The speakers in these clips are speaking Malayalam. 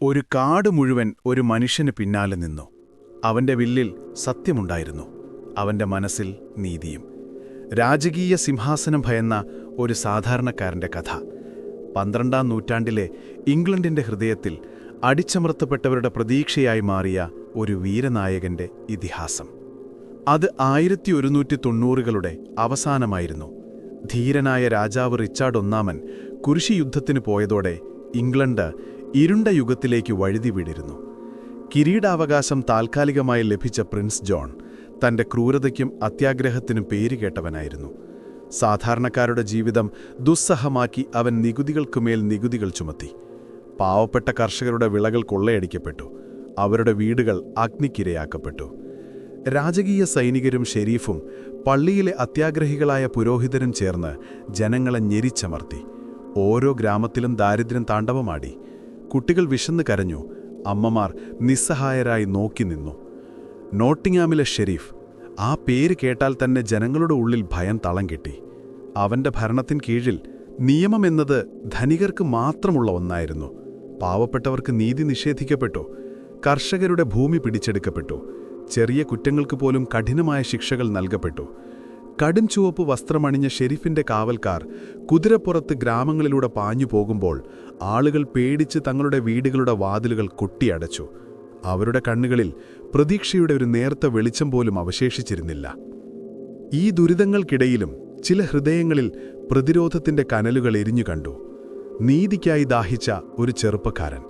ഒരു കാട് മുഴുവൻ ഒരു മനുഷ്യന് പിന്നാലെ നിന്നു. അവന്റെ വില്ലിൽ സത്യമുണ്ടായിരുന്നു, അവന്റെ മനസ്സിൽ നീതിയും. രാജകീയ സിംഹാസനം ഭയന്ന ഒരു സാധാരണക്കാരന്റെ കഥ. 12ാം നൂറ്റാണ്ടിലെ ഇംഗ്ലണ്ടിന്റെ ഹൃദയത്തിൽ അടിച്ചമർത്തപ്പെട്ടവരുടെ പ്രതീക്ഷയായി മാറിയ ഒരു വീരനായകന്റെ ഇതിഹാസം. അത് 1190കളുടെ അവസാനമായിരുന്നു. ധീരനായ രാജാവ് റിച്ചാർഡ് ഒന്നാമൻ കുരിശുയുദ്ധത്തിനു പോയതോടെ ഇംഗ്ലണ്ട് ഇരുണ്ട യുഗത്തിലേക്ക് വഴുതി വീണിരുന്നു. കിരീടാവകാശം താൽക്കാലികമായി ലഭിച്ച പ്രിൻസ് ജോൺ തന്റെ ക്രൂരതയ്ക്കും അത്യാഗ്രഹത്തിനും പേരുകേട്ടവനായിരുന്നു. സാധാരണക്കാരുടെ ജീവിതം ദുസ്സഹമാക്കി അവൻ നികുതികൾക്കുമേൽ നികുതികൾ ചുമത്തി. പാവപ്പെട്ട കർഷകരുടെ വിളകൾ കൊള്ളയടിക്കപ്പെട്ടു, അവരുടെ വീടുകൾ അഗ്നിക്കിരയാക്കപ്പെട്ടു. രാജകീയ സൈനികരും ഷെരീഫും പള്ളിയിലെ അത്യാഗ്രഹികളായ പുരോഹിതരും ചേർന്ന് ജനങ്ങളെ ഞെരിച്ചമർത്തി. ഓരോ ഗ്രാമത്തിലും ദാരിദ്ര്യം താണ്ഡവമാടി. കുട്ടികൾ വിശന്ന് കരഞ്ഞു, അമ്മമാർ നിസ്സഹായരായി നോക്കി നിന്നു. നോട്ടിങ്ങാമിലെ ഷെരീഫ്, ആ പേര് കേട്ടാൽ തന്നെ ജനങ്ങളുടെ ഉള്ളിൽ ഭയം തളം കെട്ടി. അവന്റെ ഭരണത്തിൻ കീഴിൽ നിയമമെന്നത് ധനികർക്ക് മാത്രമുള്ള ഒന്നായിരുന്നു. പാവപ്പെട്ടവർക്ക് നീതി നിഷേധിക്കപ്പെട്ടു. കർഷകരുടെ ഭൂമി പിടിച്ചെടുക്കപ്പെട്ടു. ചെറിയ കുറ്റങ്ങൾക്ക് പോലും കഠിനമായ ശിക്ഷകൾ നൽകപ്പെട്ടു. കടും ചുവപ്പ് വസ്ത്രമണിഞ്ഞ ഷെരീഫിന്റെ കാവൽക്കാർ കുതിരപ്പുറത്ത് ഗ്രാമങ്ങളിലൂടെ പാഞ്ഞു പോകുമ്പോൾ ആളുകൾ പേടിച്ച് തങ്ങളുടെ വീടുകളുടെ വാതിലുകൾ കൊട്ടിയടച്ചു. അവരുടെ കണ്ണുകളിൽ പ്രതീക്ഷയുടെ ഒരു നേർത്ത വെളിച്ചം പോലും അവശേഷിച്ചിരുന്നില്ല. ഈ ദുരിതങ്ങൾക്കിടയിലും ചില ഹൃദയങ്ങളിൽ പ്രതിരോധത്തിന്റെ കനലുകൾ എരിഞ്ഞു കണ്ടു. നീതിക്കായി ദാഹിച്ച ഒരു ചെറുപ്പക്കാരൻ,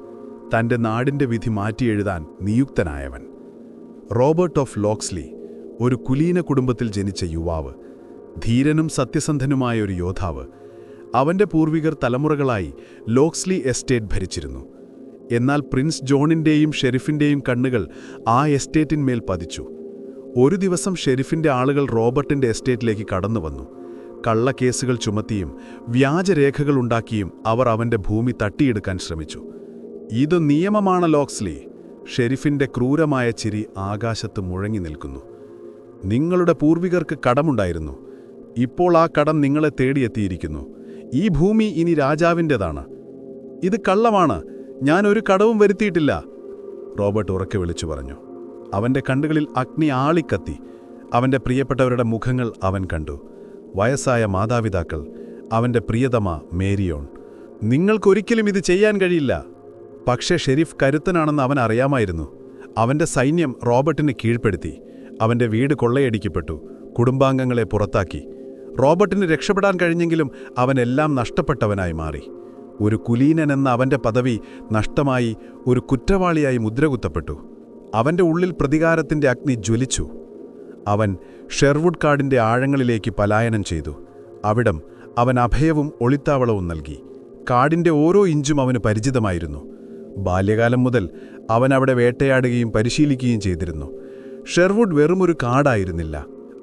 തന്റെ നാടിന്റെ വിധി മാറ്റിയെഴുതാൻ നിയുക്തനായവൻ. റോബർട്ട് ഓഫ് ലോക്സ്ലി, ഒരു കുലീന കുടുംബത്തിൽ ജനിച്ച യുവാവ്, ധീരനും സത്യസന്ധനുമായ ഒരു യോദ്ധാവ്. അവന്റെ പൂർവികർ തലമുറകളായി ലോക്സ്ലി എസ്റ്റേറ്റ് ഭരിച്ചിരുന്നു. എന്നാൽ പ്രിൻസ് ജോണിന്റെയും ഷെരീഫിന്റെയും കണ്ണുകൾ ആ എസ്റ്റേറ്റിന്മേൽ പതിച്ചു. ഒരു ദിവസം ഷെരീഫിന്റെ ആളുകൾ റോബർട്ടിന്റെ എസ്റ്റേറ്റിലേക്ക് കടന്നുവന്നു. കള്ളക്കേസുകൾ ചുമത്തിയും വ്യാജരേഖകൾ ഉണ്ടാക്കിയും അവർ അവന്റെ ഭൂമി തട്ടിയെടുക്കാൻ ശ്രമിച്ചു. ഇത് നിയമമാണ് ലോക്സ്ലി. ഷെരീഫിന്റെ ക്രൂരമായ ചിരി ആകാശത്ത് മുഴങ്ങി നിൽക്കുന്നു. നിങ്ങളുടെ പൂർവികർക്ക് കടമുണ്ടായിരുന്നു. ഇപ്പോൾ ആ കടം നിങ്ങളെ തേടിയെത്തിയിരിക്കുന്നു. ഈ ഭൂമി ഇനി രാജാവിൻ്റെതാണ്. ഇത് കള്ളമാണ്. ഞാൻ ഒരു കടവും വരുത്തിയിട്ടില്ല, റോബർട്ട് ഉറക്കെ വിളിച്ചു പറഞ്ഞു. അവന്റെ കണ്ണുകളിൽ അഗ്നി ആളിക്കത്തി. അവന്റെ പ്രിയപ്പെട്ടവരുടെ മുഖങ്ങൾ അവൻ കണ്ടു. വയസ്സായ മാതാപിതാക്കൾ, അവന്റെ പ്രിയതമ മേരിയോൺ. നിങ്ങൾക്കൊരിക്കലും ഇത് ചെയ്യാൻ കഴിയില്ല. പക്ഷേ ഷെരീഫ് കരുത്തനാണെന്ന് അവൻ അറിയാമായിരുന്നു. അവന്റെ സൈന്യം റോബർട്ടിനെ കീഴ്പ്പെടുത്തി. അവന്റെ വീട് കൊള്ളയടിക്കപ്പെട്ടു. കുടുംബാംഗങ്ങളെ പുറത്താക്കി. റോബർട്ടിന് രക്ഷപ്പെടാൻ കഴിഞ്ഞെങ്കിലും അവനെല്ലാം നഷ്ടപ്പെട്ടവനായി മാറി. ഒരു കുലീനൻ എന്ന അവന്റെ പദവി നഷ്ടമായി ഒരു കുറ്റവാളിയായി മുദ്രകുത്തപ്പെട്ടു. അവന്റെ ഉള്ളിൽ പ്രതികാരത്തിന്റെ അഗ്നി ജ്വലിച്ചു. അവൻ ഷെർവുഡ് കാടിന്റെ ആഴങ്ങളിലേക്ക് പലായനം ചെയ്തു. അവിടം അവൻ അഭയവും ഒളിത്താവളവും നൽകി. കാടിന്റെ ഓരോ ഇഞ്ചും അവന് പരിചിതമായിരുന്നു. ബാല്യകാലം മുതൽ അവൻ അവിടെ വേട്ടയാടുകയും പരിശീലിക്കുകയും ചെയ്തിരുന്നു. ഷെർവുഡ് വെറുമൊരു കാടായിരുന്നില്ല,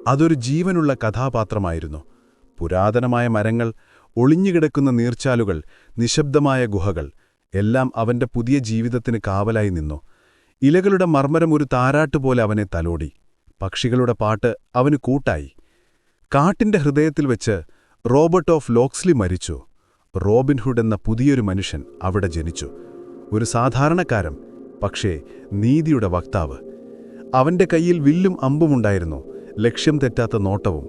അതൊരു ജീവനുള്ള കഥാപാത്രമായിരുന്നു. പുരാതനമായ മരങ്ങൾ, ഒളിഞ്ഞുകിടക്കുന്ന നീർച്ചാലുകൾ, നിശബ്ദമായ ഗുഹകൾ എല്ലാം അവന്റെ പുതിയ ജീവിതത്തിന് കാവലായി നിന്നു. ഇലകളുടെ മർമ്മരം ഒരു താരാട്ടുപോലെ അവനെ തലോടി. പക്ഷികളുടെ പാട്ട് അവന് കൂട്ടായി. കാട്ടിന്റെ ഹൃദയത്തിൽ വെച്ച് റോബർട്ട് ഓഫ് ലോക്സ്ലി മരിച്ചു. റോബിൻഹുഡ് എന്ന പുതിയൊരു മനുഷ്യൻ അവിടെ ജനിച്ചു. ഒരു സാധാരണക്കാരൻ, പക്ഷേ നീതിയുടെ വക്താവ്. അവന്റെ കയ്യിൽ വില്ലും അമ്പുമുണ്ടായിരുന്നു, ലക്ഷ്യം തെറ്റാത്ത നോട്ടവും.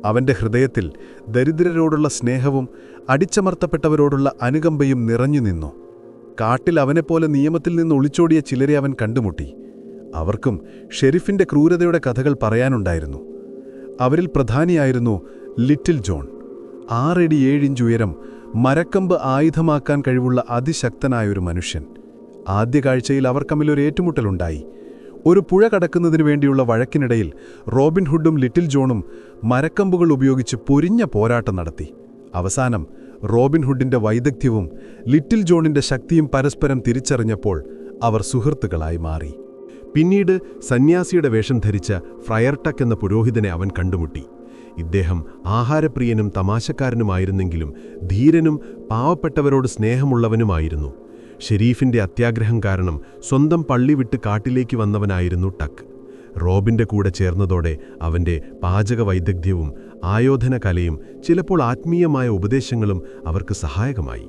അവന്റെ ഹൃദയത്തിൽ ദരിദ്രരോടുള്ള സ്നേഹവും അടിച്ചമർത്തപ്പെട്ടവരോടുള്ള അനുകമ്പയും നിറഞ്ഞു നിന്നു. കാട്ടിൽ അവനെപ്പോലെ നിയമത്തിൽ നിന്ന് ഒളിച്ചോടിയ ചിലരെ അവൻ കണ്ടുമുട്ടി. അവർക്കും ഷെരീഫിന്റെ ക്രൂരതയുടെ കഥകൾ പറയാനുണ്ടായിരുന്നു. അവരിൽ പ്രധാനിയായിരുന്നു ലിറ്റിൽ ജോൺ. 6 അടി 7 ഇഞ്ച് ഉയരം, മരക്കമ്പ് ആയുധമാക്കാൻ കഴിവുള്ള അതിശക്തനായൊരു മനുഷ്യൻ. ആദ്യ കാഴ്ചയിൽ അവർ തമ്മിലൊരു ഏറ്റുമുട്ടലുണ്ടായി. ഒരു പുഴ കടക്കുന്നതിനു വേണ്ടിയുള്ള വഴക്കിനിടയിൽ റോബിൻഹുഡും ലിറ്റിൽ ജോണും മരക്കമ്പുകൾ ഉപയോഗിച്ച് പൊരിഞ്ഞ പോരാട്ടം നടത്തി. അവസാനം റോബിൻഹുഡിന്റെ വൈദഗ്ധ്യവും ലിറ്റിൽ ജോണിന്റെ ശക്തിയും പരസ്പരം തിരിച്ചറിഞ്ഞപ്പോൾ അവർ സുഹൃത്തുക്കളായി മാറി. പിന്നീട് സന്യാസിയുടെ വേഷം ധരിച്ച ഫ്രയർ ടക്ക് എന്ന പുരോഹിതനെ അവൻ കണ്ടുമുട്ടി. ഇദ്ദേഹം ആഹാരപ്രിയനും തമാശക്കാരനുമായിരുന്നെങ്കിലും ധീരനും പാവപ്പെട്ടവരോട് സ്നേഹമുള്ളവനുമായിരുന്നു. ഷെരീഫിന്റെ അത്യാഗ്രഹം കാരണം സ്വന്തം പള്ളി വിട്ട് കാട്ടിലേക്ക് വന്നവനായിരുന്നു ടക്ക്. റോബിന്റെ കൂടെ ചേർന്നതോടെ അവന്റെ പാചക വൈദഗ്ധ്യവും ആയോധന കലയും ചിലപ്പോൾ ആത്മീയമായ ഉപദേശങ്ങളും അവർക്ക് സഹായകമായി.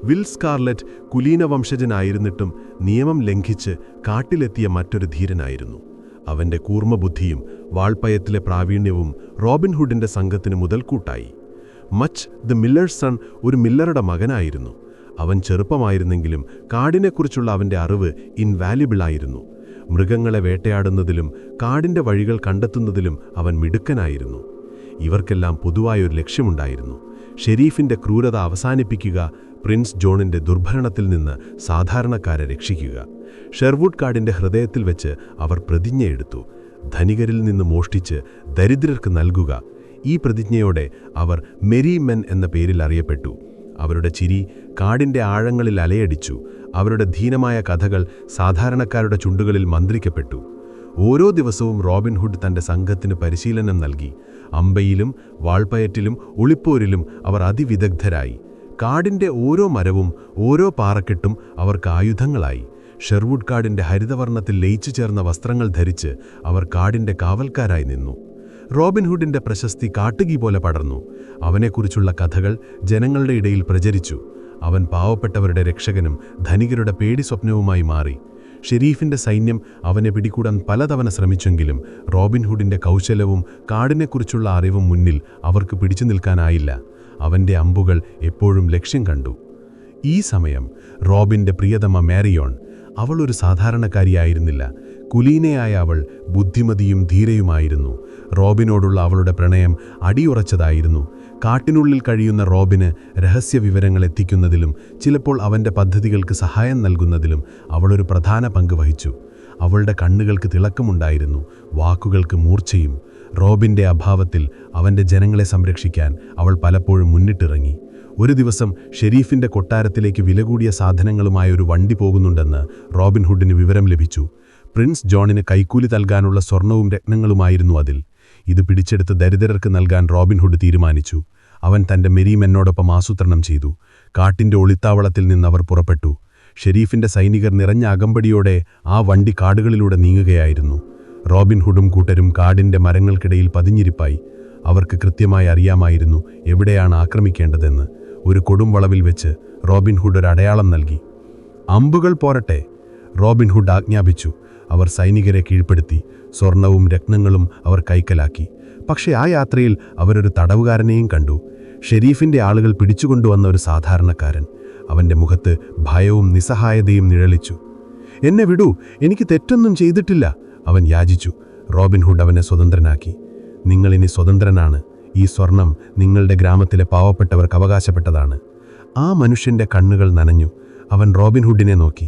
വിൽ സ്കാർലറ്റ് കുലീന വംശജനായിരുന്നിട്ടും നിയമം ലംഘിച്ച് കാട്ടിലെത്തിയ മറ്റൊരു ധീരനായിരുന്നു. അവന്റെ കൂർമ്മബുദ്ധിയും വാൾപ്പയത്തിലെ പ്രാവീണ്യവും റോബിൻഹുഡിന്റെ സംഘത്തിന് മുതൽക്കൂട്ടായി. മച്ച് ദ മില്ലേഴ്സ് സൺ ഒരു മില്ലറുടെ മകനായിരുന്നു. അവൻ ചെറുപ്പമായിരുന്നെങ്കിലും കാടിനെക്കുറിച്ചുള്ള അവന്റെ അറിവ് ഇൻവാല്യുബിളായിരുന്നു. മൃഗങ്ങളെ വേട്ടയാടുന്നതിലും കാടിന്റെ വഴികൾ കണ്ടെത്തുന്നതിലും അവൻ മിടുക്കനായിരുന്നു. ഇവർക്കെല്ലാം പൊതുവായൊരു ലക്ഷ്യമുണ്ടായിരുന്നു: ഷെരീഫിന്റെ ക്രൂരത അവസാനിപ്പിക്കുക, പ്രിൻസ് ജോണിന്റെ ദുർഭരണത്തിൽ നിന്ന് സാധാരണക്കാരെ രക്ഷിക്കുക. ഷെർവുഡ് കാടിന്റെ ഹൃദയത്തിൽ വെച്ച് അവർ പ്രതിജ്ഞയെടുത്തു: ധനികരിൽ നിന്ന് മോഷ്ടിച്ച് ദരിദ്രർക്ക് നൽകുക. ഈ പ്രതിജ്ഞയോടെ അവർ മെരി മെൻ എന്ന പേരിൽ അറിയപ്പെട്ടു. അവരുടെ ചിരി കാടിന്റെ ആഴങ്ങളിൽ അലയടിച്ചു. അവരുടെ ധീനമായ കഥകൾ സാധാരണക്കാരുടെ ചുണ്ടുകളിൽ മന്ത്രിക്കപ്പെട്ടു. ഓരോ ദിവസവും റോബിൻഹുഡ് തന്റെ സംഘത്തിന് പരിശീലനം നൽകി. അമ്പയിലും വാൾപ്പയറ്റിലും ഒളിപ്പോരിലും അവർ അതിവിദഗ്ധരായി. കാടിന്റെ ഓരോ മരവും ഓരോ പാറക്കെട്ടും അവർക്ക് ആയുധങ്ങളായി. ഷെർവുഡ് കാടിന്റെ ഹരിതവർണ്ണത്തിൽ ലയിച്ചു ചേർന്ന വസ്ത്രങ്ങൾ ധരിച്ച് അവർ കാടിന്റെ കാവൽക്കാരായി നിന്നു. റോബിൻഹുഡിന്റെ പ്രശസ്തി കാട്ടുകീ പോലെ പടർന്നു. അവനെക്കുറിച്ചുള്ള കഥകൾ ജനങ്ങളുടെ ഇടയിൽ പ്രചരിച്ചു. അവൻ പാവപ്പെട്ടവരുടെ രക്ഷകനും ധനികരുടെ പേടിസ്വപ്നവുമായി മാറി. ഷെരീഫിന്റെ സൈന്യം അവനെ പിടികൂടാൻ പലതവണ ശ്രമിച്ചെങ്കിലും റോബിൻഹുഡിന്റെ കൗശലവും കാടിനെക്കുറിച്ചുള്ള അറിവും മുന്നിൽ അവർക്ക് പിടിച്ചു നിൽക്കാനായില്ല. അവന്റെ അമ്പുകൾ എപ്പോഴും ലക്ഷ്യം കണ്ടു. ഈ സമയം റോബിന്റെ പ്രിയതമ മാരിയോൺ, അവൾ ഒരു സാധാരണക്കാരിയായിരുന്നില്ല. കുലീനയായ അവൾ ബുദ്ധിമതിയും ധീരയുമായിരുന്നു. റോബിനോടുള്ള അവളുടെ പ്രണയം അടിയുറച്ചതായിരുന്നു. കാട്ടിനുള്ളിൽ കഴിയുന്ന റോബിന് രഹസ്യവിവരങ്ങൾ എത്തിക്കുന്നതിലും ചിലപ്പോൾ അവന്റെ പദ്ധതികൾക്ക് സഹായം നൽകുന്നതിലും അവളൊരു പ്രധാന പങ്ക് വഹിച്ചു. അവളുടെ കണ്ണുകൾക്ക് തിളക്കമുണ്ടായിരുന്നു, വാക്കുകൾക്ക് മൂർച്ചയും. റോബിന്റെ അഭാവത്തിൽ അവന്റെ ജനങ്ങളെ സംരക്ഷിക്കാൻ അവൾ പലപ്പോഴും മുന്നിട്ടിറങ്ങി. ഒരു ദിവസം ഷെരീഫിന്റെ കൊട്ടാരത്തിലേക്ക് വിലകൂടിയ സാധനങ്ങളുമായി ഒരു വണ്ടി പോകുന്നുണ്ടെന്ന് റോബിൻഹുഡിന് വിവരം ലഭിച്ചു. പ്രിൻസ് ജോണിന് കൈക്കൂലി നൽകാനുള്ള സ്വർണവും രത്നങ്ങളുമായിരുന്നു അതിൽ. ഇത് പിടിച്ചെടുത്ത് ദരിദ്രർക്ക് നൽകാൻ റോബിൻഹുഡ് തീരുമാനിച്ചു. അവൻ തന്റെ മെരിമെന്നോടൊപ്പം ആസൂത്രണം ചെയ്തു. കാട്ടിന്റെ ഒളിത്താവളത്തിൽ നിന്നവർ പുറപ്പെട്ടു. ഷെരീഫിന്റെ സൈനികർ നിറഞ്ഞ അകമ്പടിയോടെ ആ വണ്ടി കാടുകളിലൂടെ നീങ്ങുകയായിരുന്നു. റോബിൻഹുഡും കൂട്ടരും കാടിന്റെ മരങ്ങൾക്കിടയിൽ പതിഞ്ഞിരിപ്പായി. അവർക്ക് കൃത്യമായി അറിയാമായിരുന്നു എവിടെയാണ് ആക്രമിക്കേണ്ടതെന്ന്. ഒരു കൊടുംവളവിൽ വെച്ച് റോബിൻഹുഡ് ഒരു അടയാളം നൽകി. അമ്പുകൾ പോരട്ടെ, റോബിൻഹുഡ് ആജ്ഞാപിച്ചു. അവർ സൈനികരെ കീഴ്പ്പെടുത്തി. സ്വർണവും രത്നങ്ങളും അവർ കൈക്കലാക്കി. പക്ഷേ ആ യാത്രയിൽ അവരൊരു തടവുകാരനെയും കണ്ടു. ഷെരീഫിന്റെ ആളുകൾ പിടിച്ചുകൊണ്ടുവന്ന ഒരു സാധാരണക്കാരൻ. അവന്റെ മുഖത്ത് ഭയവും നിസ്സഹായതയും നിഴലിച്ചു. എന്നെ വിടൂ, എനിക്ക് തെറ്റൊന്നും ചെയ്തിട്ടില്ല, അവൻ യാചിച്ചു. റോബിൻഹുഡ് അവനെ സ്വതന്ത്രനാക്കി. നിങ്ങളിനി സ്വതന്ത്രനാണ്. ഈ സ്വർണം നിങ്ങളുടെ ഗ്രാമത്തിലെ പാവപ്പെട്ടവർക്ക് അവകാശപ്പെട്ടതാണ്. ആ മനുഷ്യന്റെ കണ്ണുകൾ നനഞ്ഞു. അവൻ റോബിൻഹുഡിനെ നോക്കി.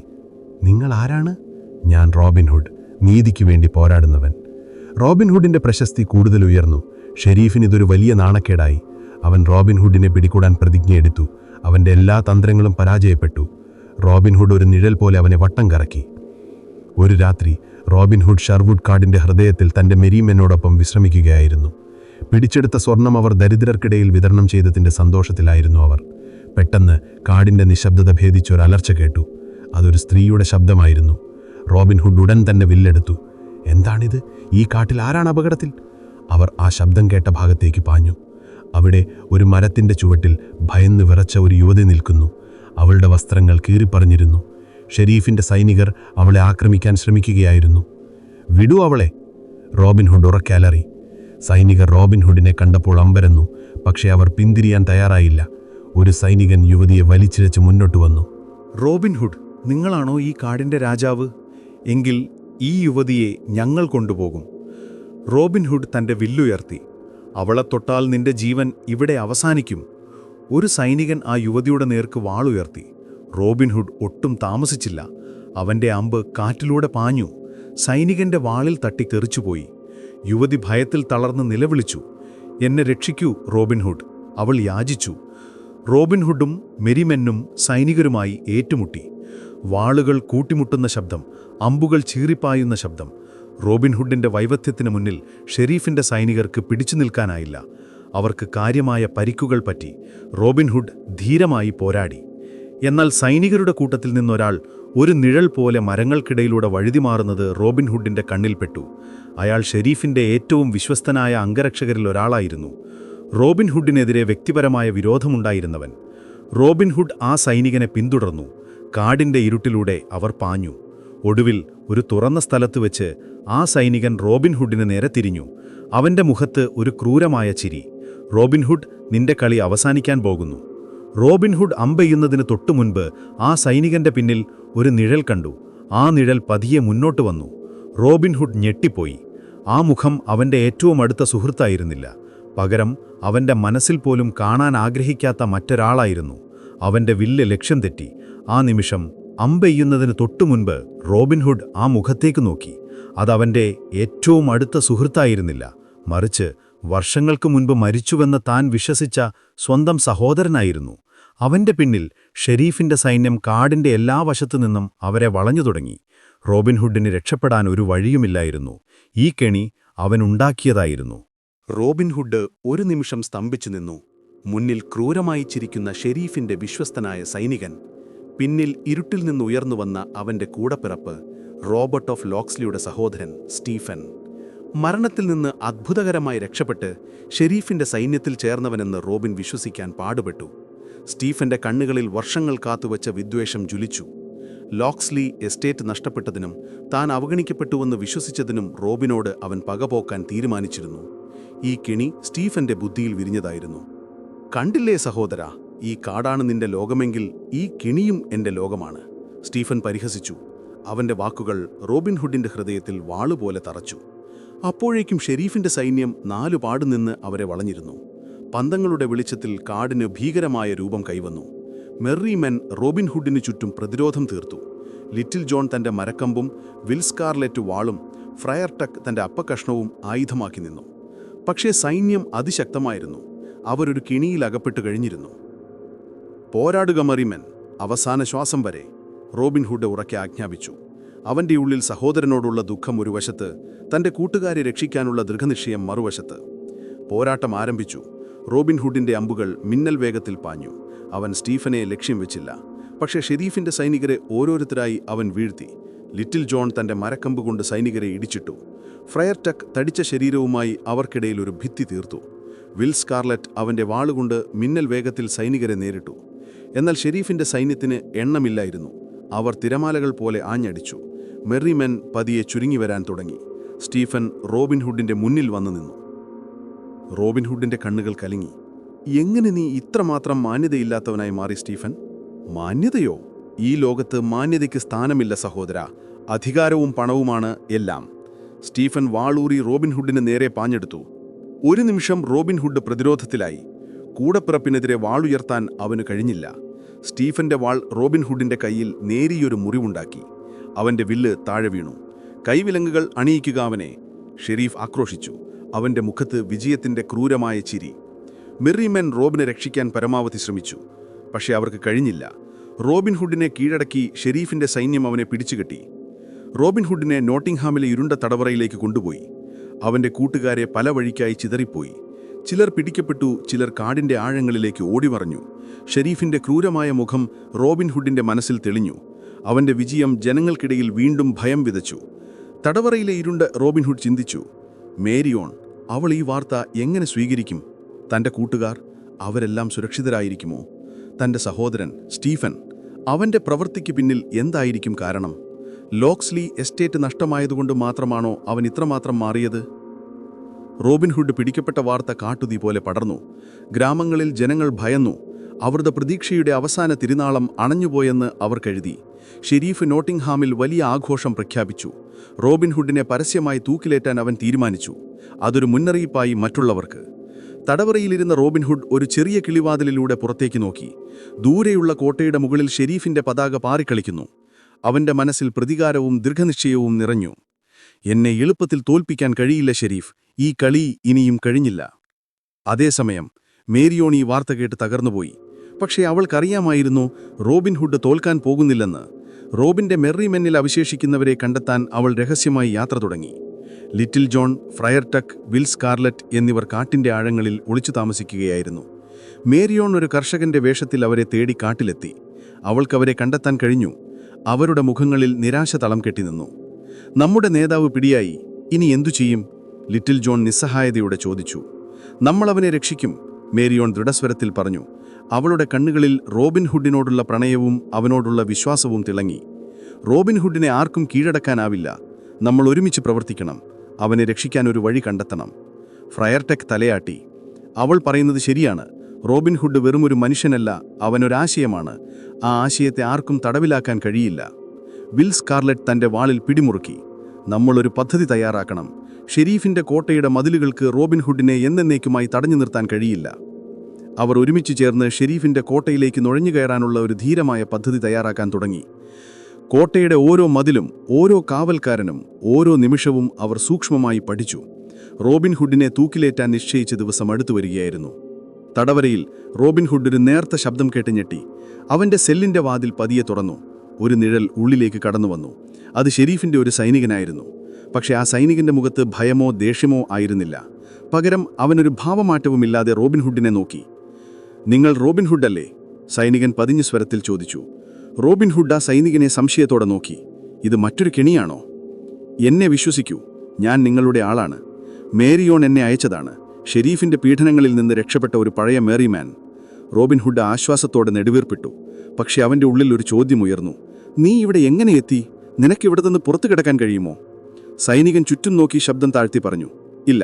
നിങ്ങൾ ആരാണ്? ഞാൻ റോബിൻഹുഡ്, നീതിക്ക് വേണ്ടി പോരാടുന്നവൻ. റോബിൻഹുഡിന്റെ പ്രശസ്തി കൂടുതൽ ഉയർന്നു. ഷെരീഫിന് ഇതൊരു വലിയ നാണക്കേടായി. അവൻ റോബിൻഹുഡിനെ പിടികൂടാൻ പ്രതിജ്ഞയെടുത്തു. അവന്റെ എല്ലാ തന്ത്രങ്ങളും പരാജയപ്പെട്ടു. റോബിൻഹുഡ് ഒരു നിഴൽ പോലെ അവനെ വട്ടം കറക്കി. ഒരു രാത്രി റോബിൻഹുഡ് ഷെർവുഡ് കാടിന്റെ ഹൃദയത്തിൽ തന്റെ മെരിമെന്നോടൊപ്പം വിശ്രമിക്കുകയായിരുന്നു. പിടിച്ചെടുത്ത സ്വർണം അവർ ദരിദ്രർക്കിടയിൽ വിതരണം ചെയ്തതിന്റെ സന്തോഷത്തിലായിരുന്നു അവർ. പെട്ടെന്ന് കാടിന്റെ നിശബ്ദത ഭേദിച്ചൊരു അലർച്ച കേട്ടു. അതൊരു സ്ത്രീയുടെ ശബ്ദമായിരുന്നു. റോബിൻഹുഡ് ഉടൻ തന്നെ വില്ലെടുത്തു. എന്താണിത്? ഈ കാട്ടിൽ ആരാണ് അപകടത്തിൽ? അവർ ആ ശബ്ദം കേട്ട ഭാഗത്തേക്ക് പാഞ്ഞു. അവിടെ ഒരു മരത്തിന്റെ ചുവട്ടിൽ ഭയന്ന് വിറച്ച ഒരു യുവതി നിൽക്കുന്നു. അവളുടെ വസ്ത്രങ്ങൾ കീറിപ്പറിഞ്ഞിരുന്നു. ഷെരീഫിന്റെ സൈനികർ അവളെ ആക്രമിക്കാൻ ശ്രമിക്കുകയായിരുന്നു. വിടൂ അവളെ, റോബിൻഹുഡ് ഉറക്കെ അലറി. സൈനികർ റോബിൻഹുഡിനെ കണ്ടപ്പോൾ അമ്പരന്നു. പക്ഷേ അവർ പിന്തിരിയാൻ തയ്യാറായില്ല. ഒരു സൈനികൻ യുവതിയെ വലിച്ചിഴച്ച് മുന്നോട്ട് വന്നു. റോബിൻഹുഡ്, നിങ്ങളാണോ ഈ കാടിന്റെ രാജാവ്? എങ്കിൽ ഈ യുവതിയെ ഞങ്ങൾ കൊണ്ടുപോകും. റോബിൻഹുഡ് തന്റെ വില്ലുയർത്തി. അവളെ തൊട്ടാൽ നിന്റെ ജീവൻ ഇവിടെ അവസാനിക്കും. ഒരു സൈനികൻ ആ യുവതിയുടെ നേർക്ക് വാളുയർത്തി. റോബിൻഹുഡ് ഒട്ടും താമസിച്ചില്ല. അവന്റെ അമ്പ് കാറ്റിലൂടെ പാഞ്ഞു. സൈനികന്റെ വാളിൽ തട്ടി തെറിച്ചുപോയി. യുവതി ഭയത്തിൽ തളർന്ന് നിലവിളിച്ചു. എന്നെ രക്ഷിക്കൂ റോബിൻഹുഡ്, അവൾ യാചിച്ചു. റോബിൻഹുഡും മെരിമെന്നും സൈനികരുമായി ഏറ്റുമുട്ടി. വാളുകൾ കൂട്ടിമുട്ടുന്ന ശബ്ദം, അമ്പുകൾ ചീറിപ്പായുന്ന ശബ്ദം. റോബിൻഹുഡിന്റെ വൈവിധ്യത്തിന് മുന്നിൽ ഷെരീഫിന്റെ സൈനികർക്ക് പിടിച്ചു നിൽക്കാനായില്ല. അവർക്ക് കാര്യമായ പരിക്കുകൾ പറ്റി. റോബിൻഹുഡ് ധീരമായി പോരാടി. എന്നാൽ സൈനികരുടെ കൂട്ടത്തിൽ നിന്നൊരാൾ ഒരു നിഴൽ പോലെ മരങ്ങൾക്കിടയിലൂടെ വഴുതിമാറുന്നത് റോബിൻഹുഡിന്റെ കണ്ണിൽപ്പെട്ടു. അയാൾ ഷെരീഫിന്റെ ഏറ്റവും വിശ്വസ്തനായ അംഗരക്ഷകരിൽ ഒരാളായിരുന്നു. റോബിൻഹുഡിനെതിരെ വ്യക്തിപരമായ വിരോധമുണ്ടായിരുന്നവൻ. റോബിൻഹുഡ് ആ സൈനികനെ പിന്തുടർന്നു. കാടിന്റെ ഇരുട്ടിലൂടെ അവർ പാഞ്ഞു. ഒടുവിൽ ഒരു തുറന്ന സ്ഥലത്ത് വെച്ച് ആ സൈനികൻ റോബിൻഹുഡിന് നേരെ തിരിഞ്ഞു. അവന്റെ മുഖത്ത് ഒരു ക്രൂരമായ ചിരി. "റോബിൻഹുഡ്, നിന്റെ കളി അവസാനിക്കാൻ പോകുന്നു." റോബിൻഹുഡ് അമ്പെയ്യുന്നതിന് തൊട്ടുമുൻപ് ആ സൈനികന്റെ പിന്നിൽ ഒരു നിഴൽ കണ്ടു. ആ നിഴൽ പതിയെ മുന്നോട്ട് വന്നു. റോബിൻഹുഡ് ഞെട്ടിപ്പോയി. ആ മുഖം അവന്റെ ഏറ്റവും അടുത്ത സുഹൃത്തായിരുന്നില്ല. പകരം അവന്റെ മനസ്സിൽ പോലും കാണാൻ ആഗ്രഹിക്കാത്ത മറ്റൊരാളായിരുന്നു. അവന്റെ വില്ല് ലക്ഷ്യം തെറ്റി. ആ നിമിഷം അമ്പെയ്യുന്നതിന് തൊട്ടുമുൻപ് റോബിൻഹുഡ് ആ മുഖത്തേക്ക് നോക്കി. അതവന്റെ ഏറ്റവും അടുത്ത സുഹൃത്തായിരുന്നില്ല, മറിച്ച് വർഷങ്ങൾക്ക് മുൻപ് മരിച്ചുവെന്ന് താൻ വിശ്വസിച്ച സ്വന്തം സഹോദരനായിരുന്നു. അവന്റെ പിന്നിൽ ഷെരീഫിന്റെ സൈന്യം കാടിന്റെ എല്ലാ വശത്തുനിന്നും അവരെ വളഞ്ഞു തുടങ്ങി. റോബിൻഹുഡിന് രക്ഷപ്പെടാൻ ഒരു വഴിയുമില്ലായിരുന്നു. ഈ കെണി അവനുണ്ടാക്കിയതായിരുന്നു. റോബിൻഹുഡ് ഒരു നിമിഷം സ്തംഭിച്ചു നിന്നു. മുന്നിൽ ക്രൂരമായി ചിരിക്കുന്ന ഷെരീഫിന്റെ വിശ്വസ്തനായ സൈനികൻ, പിന്നിൽ ഇരുട്ടിൽ നിന്നുയർന്നുവന്ന അവന്റെ കൂടപ്പിറപ്പ്, റോബർട്ട് ഓഫ് ലോക്സ്ലിയുടെ സഹോദരൻ സ്റ്റീഫൻ. മരണത്തിൽ നിന്ന് അത്ഭുതകരമായി രക്ഷപ്പെട്ട് ഷെരീഫിന്റെ സൈന്യത്തിൽ ചേർന്നവനെന്ന് റോബിൻ വിശ്വസിക്കാൻ പാടുപെട്ടു. സ്റ്റീഫന്റെ കണ്ണുകളിൽ വർഷങ്ങൾ കാത്തുവച്ച വിദ്വേഷം ജ്വലിച്ചു. ലോക്സ്ലി എസ്റ്റേറ്റ് നഷ്ടപ്പെട്ടതിനും താൻ അവഗണിക്കപ്പെട്ടുവെന്ന് വിശ്വസിച്ചതിനും റോബിനോട് അവൻ പകപോക്കാൻ തീരുമാനിച്ചിരുന്നു. ഈ കെണി സ്റ്റീഫന്റെ ബുദ്ധിയിൽ വിരിഞ്ഞതായിരുന്നു. "കണ്ടില്ലേ സഹോദരാ, ഈ കാടാണ് നിന്റെ ലോകമെങ്കിൽ ഈ കെണിയും എന്റെ ലോകമാണ്," സ്റ്റീഫൻ പരിഹസിച്ചു. അവന്റെ വാക്കുകൾ റോബിൻഹുഡിന്റെ ഹൃദയത്തിൽ വാളുപോലെ തറച്ചു. അപ്പോഴേക്കും ഷെരീഫിന്റെ സൈന്യം നാലുപാടുനിന്ന് അവരെ വളഞ്ഞിരുന്നു. പന്തങ്ങളുടെ വെളിച്ചത്തിൽ കാടിന് ഭീകരമായ രൂപം കൈവന്നു. മെർറി മെൻ റോബിൻഹുഡിനു ചുറ്റും പ്രതിരോധം തീർത്തു. ലിറ്റിൽ ജോൺ തന്റെ മരക്കമ്പും വിൽ സ്കാർലെറ്റ് വാളും ഫ്രയർ ടക്ക് തന്റെ അപ്പക്കഷ്ണവും ആയുധമാക്കി നിന്നു. പക്ഷേ സൈന്യം അതിശക്തമായിരുന്നു. അവരൊരു കിണിയിൽ അകപ്പെട്ടു കഴിഞ്ഞിരുന്നു. "പോരാടുക മെറിമെൻ, അവസാന ശ്വാസം വരെ," റോബിൻഹുഡ് ഉറക്കെ ആജ്ഞാപിച്ചു. അവന്റെ ഉള്ളിൽ സഹോദരനോടുള്ള ദുഃഖം ഒരു വശത്ത്, തന്റെ കൂട്ടുകാരെ രക്ഷിക്കാനുള്ള ദൃഢനിശ്ചയം മറുവശത്ത്. പോരാട്ടം ആരംഭിച്ചു. റോബിൻഹുഡിന്റെ അമ്പുകൾ മിന്നൽ വേഗത്തിൽ പാഞ്ഞു. അവൻ സ്റ്റീഫനെ ലക്ഷ്യം വെച്ചില്ല. പക്ഷേ ഷെരീഫിന്റെ സൈനികരെ ഓരോരുത്തരായി അവൻ വീഴ്ത്തി. ലിറ്റിൽ ജോൺ തന്റെ മരക്കമ്പ് കൊണ്ട് സൈനികരെ ഇടിച്ചിട്ടു. ഫ്രയർ ടക്ക് തടിച്ച ശരീരവുമായി അവർക്കിടയിൽ ഒരു ഭിത്തി തീർത്തു. വിൽ സ്കാർലെറ്റ് അവന്റെ വാളുകൊണ്ട് മിന്നൽ വേഗത്തിൽ സൈനികരെ നേരിട്ടു. എന്നാൽ ഷെരീഫിന്റെ സൈന്യത്തിന് എണ്ണമില്ലായിരുന്നു. അവർ തിരമാലകൾ പോലെ ആഞ്ഞടിച്ചു. മെർറി മെൻ പതിയെ ചുരുങ്ങിവരാൻ തുടങ്ങി. സ്റ്റീഫൻ റോബിൻഹുഡിന്റെ മുന്നിൽ വന്നു നിന്നു. റോബിൻഹുഡിന്റെ കണ്ണുകൾ കലങ്ങി. "എങ്ങനെ നീ ഇത്രമാത്രം മാന്യതയില്ലാത്തവനായി മാറി സ്റ്റീഫൻ?" "മാന്യതയോ? ഈ ലോകത്ത് മാന്യതയ്ക്ക് സ്ഥാനമില്ല സഹോദരാ. അധികാരവും പണവുമാണ് എല്ലാം." സ്റ്റീഫൻ വാളൂറി റോബിൻഹുഡിന് നേരെ പാഞ്ഞെടുത്തു. ഒരു നിമിഷം റോബിൻഹുഡ് പ്രതിരോധത്തിലായി. കൂടപ്പിറപ്പിനെതിരെ വാളുയർത്താൻ അവന് കഴിഞ്ഞില്ല. സ്റ്റീഫന്റെ വാൾ റോബിൻഹുഡിന്റെ കൈയിൽ നേരിയൊരു മുറിവുണ്ടാക്കി. അവന്റെ വില്ല് താഴെ വീണു. "കൈവിലങ്ങുകൾ അണിയിക്കുക അവനെ," ഷെരീഫ് ആക്രോശിച്ചു. അവന്റെ മുഖത്ത് വിജയത്തിന്റെ ക്രൂരമായ ചിരി. മെർറി മെൻ റോബിനെ രക്ഷിക്കാൻ പരമാവധി ശ്രമിച്ചു. പക്ഷേ അവർക്ക് കഴിഞ്ഞില്ല. റോബിൻഹുഡിനെ കീഴടക്കി ഷെരീഫിന്റെ സൈന്യം അവനെ പിടിച്ചുകെട്ടി. റോബിൻഹുഡിനെ നോട്ടിംഗ്ഹാമിലെ ഇരുണ്ട തടവറയിലേക്ക് കൊണ്ടുപോയി. അവന്റെ കൂട്ടുകാരെ പല വഴിക്കായി ചിതറിപ്പോയി. ചിലർ പിടിക്കപ്പെട്ടു, ചിലർ കാടിന്റെ ആഴങ്ങളിലേക്ക് ഓടിമറഞ്ഞു. ഷെരീഫിന്റെ ക്രൂരമായ മുഖം റോബിൻഹുഡിന്റെ മനസ്സിൽ തെളിഞ്ഞു. അവന്റെ വിജയം ജനങ്ങൾക്കിടയിൽ വീണ്ടും ഭയം വിതച്ചു. തടവറയിലെ ഇരുണ്ട് റോബിൻഹുഡ് ചിന്തിച്ചു. മേരിയോൺ, അവൾ ഈ വാർത്ത എങ്ങനെ സ്വീകരിക്കും? തന്റെ കൂട്ടുകാർ, അവരെല്ലാം സുരക്ഷിതരായിരിക്കുമോ? തന്റെ സഹോദരൻ സ്റ്റീഫൻ, അവന്റെ പ്രവൃത്തിക്ക് പിന്നിൽ എന്തായിരിക്കും കാരണം? ലോക്സ്ലി എസ്റ്റേറ്റ് നഷ്ടമായതുകൊണ്ട് മാത്രമാണോ അവൻ ഇത്രമാത്രം മാറിയത്? റോബിൻഹുഡ് പിടിക്കപ്പെട്ട വാർത്ത കാട്ടുതീ പോലെ പടർന്നു. ഗ്രാമങ്ങളിൽ ജനങ്ങൾ ഭയന്നു. അവരുടെ പ്രതീക്ഷയുടെ അവസാന തിരുനാളം അണഞ്ഞുപോയെന്ന് അവർ കരുതി. ഷെരീഫ് നോട്ടിംഗ്ഹാമിൽ വലിയ ആഘോഷം പ്രഖ്യാപിച്ചു. റോബിൻഹുഡിനെ പരസ്യമായി തൂക്കിലേറ്റാൻ അവൻ തീരുമാനിച്ചു. അതൊരു മുന്നറിയിപ്പായി മറ്റുള്ളവർക്ക്. തടവറയിലിരുന്ന റോബിൻഹുഡ് ഒരു ചെറിയ കിളിവാതിലിലൂടെ പുറത്തേക്ക് നോക്കി. ദൂരെയുള്ള കോട്ടയുടെ മുകളിൽ ഷെരീഫിന്റെ പതാക പാറിക്കളിക്കുന്നു. അവന്റെ മനസ്സിൽ പ്രതികാരവും ദീർഘനിശ്ചയവും നിറഞ്ഞു. "എന്നെ എളുപ്പത്തിൽ തോൽപ്പിക്കാൻ കഴിയില്ല ഷെരീഫ്, ഈ കളി ഇനിയും കഴിഞ്ഞില്ല." അതേസമയം മേരിയോൺ ഈ വാർത്ത കേട്ട് തകർന്നുപോയി. പക്ഷേ അവൾക്കറിയാമായിരുന്നു റോബിൻഹുഡ് തോൽക്കാൻ പോകുന്നില്ലെന്ന്. റോബിന്റെ മെർറി മെന്നിൽ അവശേഷിക്കുന്നവരെ കണ്ടെത്താൻ അവൾ രഹസ്യമായി യാത്ര തുടങ്ങി. Little John, Friar Tuck, Will Scarlet എന്നിവർ കാട്ടിന്റെ ആഴങ്ങളിൽ ഒളിച്ചു താമസിക്കുകയായിരുന്നു. മേരിയോൺ ഒരു കർഷകന്റെ വേഷത്തിൽ അവരെ തേടി കാട്ടിലെത്തി. അവൾക്കവരെ കണ്ടെത്താൻ കഴിഞ്ഞു. അവരുടെ മുഖങ്ങളിൽ നിരാശ തളം കെട്ടിനിന്നു. "നമ്മുടെ നേതാവ് പിടിയായി, ഇനി എന്തു ചെയ്യും?" ലിറ്റിൽ ജോൺ നിസ്സഹായതയോടെ ചോദിച്ചു. "നമ്മളവനെ രക്ഷിക്കും," മേരിയോൺ ദൃഢസ്വരത്തിൽ പറഞ്ഞു. അവളുടെ കണ്ണുകളിൽ റോബിൻഹുഡിനോടുള്ള പ്രണയവും അവനോടുള്ള വിശ്വാസവും തിളങ്ങി. റോബിൻഹുഡിനെ ആർക്കും കീഴടക്കാനാവില്ല. നമ്മൾ ഒരുമിച്ച് പ്രവർത്തിക്കണം. അവനെ രക്ഷിക്കാൻ ഒരു വഴി കണ്ടെത്തണം. ഫ്രയർടെക് തലയാട്ടി. അവൾ പറയുന്നത് ശരിയാണ്. റോബിൻഹുഡ് വെറുമൊരു മനുഷ്യനല്ല, അവനൊരാശയമാണ്. ആ ആശയത്തെ ആർക്കും തടവിലാക്കാൻ കഴിയില്ല. വിൽ സ്കാർലെറ്റ് തന്റെ വാളിൽ പിടിമുറുക്കി. നമ്മളൊരു പദ്ധതി തയ്യാറാക്കണം. ഷെരീഫിന്റെ കോട്ടയുടെ മതിലുകൾക്ക് റോബിൻഹുഡിനെ എന്നേക്കുമായി തടഞ്ഞു നിർത്താൻ കഴിയില്ല. അവർ ഒരുമിച്ച് ചേർന്ന് ഷെരീഫിന്റെ കോട്ടയിലേക്ക് നുഴഞ്ഞു കയറാനുള്ള ഒരു ധീരമായ പദ്ധതി തയ്യാറാക്കാൻ തുടങ്ങി. കോട്ടയുടെ ഓരോ മതിലും ഓരോ കാവൽക്കാരനും ഓരോ നിമിഷവും അവർ സൂക്ഷ്മമായി പഠിച്ചു. റോബിൻഹുഡിനെ തൂക്കിലേറ്റാൻ നിശ്ചയിച്ച ദിവസം അടുത്തു വരികയായിരുന്നു. തടവരയിൽ റോബിൻഹുഡ് ഒരു നേർത്ത ശബ്ദം കേട്ട് ഞെട്ടി. അവന്റെ സെല്ലിന്റെ വാതിൽ പതിയെ തുറന്നു. ഒരു നിഴൽ ഉള്ളിലേക്ക് കടന്നുവന്നു. അത് ഷെരീഫിന്റെ ഒരു സൈനികനായിരുന്നു. പക്ഷെ ആ സൈനികന്റെ മുഖത്ത് ഭയമോ ദേഷ്യമോ ആയിരുന്നില്ല. പകരം അവനൊരു ഭാവമാറ്റവുമില്ലാതെ റോബിൻഹുഡിനെ നോക്കി. നിങ്ങൾ റോബിൻഹുഡ് അല്ലേ? സൈനികൻ പതിഞ്ഞ സ്വരത്തിൽ ചോദിച്ചു. റോബിൻഹുഡ് ആ സൈനികനെ സംശയത്തോടെ നോക്കി. ഇത് മറ്റൊരു കെണിയാണോ? എന്നെ വിശ്വസിക്കൂ, ഞാൻ നിങ്ങളുടെ ആളാണ്. മേരിയോൺ എന്നെ അയച്ചതാണ്. ഷെരീഫിന്റെ പീഡനങ്ങളിൽ നിന്ന് രക്ഷപ്പെട്ട ഒരു പഴയ മേറിമാൻ. റോബിൻഹുഡ് ആശ്വാസത്തോടെ നെടുവീർപ്പിട്ടു. പക്ഷെ അവന്റെ ഉള്ളിൽ ഒരു ചോദ്യമുയർന്നു. നീ ഇവിടെ എങ്ങനെ എത്തി? നിനക്കിവിടെ നിന്ന് പുറത്തു കിടക്കാൻ കഴിയുമോ? സൈനികൻ ചുറ്റും നോക്കി ശബ്ദം താഴ്ത്തി പറഞ്ഞു. ഇല്ല,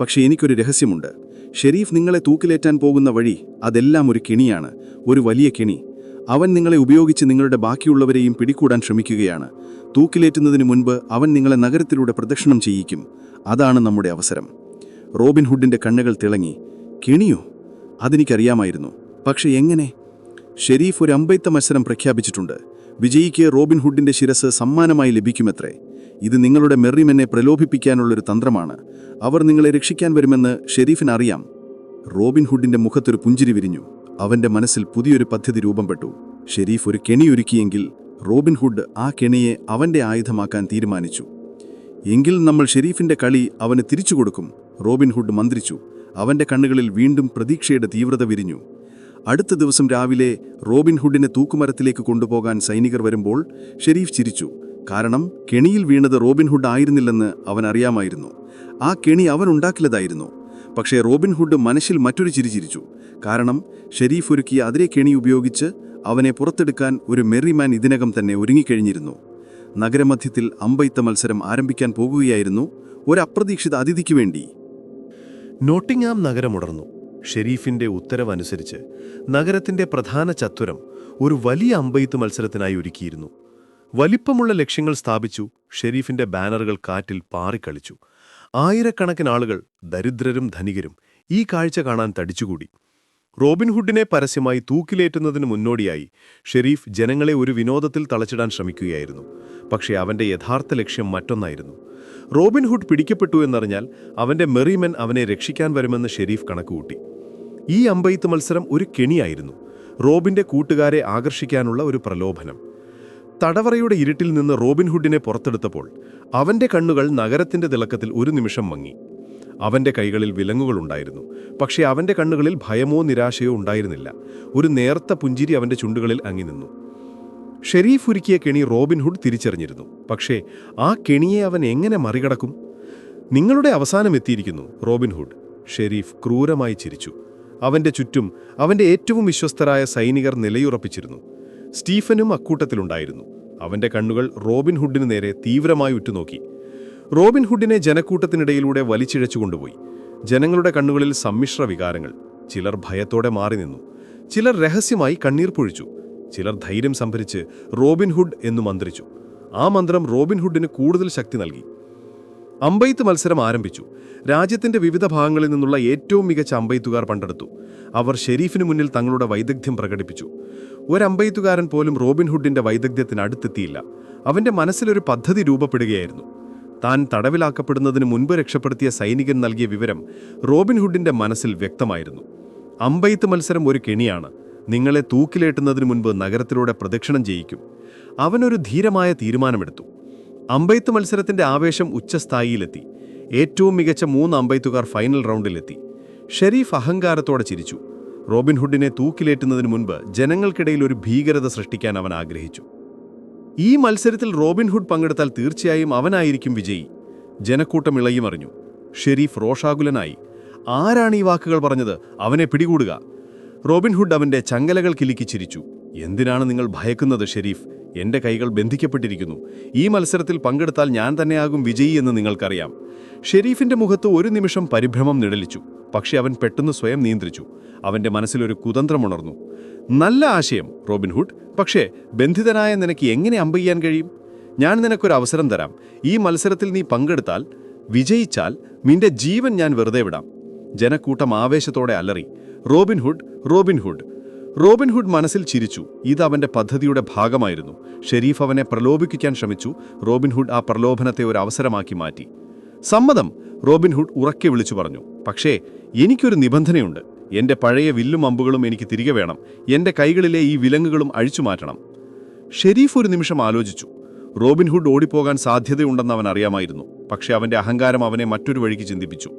പക്ഷെ എനിക്കൊരു രഹസ്യമുണ്ട്. ഷെരീഫ് നിങ്ങളെ തൂക്കിലേറ്റാൻ പോകുന്ന വഴി, അതെല്ലാം ഒരു കെണിയാണ്, ഒരു വലിയ കെണി. അവൻ നിങ്ങളെ ഉപയോഗിച്ച് നിങ്ങളുടെ ബാക്കിയുള്ളവരെയും പിടികൂടാൻ ശ്രമിക്കുകയാണ്. തൂക്കിലേറ്റുന്നതിന് മുൻപ് അവൻ നിങ്ങളെ നഗരത്തിലൂടെ പ്രദക്ഷിണം ചെയ്യിക്കും. അതാണ് നമ്മുടെ അവസരം. റോബിൻഹുഡിന്റെ കണ്ണുകൾ തിളങ്ങി. കെണിയോ? അതെനിക്കറിയാമായിരുന്നു. പക്ഷെ എങ്ങനെ? ഷെരീഫ് ഒരു അമ്പെയ്ത്ത മത്സരം പ്രഖ്യാപിച്ചിട്ടുണ്ട്. വിജയിക്ക് റോബിൻഹുഡിന്റെ ശിരസ് സമ്മാനമായി ലഭിക്കുമത്രേ. ഇത് നിങ്ങളുടെ മെറിമെന്നെ പ്രലോഭിപ്പിക്കാനുള്ളൊരു തന്ത്രമാണ്. അവർ നിങ്ങളെ രക്ഷിക്കാൻ വരുമെന്ന് ഷെരീഫിനറിയാം. റോബിൻഹുഡിന്റെ മുഖത്തൊരു പുഞ്ചിരി വിരിഞ്ഞു. അവന്റെ മനസ്സിൽ പുതിയൊരു പദ്ധതി രൂപപ്പെട്ടു. ഷെരീഫ് ഒരു കെണിയൊരുക്കിയെങ്കിൽ റോബിൻഹുഡ് ആ കെണിയെ അവന്റെ ആയുധമാക്കാൻ തീരുമാനിച്ചു. എങ്കിൽ നമ്മൾ ഷെരീഫിന്റെ കളി അവന് തിരിച്ചു കൊടുക്കും, റോബിൻഹുഡ് മന്ത്രിച്ചു. അവന്റെ കണ്ണുകളിൽ വീണ്ടും പ്രതീക്ഷയുടെ തീവ്രത വിരിഞ്ഞു. അടുത്ത ദിവസം രാവിലെ റോബിൻഹുഡിനെ തൂക്കുമരത്തിലേക്ക് കൊണ്ടുപോകാൻ സൈനികർ വരുമ്പോൾ ഷെരീഫ് ചിരിച്ചു. കാരണം കെണിയിൽ വീണത് റോബിൻഹുഡ് ആയിരുന്നില്ലെന്ന് അവൻ അറിയാമായിരുന്നു. ആ കെണി അവൻ ഉണ്ടാക്കിയതായിരുന്നു. പക്ഷേ റോബിൻഹുഡ് മനസ്സിൽ മറ്റൊരു ചിരി ചിരിച്ചു. കാരണം ഷെരീഫ് ഒരുക്കിയ അതേ കെണി ഉപയോഗിച്ച് അവനെ പുറത്തെടുക്കാൻ ഒരു മെറിമാൻ ഇതിനകം തന്നെ ഒരുങ്ങിക്കഴിഞ്ഞിരുന്നു. നഗരമധ്യത്തിൽ അമ്പെയ്ത്ത മത്സരം ആരംഭിക്കാൻ പോകുകയായിരുന്നു, ഒരു അപ്രതീക്ഷിത അതിഥിക്ക് വേണ്ടി. നോട്ടിംഗ്ഹാം നഗരമുണർന്നു. ഷെരീഫിന്റെ ഉത്തരവനുസരിച്ച് നഗരത്തിന്റെ പ്രധാന ചത്വരം ഒരു വലിയ അമ്പെയ്ത്ത് മത്സരത്തിനായി ഒരുക്കിയിരുന്നു. വലിപ്പമുള്ള ലക്ഷ്യങ്ങൾ സ്ഥാപിച്ചു. ഷെരീഫിന്റെ ബാനറുകൾ കാറ്റിൽ പാറിക്കളിച്ചു. ആയിരക്കണക്കിന് ആളുകൾ, ദരിദ്രരും ധനികരും, ഈ കാഴ്ച കാണാൻ തടിച്ചുകൂടി. റോബിൻഹുഡിനെ പരസ്യമായി തൂക്കിലേറ്റുന്നതിന് മുന്നോടിയായി ഷെരീഫ് ജനങ്ങളെ ഒരു വിനോദത്തിൽ തളച്ചിടാൻ ശ്രമിക്കുകയായിരുന്നു. പക്ഷേ അവന്റെ യഥാർത്ഥ ലക്ഷ്യം മറ്റൊന്നായിരുന്നു. റോബിൻഹുഡ് പിടിക്കപ്പെട്ടു എന്നറിഞ്ഞാൽ അവന്റെ മെറിമെൻ അവനെ രക്ഷിക്കാൻ വരുമെന്ന് ഷെരീഫ് കണക്കുകൂട്ടി. ഈ അമ്പെയ്ത്ത് മത്സരം ഒരു കെണിയായിരുന്നു, റോബിന്റെ കൂട്ടുകാരെ ആകർഷിക്കാനുള്ള ഒരു പ്രലോഭനം. തടവറയുടെ ഇരുട്ടിൽ നിന്ന് റോബിൻഹുഡിനെ പുറത്തെടുത്തപ്പോൾ അവന്റെ കണ്ണുകൾ നഗരത്തിന്റെ തിളക്കത്തിൽ ഒരു നിമിഷം മങ്ങി. അവന്റെ കൈകളിൽ വിലങ്ങുകളുണ്ടായിരുന്നു. പക്ഷേ അവന്റെ കണ്ണുകളിൽ ഭയമോ നിരാശയോ ഉണ്ടായിരുന്നില്ല. ഒരു നേർത്ത പുഞ്ചിരി അവന്റെ ചുണ്ടുകളിൽ അങ്ങി നിന്നു. ഷെരീഫ് ഒരുക്കിയ കെണി റോബിൻഹുഡ് തിരിച്ചറിഞ്ഞിരുന്നു. പക്ഷേ ആ കെണിയെ അവൻ എങ്ങനെ മറികടക്കും? നിങ്ങളുടെ അവസാനം എത്തിയിരിക്കുന്നു, റോബിൻഹുഡ്. ഷെരീഫ് ക്രൂരമായി ചിരിച്ചു. അവന്റെ ചുറ്റും അവന്റെ ഏറ്റവും വിശ്വസ്തരായ സൈനികർ നിലയുറപ്പിച്ചിരുന്നു. സ്റ്റീഫനും അക്കൂട്ടത്തിലുണ്ടായിരുന്നു. അവന്റെ കണ്ണുകൾ റോബിൻഹുഡിന് നേരെ തീവ്രമായി ഉറ്റുനോക്കി. റോബിൻഹുഡിനെ ജനക്കൂട്ടത്തിനിടയിലൂടെ വലിച്ചിഴച്ചുകൊണ്ടുപോയി. ജനങ്ങളുടെ കണ്ണുകളിൽ സമ്മിശ്ര വികാരങ്ങൾ. ചിലർ ഭയത്തോടെ മാറി നിന്നു. ചിലർ രഹസ്യമായി കണ്ണീർ പൊഴിച്ചു. ചിലർ ധൈര്യം സംഭരിച്ച് റോബിൻഹുഡ് എന്നു മന്ത്രിച്ചു. ആ മന്ത്രം റോബിൻഹുഡിന് കൂടുതൽ ശക്തി നൽകി. അമ്പെയ്ത്ത് മത്സരം ആരംഭിച്ചു. രാജ്യത്തിന്റെ വിവിധ ഭാഗങ്ങളിൽ നിന്നുള്ള ഏറ്റവും മികച്ച അമ്പെയ്ത്തുകാർ പങ്കെടുത്തു. അവർ ഷെരീഫിന് മുന്നിൽ തങ്ങളുടെ വൈദഗ്ധ്യം പ്രകടിപ്പിച്ചു. ഒരമ്പെയ്ത്തുകാരൻ പോലും റോബിൻഹുഡിന്റെ വൈദഗ്ധ്യത്തിനടുത്തെത്തിയില്ല. അവന്റെ മനസ്സിലൊരു പദ്ധതി രൂപപ്പെടുകയായിരുന്നു. താൻ തടവിലാക്കപ്പെടുന്നതിന് മുൻപ് രക്ഷപ്പെടുത്തിയ സൈനികൻ നൽകിയ വിവരം റോബിൻഹുഡിന്റെ മനസ്സിൽ വ്യക്തമായിരുന്നു. അമ്പെയ്ത്ത് മത്സരം ഒരു കെണിയാണ്. നിങ്ങളെ തൂക്കിലേറ്റുന്നതിന് മുൻപ് നഗരത്തിലൂടെ പ്രദക്ഷിണം ചെയ്യിക്കും. അവനൊരു ധീരമായ തീരുമാനമെടുത്തു. അമ്പെയ്ത്ത് മത്സരത്തിന്റെ ആവേശം ഉച്ചസ്ഥായിയിലെത്തി. ഏറ്റവും മികച്ച 3 അമ്പെയ്ത്തുകാർ ഫൈനൽ റൗണ്ടിലെത്തി. ഷെരീഫ് അഹങ്കാരത്തോടെ ചിരിച്ചു. റോബിൻഹുഡിനെ തൂക്കിലേറ്റുന്നതിന് മുൻപ് ജനങ്ങൾക്കിടയിൽ ഒരു ഭീകരത സൃഷ്ടിക്കാൻ അവൻ ആഗ്രഹിച്ചു. ഈ മത്സരത്തിൽ റോബിൻഹുഡ് പങ്കെടുത്താൽ തീർച്ചയായും അവനായിരിക്കും വിജയി. ജനക്കൂട്ടം ഇളകിമറിഞ്ഞു. ഷെരീഫ് രോഷാകുലനായി. ആരാണ് ഈ വാക്കുകൾ പറഞ്ഞത്? അവനെ പിടികൂടുക. റോബിൻഹുഡ് അവന്റെ ചങ്ങലകൾ കിലുക്കി ചിരിച്ചു. എന്തിനാണ് നിങ്ങൾ ഭയക്കുന്നത് ഷെരീഫ്? എന്റെ കൈകൾ ബന്ധിക്കപ്പെട്ടിരിക്കുന്നു. ഈ മത്സരത്തിൽ പങ്കെടുത്താൽ ഞാൻ തന്നെയാകും വിജയി എന്ന് നിങ്ങൾക്കറിയാം. ഷെരീഫിന്റെ മുഖത്ത് ഒരു നിമിഷം പരിഭ്രമം നിഴലിച്ചു. പക്ഷെ അവൻ പെട്ടെന്ന് സ്വയം നിയന്ത്രിച്ചു. അവന്റെ മനസ്സിലൊരു കുതന്ത്രമുണർന്നു. നല്ല ആശയം റോബിൻഹുഡ്. പക്ഷേ ബന്ധിതനായ നിനക്ക് എങ്ങനെ അമ്പെയ്യാൻ കഴിയും? ഞാൻ നിനക്കൊരു അവസരം തരാം. ഈ മത്സരത്തിൽ നീ പങ്കെടുത്താൽ, വിജയിച്ചാൽ നിന്റെ ജീവൻ ഞാൻ വെറുതെ വിടാം. ജനക്കൂട്ടം ആവേശത്തോടെ അലറി, റോബിൻഹുഡ്, റോബിൻഹുഡ്. റോബിൻഹുഡ് മനസ്സിൽ ചിരിച്ചു. ഇത് അവന്റെ പദ്ധതിയുടെ ഭാഗമായിരുന്നു. ഷെരീഫ് അവനെ പ്രലോഭിപ്പിക്കാൻ ശ്രമിച്ചു. റോബിൻഹുഡ് ആ പ്രലോഭനത്തെ ഒരു അവസരമാക്കി മാറ്റി. സമ്മതം, റോബിൻഹുഡ് ഉറക്കെ വിളിച്ചു പറഞ്ഞു. പക്ഷേ എനിക്കൊരു നിബന്ധനയുണ്ട്. എന്റെ പഴയ വില്ലും അമ്പുകളും എനിക്ക് തിരികെ വേണം. എന്റെ കൈകളിലെ ഈ വിലങ്ങുകളും അഴിച്ചു മാറ്റണം. ഷെരീഫ് ഒരു നിമിഷം ആലോചിച്ചു. റോബിൻഹുഡ് ഓടിപ്പോകാൻ സാധ്യതയുണ്ടെന്ന് അവൻ അറിയാമായിരുന്നു. പക്ഷെ അവന്റെ അഹങ്കാരം അവനെ മറ്റൊരു വഴിക്ക് ചിന്തിപ്പിച്ചു.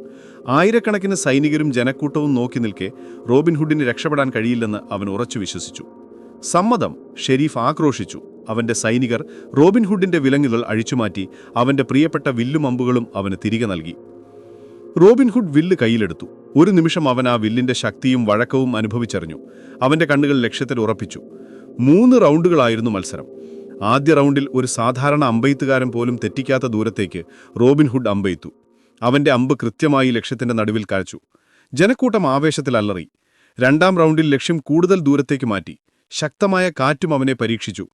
ആയിരക്കണക്കിന് സൈനികരും ജനക്കൂട്ടവും നോക്കി നിൽക്കെ റോബിൻഹുഡിന് രക്ഷപ്പെടാൻ കഴിയില്ലെന്ന് അവൻ ഉറച്ചു വിശ്വസിച്ചു. സമ്മതം, ഷെരീഫ് ആക്രോശിച്ചു. അവന്റെ സൈനികർ റോബിൻഹുഡിന്റെ വിലങ്ങുകൾ അഴിച്ചുമാറ്റി അവന്റെ പ്രിയപ്പെട്ട വില്ലും അമ്പുകളും അവന് തിരികെ നൽകി. റോബിൻഹുഡ് വില്ല് കയ്യിലെടുത്തു. ഒരു നിമിഷം അവൻ ആ വില്ലിന്റെ ശക്തിയും വഴക്കവും അനുഭവിച്ചറിഞ്ഞു. അവന്റെ കണ്ണുകൾ ലക്ഷ്യത്തിൽ ഉറപ്പിച്ചു. 3 റൗണ്ടുകളായിരുന്നു മത്സരം. ആദ്യ റൗണ്ടിൽ ഒരു സാധാരണ അമ്പെയ്ത്തുകാരൻ പോലും തെറ്റിക്കാത്ത ദൂരത്തേക്ക് റോബിൻഹുഡ് അമ്പെയ്ത്തു. അവന്റെ അമ്പ് കൃത്യമായി ലക്ഷ്യത്തിന്റെ നടുവിൽ കാഴ്ചു. ജനക്കൂട്ടം ആവേശത്തിൽ അലറി. 2ാം റൗണ്ടിൽ ലക്ഷ്യം കൂടുതൽ ദൂരത്തേക്ക് മാറ്റി. ശക്തമായ കാറ്റും അവനെ പരീക്ഷിച്ചു.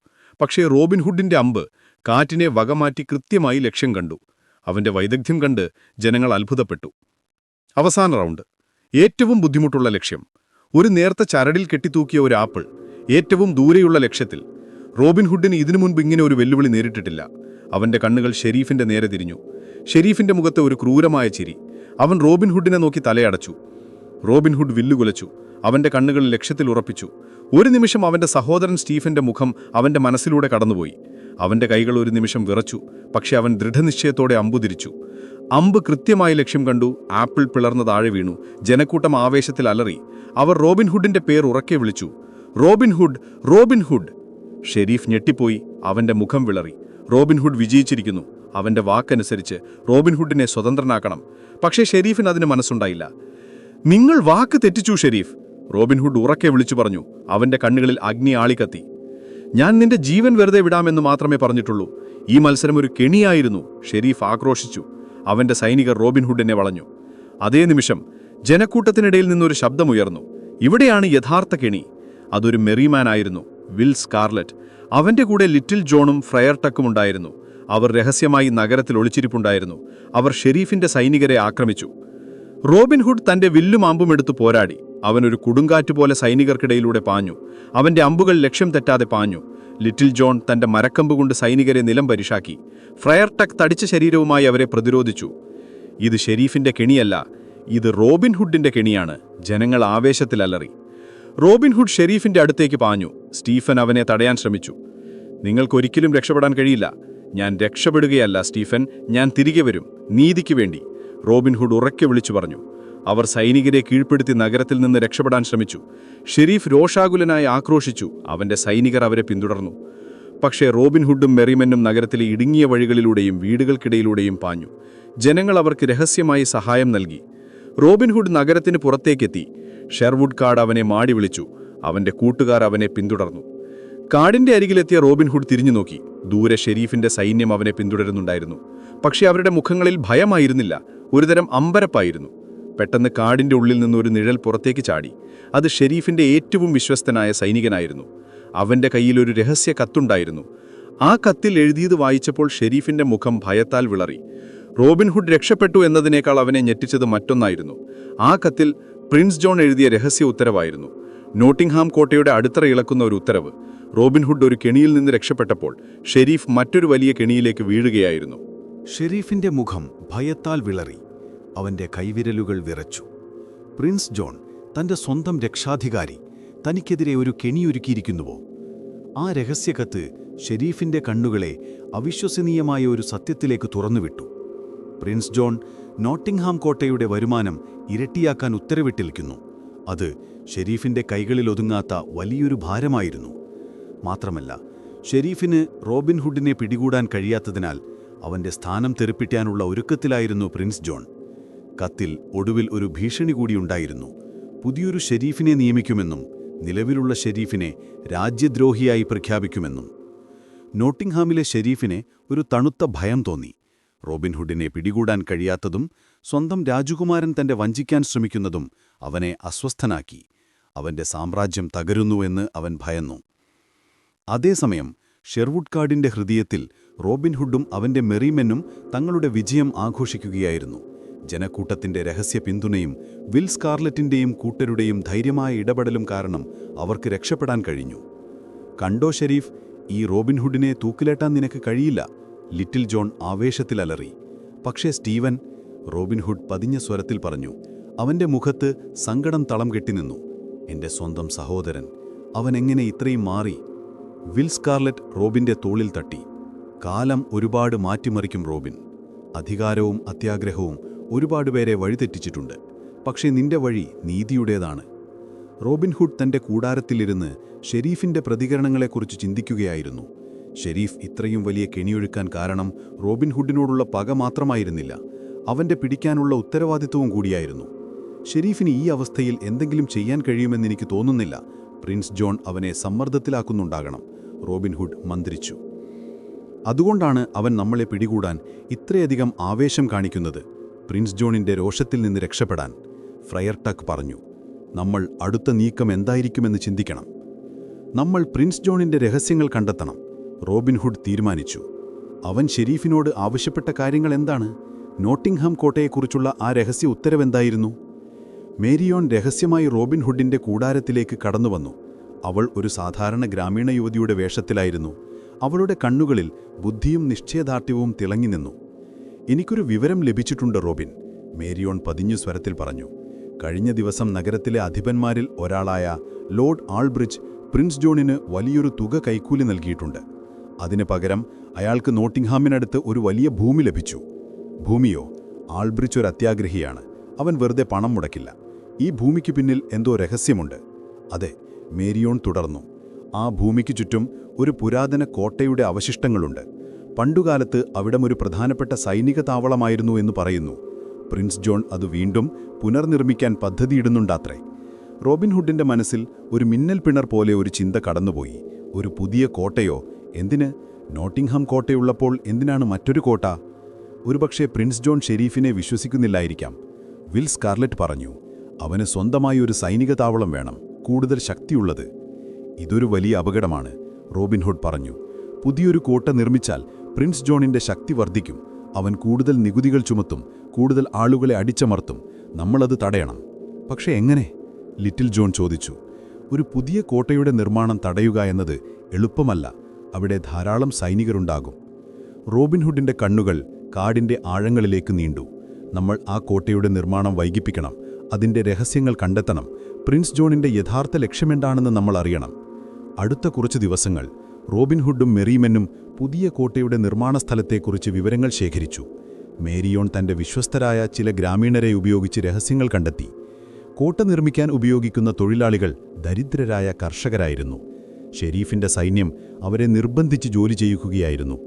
പക്ഷേ റോബിൻഹുഡിന്റെ അമ്പ് കാറ്റിനെ വകമാറ്റി കൃത്യമായി ലക്ഷ്യം കണ്ടു. അവന്റെ വൈദഗ്ധ്യം കണ്ട് ജനങ്ങൾ അത്ഭുതപ്പെട്ടു. അവസാന റൗണ്ട്. ഏറ്റവും ബുദ്ധിമുട്ടുള്ള ലക്ഷ്യം. ഒരു നേർത്ത ചരടിൽ കെട്ടിത്തൂക്കിയ ഒരു ആപ്പിൾ. ഏറ്റവും ദൂരെയുള്ള ലക്ഷ്യത്തിൽ. റോബിൻഹുഡിന് ഇതിനു മുൻപ് ഇങ്ങനെ ഒരു വെല്ലുവിളി നേരിട്ടിട്ടില്ല. അവന്റെ കണ്ണുകൾ ഷെരീഫിന്റെ നേരെ തിരിഞ്ഞു. ഷെരീഫിന്റെ മുഖത്ത് ഒരു ക്രൂരമായ ചിരി. അവൻ റോബിൻഹുഡിനെ നോക്കി തലയടച്ചു. റോബിൻഹുഡ് വില്ലുകുലച്ചു. അവന്റെ കണ്ണുകൾ ലക്ഷ്യത്തിൽ ഉറപ്പിച്ചു. ഒരു നിമിഷം അവന്റെ സഹോദരൻ സ്റ്റീഫന്റെ മുഖം അവന്റെ മനസ്സിലൂടെ കടന്നുപോയി. അവന്റെ കൈകൾ ഒരു നിമിഷം വിറച്ചു. പക്ഷെ അവൻ ദൃഢനിശ്ചയത്തോടെ അമ്പുതിരിച്ചു. അമ്പ് കൃത്യമായി ലക്ഷ്യം കണ്ടു. ആപ്പിൾ പിളർന്ന് താഴെ വീണു. ജനക്കൂട്ടം ആവേശത്തിൽ അലറി. അവർ റോബിൻഹുഡിന്റെ പേർ ഉറക്കെ വിളിച്ചു. Robin Hood, Robin Hood. ഷെരീഫ് ഞെട്ടിപ്പോയി. അവന്റെ മുഖം വിളറി. റോബിൻഹുഡ് വിജയിച്ചിരിക്കുന്നു. അവന്റെ വാക്കനുസരിച്ച് റോബിൻഹുഡിനെ സ്വതന്ത്രനാക്കണം. പക്ഷേ ഷെരീഫിന് അതിന് മനസ്സുണ്ടായില്ല. നിങ്ങൾ വാക്ക് തെറ്റിച്ചു ഷെരീഫ്, റോബിൻഹുഡ് ഉറക്കെ വിളിച്ചു പറഞ്ഞു. അവന്റെ കണ്ണുകളിൽ അഗ്നി ആളിക്കത്തി. ഞാൻ നിന്റെ ജീവൻ വെറുതെ വിടാമെന്ന് മാത്രമേ പറഞ്ഞിട്ടുള്ളൂ. ഈ മത്സരം ഒരു കെണിയായിരുന്നു, ഷെരീഫ് ആക്രോശിച്ചു. അവന്റെ സൈനികർ റോബിൻഹുഡിനെ വളഞ്ഞു. അതേ നിമിഷം ജനക്കൂട്ടത്തിനിടയിൽ നിന്നൊരു ശബ്ദമുയർന്നു. ഇവിടെയാണ് യഥാർത്ഥ കെണി. അതൊരു മെറിമാൻ ആയിരുന്നു, വിൽ സ്കാർലറ്റ്. അവന്റെ കൂടെ ലിറ്റിൽ ജോണും ഫ്രയർ ടക്കും ഉണ്ടായിരുന്നു. അവർ രഹസ്യമായി നഗരത്തിൽ ഒളിച്ചിരിപ്പുണ്ടായിരുന്നു. അവർ ഷെരീഫിന്റെ സൈനികരെ ആക്രമിച്ചു. റോബിൻഹുഡ് തന്റെ വില്ലും അമ്പും എടുത്തു പോരാടി. അവനൊരു കൊടുങ്കാറ്റുപോലെ സൈനികർക്കിടയിലൂടെ പാഞ്ഞു. അവന്റെ അമ്പുകൾ ലക്ഷ്യം തെറ്റാതെ പാഞ്ഞു. ലിറ്റിൽ ജോൺ തന്റെ മരക്കമ്പ് കൊണ്ട് സൈനികരെ നിലം പരിശാക്കി. ഫ്രയർ ടക്ക് തടിച്ച ശരീരവുമായി അവരെ പ്രതിരോധിച്ചു. ഇത് ഷെരീഫിന്റെ കെണിയല്ല, ഇത് റോബിൻഹുഡിന്റെ കെണിയാണ്. ജനങ്ങൾ ആവേശത്തിൽ അലറി. റോബിൻഹുഡ് ഷെരീഫിന്റെ അടുത്തേക്ക് പാഞ്ഞു. സ്റ്റീഫൻ അവനെ തടയാൻ ശ്രമിച്ചു. നിങ്ങൾക്കൊരിക്കലും രക്ഷപ്പെടാൻ കഴിയില്ല. ഞാൻ രക്ഷപ്പെടുകയല്ല സ്റ്റീഫൻ, ഞാൻ തിരികെ വരും, നീതിക്ക് വേണ്ടി, റോബിൻഹുഡ് ഉറക്കെ വിളിച്ചു പറഞ്ഞു. അവർ സൈനികരെ കീഴ്പ്പെടുത്തി നഗരത്തിൽ നിന്ന് രക്ഷപ്പെടാൻ ശ്രമിച്ചു. ഷെരീഫ് രോഷാകുലനായി ആക്രോശിച്ചു. അവന്റെ സൈനികർ അവരെ പിന്തുടർന്നു. പക്ഷേ റോബിൻഹുഡും മെറിമെന്നും നഗരത്തിലെ ഇടുങ്ങിയ വഴികളിലൂടെയും വീടുകൾക്കിടയിലൂടെയും പാഞ്ഞു. ജനങ്ങൾ അവർക്ക് രഹസ്യമായി സഹായം നൽകി. റോബിൻഹുഡ് നഗരത്തിന് പുറത്തേക്കെത്തി. ഷെർവുഡ് കാട് അവനെ മാടി വിളിച്ചു. അവന്റെ കൂട്ടുകാർ അവനെ പിന്തുടർന്നു. കാടിന്റെ അരികിലെത്തിയ റോബിൻഹുഡ് തിരിഞ്ഞു നോക്കി. ദൂരെ ഷെരീഫിന്റെ സൈന്യം അവനെ പിന്തുടരുന്നുണ്ടായിരുന്നു. പക്ഷേ അവരുടെ മുഖങ്ങളിൽ ഭയമായിരുന്നില്ല, ഒരുതരം അമ്പരപ്പായിരുന്നു. പെട്ടെന്ന് കാടിന്റെ ഉള്ളിൽ നിന്നൊരു നിഴൽ പുറത്തേക്ക് ചാടി. അത് ഷെരീഫിന്റെ ഏറ്റവും വിശ്വസ്തനായ സൈനികനായിരുന്നു. അവന്റെ കയ്യിലൊരു രഹസ്യ കത്തുണ്ടായിരുന്നു. ആ കത്തിൽ എഴുതിയത് വായിച്ചപ്പോൾ ഷെരീഫിന്റെ മുഖം ഭയത്താൽ വിളറി. റോബിൻഹുഡ് രക്ഷപ്പെട്ടു എന്നതിനേക്കാൾ അവനെ ഞെട്ടിച്ചത് മറ്റൊന്നായിരുന്നു. ആ കത്തിൽ പ്രിൻസ് ജോൺ എഴുതിയ രഹസ്യ ഉത്തരവായിരുന്നു. നോട്ടിംഗ്ഹാം കോട്ടയുടെ അടിത്തറ ഇളക്കുന്ന ഒരു ഉത്തരവ്. റോബിൻഹുഡ് ഒരു കെണിയിൽ നിന്ന് രക്ഷപ്പെട്ടപ്പോൾ ഷെരീഫ് മറ്റൊരു വലിയ കെണിയിലേക്ക് വീഴുകയായിരുന്നു. ഷെരീഫിന്റെ മുഖം ഭയത്താൽ വിളറി. അവന്റെ കൈവിരലുകൾ വിറച്ചു. പ്രിൻസ് ജോൺ, തന്റെ സ്വന്തം രക്ഷാധികാരി, തനിക്കെതിരെ ഒരു കെണിയൊരുക്കിയിരിക്കുന്നുവോ? ആ രഹസ്യകത്ത് ഷെരീഫിന്റെ കണ്ണുകളെ അവിശ്വസനീയമായ ഒരു സത്യത്തിലേക്ക് തുറന്നുവിട്ടു. പ്രിൻസ് ജോൺ നോട്ടിംഗ്ഹാം കോട്ടയുടെ വരുമാനം ഇരട്ടിയാക്കാൻ ഉത്തരവിട്ടിരിക്കുന്നു. അത് ഷെരീഫിന്റെ കൈകളിൽ ഒതുങ്ങാത്ത വലിയൊരു ഭാരമായിരുന്നു. മാത്രമല്ല, ഷെരീഫിന് റോബിൻഹുഡിനെ പിടികൂടാൻ കഴിയാത്തതിനാൽ അവന്റെ സ്ഥാനം തെറിപ്പിക്കാനുള്ള ഒരുക്കത്തിലായിരുന്നു പ്രിൻസ് ജോൺ. കത്തിൽ ഒടുവിൽ ഒരു ഭീഷണി കൂടിയുണ്ടായിരുന്നു. പുതിയൊരു ഷെരീഫിനെ നിയമിക്കുമെന്നും നിലവിലുള്ള ഷെരീഫിനെ രാജ്യദ്രോഹിയായി പ്രഖ്യാപിക്കുമെന്നും. നോട്ടിംഗ്ഹാമിലെ ഷെരീഫിനെ ഒരു തണുത്ത ഭയം തോന്നി. റോബിൻഹുഡിനെ പിടികൂടാൻ കഴിയാത്തതും സ്വന്തം രാജകുമാരൻ തന്റെ വഞ്ചിക്കാൻ ശ്രമിക്കുന്നതും അവനെ അസ്വസ്ഥനാക്കി. അവന്റെ സാമ്രാജ്യം തകരുന്നുവെന്ന് അവൻ ഭയന്നു. അതേസമയം ഷെർവുഡ് കാടിന്റെ ഹൃദയത്തിൽ റോബിൻഹുഡും അവന്റെ മെറിമെന്നും തങ്ങളുടെ വിജയം ആഘോഷിക്കുകയായിരുന്നു. ജനക്കൂട്ടത്തിന്റെ രഹസ്യ പിന്തുണയും വിൽ സ്കാർലറ്റിന്റെയും കൂട്ടരുടെയും ധൈര്യമായ ഇടപെടലും കാരണം അവർക്ക് രക്ഷപ്പെടാൻ കഴിഞ്ഞു. കണ്ടോ ഷെരീഫ്, ഈ റോബിൻഹുഡിനെ തൂക്കിലേറ്റാൻ നിനക്ക് കഴിയില്ല, ലിറ്റിൽ ജോൺ ആവേശത്തിലലറി. പക്ഷേ സ്റ്റീവൻ, റോബിൻഹുഡ് പതിഞ്ഞ സ്വരത്തിൽ പറഞ്ഞു. അവന്റെ മുഖത്ത് സങ്കടം തളം കെട്ടിനിന്നു. എന്റെ സ്വന്തം സഹോദരൻ, അവൻ എങ്ങനെ ഇത്രയും മാറി? വിൽ സ്കാർലറ്റ് റോബിന്റെ തോളിൽ തട്ടി. കാലം ഒരുപാട് മാറ്റിമറിക്കും റോബിൻ. അധികാരവും അത്യാഗ്രഹവും ഒരുപാട് പേരെ വഴിതെറ്റിച്ചിട്ടുണ്ട്. പക്ഷേ നിന്റെ വഴി നീതിയുടേതാണ്. റോബിൻഹുഡ് തന്റെ കൂടാരത്തിലിരുന്ന് ഷെരീഫിന്റെ പ്രതികരണങ്ങളെക്കുറിച്ച് ചിന്തിക്കുകയായിരുന്നു. ഷെരീഫ് ഇത്രയും വലിയ കെണിയൊഴുക്കാൻ കാരണം റോബിൻഹുഡിനോടുള്ള പക മാത്രമായിരുന്നില്ല, അവന്റെ പിടിക്കാനുള്ള ഉത്തരവാദിത്വവും കൂടിയായിരുന്നു. ഷെരീഫിന് ഈ അവസ്ഥയിൽ എന്തെങ്കിലും ചെയ്യാൻ കഴിയുമെന്നെനിക്ക് തോന്നുന്നില്ല. പ്രിൻസ് ജോൺ അവനെ സമ്മർദ്ദത്തിലാക്കുന്നുണ്ടാകണം, റോബിൻഹുഡ് മന്ത്രിച്ചു. അതുകൊണ്ടാണ് അവൻ നമ്മളെ പിടികൂടാൻ ഇത്രയധികം ആവേശം കാണിക്കുന്നത്, പ്രിൻസ് ജോണിന്റെ രോഷത്തിൽ നിന്ന് രക്ഷപ്പെടാൻ, ഫ്രയർ ടക്ക് പറഞ്ഞു. നമ്മൾ അടുത്ത നീക്കം എന്തായിരിക്കുമെന്ന് ചിന്തിക്കണം. നമ്മൾ പ്രിൻസ് ജോണിന്റെ രഹസ്യങ്ങൾ കണ്ടെത്തണം, റോബിൻഹുഡ് തീരുമാനിച്ചു. അവൻ ഷെരീഫിനോട് ആവശ്യപ്പെട്ട കാര്യങ്ങൾ എന്താണ്? നോട്ടിംഗ്ഹാം കോട്ടയെക്കുറിച്ചുള്ള ആ രഹസ്യ ഉത്തരവെന്തായിരുന്നു? മേരിയോൺ രഹസ്യമായി റോബിൻഹുഡിന്റെ കൂടാരത്തിലേക്ക് കടന്നുവന്നു. അവൾ ഒരു സാധാരണ ഗ്രാമീണ യുവതിയുടെ വേഷത്തിലായിരുന്നു. അവളുടെ കണ്ണുകളിൽ ബുദ്ധിയും നിശ്ചയദാർഢ്യവും തിളങ്ങി നിന്നു. എനിക്കൊരു വിവരം ലഭിച്ചിട്ടുണ്ട് റോബിൻ, മേരിയോൺ പതിഞ്ഞു സ്വരത്തിൽ പറഞ്ഞു. കഴിഞ്ഞ ദിവസം നഗരത്തിലെ അധിപന്മാരിൽ ഒരാളായ ലോർഡ് ആൾബ്രിഡ്ജ് പ്രിൻസ് ജോണിന് വലിയൊരു തുക കൈക്കൂലി നൽകിയിട്ടുണ്ട്. അതിന് പകരം അയാൾക്ക് നോട്ടിംഗ്ഹാമിനടുത്ത് ഒരു വലിയ ഭൂമി ലഭിച്ചു. ഭൂമിയോ? ആൾബ്രിഡ്ജ് ഒരു അത്യാഗ്രഹിയാണ്, അവൻ വെറുതെ പണം മുടക്കില്ല. ഈ ഭൂമിക്ക് പിന്നിൽ എന്തോ രഹസ്യമുണ്ട്. അതെ, മേരിയോൺ തുടർന്നു. ആ ഭൂമിക്ക് ചുറ്റും ഒരു പുരാതന കോട്ടയുടെ അവശിഷ്ടങ്ങളുണ്ട്. പണ്ടുകാലത്ത് അവിടമൊരു പ്രധാനപ്പെട്ട സൈനിക താവളമായിരുന്നു എന്ന് പറയുന്നു. പ്രിൻസ് ജോൺ അത് വീണ്ടും പുനർനിർമ്മിക്കാൻ പദ്ധതിയിടുന്നുണ്ടാത്രേ. റോബിൻഹുഡിന്റെ മനസ്സിൽ ഒരു മിന്നൽ പിണർ പോലെ ഒരു ചിന്ത കടന്നുപോയി. ഒരു പുതിയ കോട്ടയോ? എന്തിന്? നോട്ടിംഗ്ഹാം കോട്ടയുള്ളപ്പോൾ എന്തിനാണ് മറ്റൊരു കോട്ട? ഒരുപക്ഷെ പ്രിൻസ് ജോൺ ഷെരീഫിനെ വിശ്വസിക്കുന്നില്ലായിരിക്കാം. വിൽ സ്കാർലറ്റ് പറഞ്ഞു. അവന് സ്വന്തമായി ഒരു സൈനിക താവളം വേണം, കൂടുതൽ ശക്തിയുള്ളത്. ഇതൊരു വലിയ അപകടമാണ്, റോബിൻഹുഡ് പറഞ്ഞു. പുതിയൊരു കോട്ട നിർമ്മിച്ചാൽ പ്രിൻസ് ജോണിന്റെ ശക്തി വർദ്ധിക്കും. അവൻ കൂടുതൽ നികുതികൾ ചുമത്തും, കൂടുതൽ ആളുകളെ അടിച്ചമർത്തും. നമ്മളത് തടയണം. പക്ഷേ എങ്ങനെ? ലിറ്റിൽ ജോൺ ചോദിച്ചു. ഒരു പുതിയ കോട്ടയുടെ നിർമ്മാണം തടയുക എന്നത് എളുപ്പമല്ല. അവിടെ ധാരാളം സൈനികരുണ്ടാകും. റോബിൻഹുഡിന്റെ കണ്ണുകൾ കാടിന്റെ ആഴങ്ങളിലേക്ക് നീണ്ടു. നമ്മൾ ആ കോട്ടയുടെ നിർമ്മാണം വൈകിപ്പിക്കണം. അതിന്റെ രഹസ്യങ്ങൾ കണ്ടെത്തണം. പ്രിൻസ് ജോണിന്റെ യഥാർത്ഥ ലക്ഷ്യമെന്താണെന്ന് നമ്മൾ അറിയണം. അടുത്ത കുറച്ച് ദിവസങ്ങൾ റോബിൻഹുഡും മെറിമെന്നും പുതിയ കോട്ടയുടെ നിർമ്മാണ സ്ഥലത്തെക്കുറിച്ച് വിവരങ്ങൾ ശേഖരിച്ചു. മേരിയോൺ തന്റെ വിശ്വസ്തരായ ചില ഗ്രാമീണരെ ഉപയോഗിച്ച് രഹസ്യങ്ങൾ കണ്ടെത്തി. കോട്ട നിർമ്മിക്കാൻ ഉപയോഗിക്കുന്ന തൊഴിലാളികൾ ദരിദ്രരായ കർഷകരായിരുന്നു. ഷെരീഫിന്റെ സൈന്യം അവരെ നിർബന്ധിച്ച് ജോലി ചെയ്യിക്കുകയായിരുന്നു.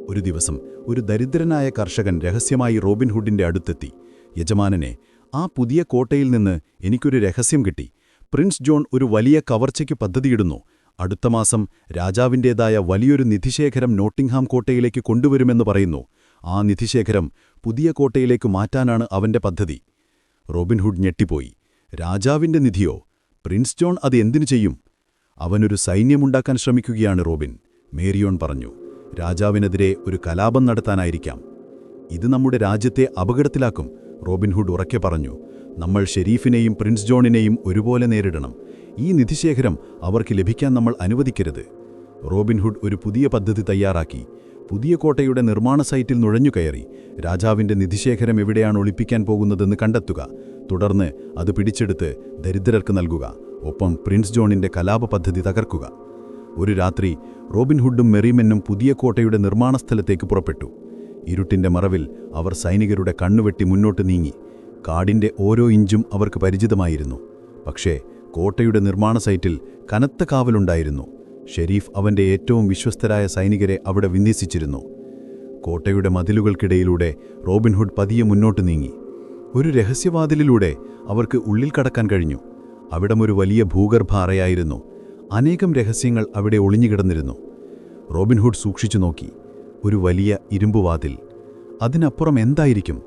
ഒരു ദിവസം ഒരു ദരിദ്രനായ കർഷകൻ രഹസ്യമായി റോബിൻഹുഡിന്റെ അടുത്തെത്തി. യജമാനനെ, ആ പുതിയ കോട്ടയിൽ നിന്ന് എനിക്കൊരു രഹസ്യം കിട്ടി. പ്രിൻസ് ജോൺ ഒരു വലിയ കവർച്ചയ്ക്ക് പദ്ധതിയിടുന്നു. അടുത്ത മാസം രാജാവിൻ്റേതായ വലിയൊരു നിധിശേഖരം നോട്ടിംഗ്ഹാം കോട്ടയിലേക്ക് കൊണ്ടുവരുമെന്ന് പറയുന്നു. ആ നിധിശേഖരം പുതിയ കോട്ടയിലേക്ക് മാറ്റാനാണ് അവന്റെ പദ്ധതി. റോബിൻഹുഡ് ഞെട്ടിപ്പോയി. രാജാവിന്റെ നിധിയോ? പ്രിൻസ് ജോൺ അത് എന്തിനു ചെയ്യും? അവനൊരു സൈന്യമുണ്ടാക്കാൻ ശ്രമിക്കുകയാണ് റോബിൻ, മേരിയോൺ പറഞ്ഞു. രാജാവിനെതിരെ ഒരു കലാപം നടത്താനായിരിക്കാം. ഇത് നമ്മുടെ രാജ്യത്തെ അപകടത്തിലാക്കും, റോബിൻഹുഡ് ഉറക്കെ പറഞ്ഞു. നമ്മൾ ഷെരീഫിനെയും പ്രിൻസ് ജോണിനെയും ഒരുപോലെ നേരിടണം. ഈ നിധിശേഖരം അവർക്ക് ലഭിക്കാൻ നമ്മൾ അനുവദിക്കരുത്. റോബിൻഹുഡ് ഒരു പുതിയ പദ്ധതി തയ്യാറാക്കി. പുതിയ കോട്ടയുടെ നിർമ്മാണ സൈറ്റിൽ നുഴഞ്ഞുകയറി രാജാവിന്റെ നിധിശേഖരം എവിടെയാണ് ഒളിപ്പിക്കാൻ പോകുന്നതെന്ന് കണ്ടെത്തുക. തുടർന്ന് അത് പിടിച്ചെടുത്ത് ദരിദ്രർക്ക് നൽകുക. ഒപ്പം പ്രിൻസ് ജോണിന്റെ കലാപ പദ്ധതി തകർക്കുക. ഒരു രാത്രി റോബിൻഹുഡും മെറിമെന്നും പുതിയ കോട്ടയുടെ നിർമ്മാണ സ്ഥലത്തേക്ക് പുറപ്പെട്ടു. ഇരുട്ടിന്റെ മറവിൽ അവർ സൈനികരുടെ കണ്ണുവെട്ടി മുന്നോട്ട് നീങ്ങി. കാടിന്റെ ഓരോ ഇഞ്ചും അവർക്ക് പരിചിതമായിരുന്നു. പക്ഷേ കോട്ടയുടെ നിർമ്മാണ സൈറ്റിൽ കനത്ത കാവലുണ്ടായിരുന്നു. ഷെരീഫ് അവന്റെ ഏറ്റവും വിശ്വസ്തരായ സൈനികരെ അവിടെ വിന്യസിച്ചിരുന്നു. കോട്ടയുടെ മതിലുകൾക്കിടയിലൂടെ റോബിൻഹുഡ് പതിയെ മുന്നോട്ട് നീങ്ങി. ഒരു രഹസ്യവാതിലിലൂടെ അവർക്ക് ഉള്ളിൽ കടക്കാൻ കഴിഞ്ഞു. അവിടമൊരു വലിയ ഭൂഗർഭ അറയായിരുന്നു. അനേകം രഹസ്യങ്ങൾ അവിടെ ഒളിഞ്ഞുകിടന്നിരുന്നു. റോബിൻഹുഡ് സൂക്ഷിച്ചു നോക്കി. ഒരു വലിയ ഇരുമ്പുവാതിൽ. അതിനപ്പുറം എന്തായിരിക്കും?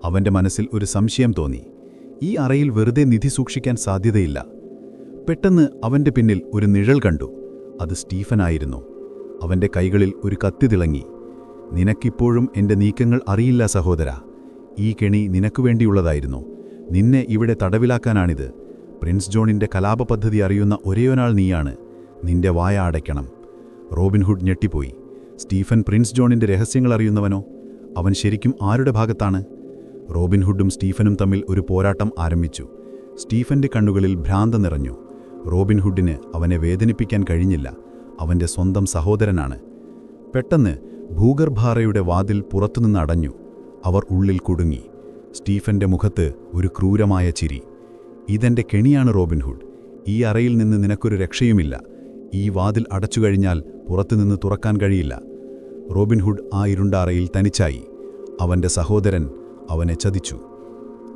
അവന്റെ മനസ്സിൽ ഒരു സംശയം തോന്നി. ഈ അറയിൽ വെറുതെ നിധി സൂക്ഷിക്കാൻ സാധ്യതയില്ല. പെട്ടെന്ന് അവന്റെ പിന്നിൽ ഒരു നിഴൽ കണ്ടു. അത് സ്റ്റീഫനായിരുന്നു. അവന്റെ കൈകളിൽ ഒരു കത്തി തിളങ്ങി. നിനക്കിപ്പോഴും എന്റെ നീക്കങ്ങൾ അറിയില്ല സഹോദരാ. ഈ കെണി നിനക്കു വേണ്ടിയുള്ളതായിരുന്നു. നിന്നെ ഇവിടെ തടവിലാക്കാനാണിത്. പ്രിൻസ് ജോണിന്റെ കലാപ പദ്ധതി അറിയുന്ന ഒരേയൊരാൾ നീയാണ്. നിന്റെ വായ അടയ്ക്കണം. റോബിൻഹുഡ് ഞെട്ടിപ്പോയി. സ്റ്റീഫൻ പ്രിൻസ് ജോണിന്റെ രഹസ്യങ്ങൾ അറിയുന്നവനോ? അവൻ ശരിക്കും ആരുടെ ഭാഗത്താണ്? റോബിൻഹുഡും സ്റ്റീഫനും തമ്മിൽ ഒരു പോരാട്ടം ആരംഭിച്ചു. സ്റ്റീഫന്റെ കണ്ണുകളിൽ ഭ്രാന്ത നിറഞ്ഞു. റോബിൻഹുഡിന് അവനെ വേദനിപ്പിക്കാൻ കഴിഞ്ഞില്ല. അവന്റെ സ്വന്തം സഹോദരനാണ്. പെട്ടെന്ന് ഭൂഗർഭാറയുടെ വാതിൽ പുറത്തുനിന്ന് അടഞ്ഞു. അവർ ഉള്ളിൽ കുടുങ്ങി. സ്റ്റീഫന്റെ മുഖത്ത് ഒരു ക്രൂരമായ ചിരി. ഇതെന്റെ കെണിയാണ് റോബിൻഹുഡ്. ഈ അറയിൽ നിന്ന് നിനക്കൊരു രക്ഷയുമില്ല. ഈ വാതിൽ അടച്ചുകഴിഞ്ഞാൽ പുറത്തുനിന്ന് തുറക്കാൻ കഴിയില്ല. റോബിൻഹുഡ് ആ ഇരുണ്ട അറയിൽ തനിച്ചായി. അവന്റെ സഹോദരൻ അവനെ ചതിച്ചു.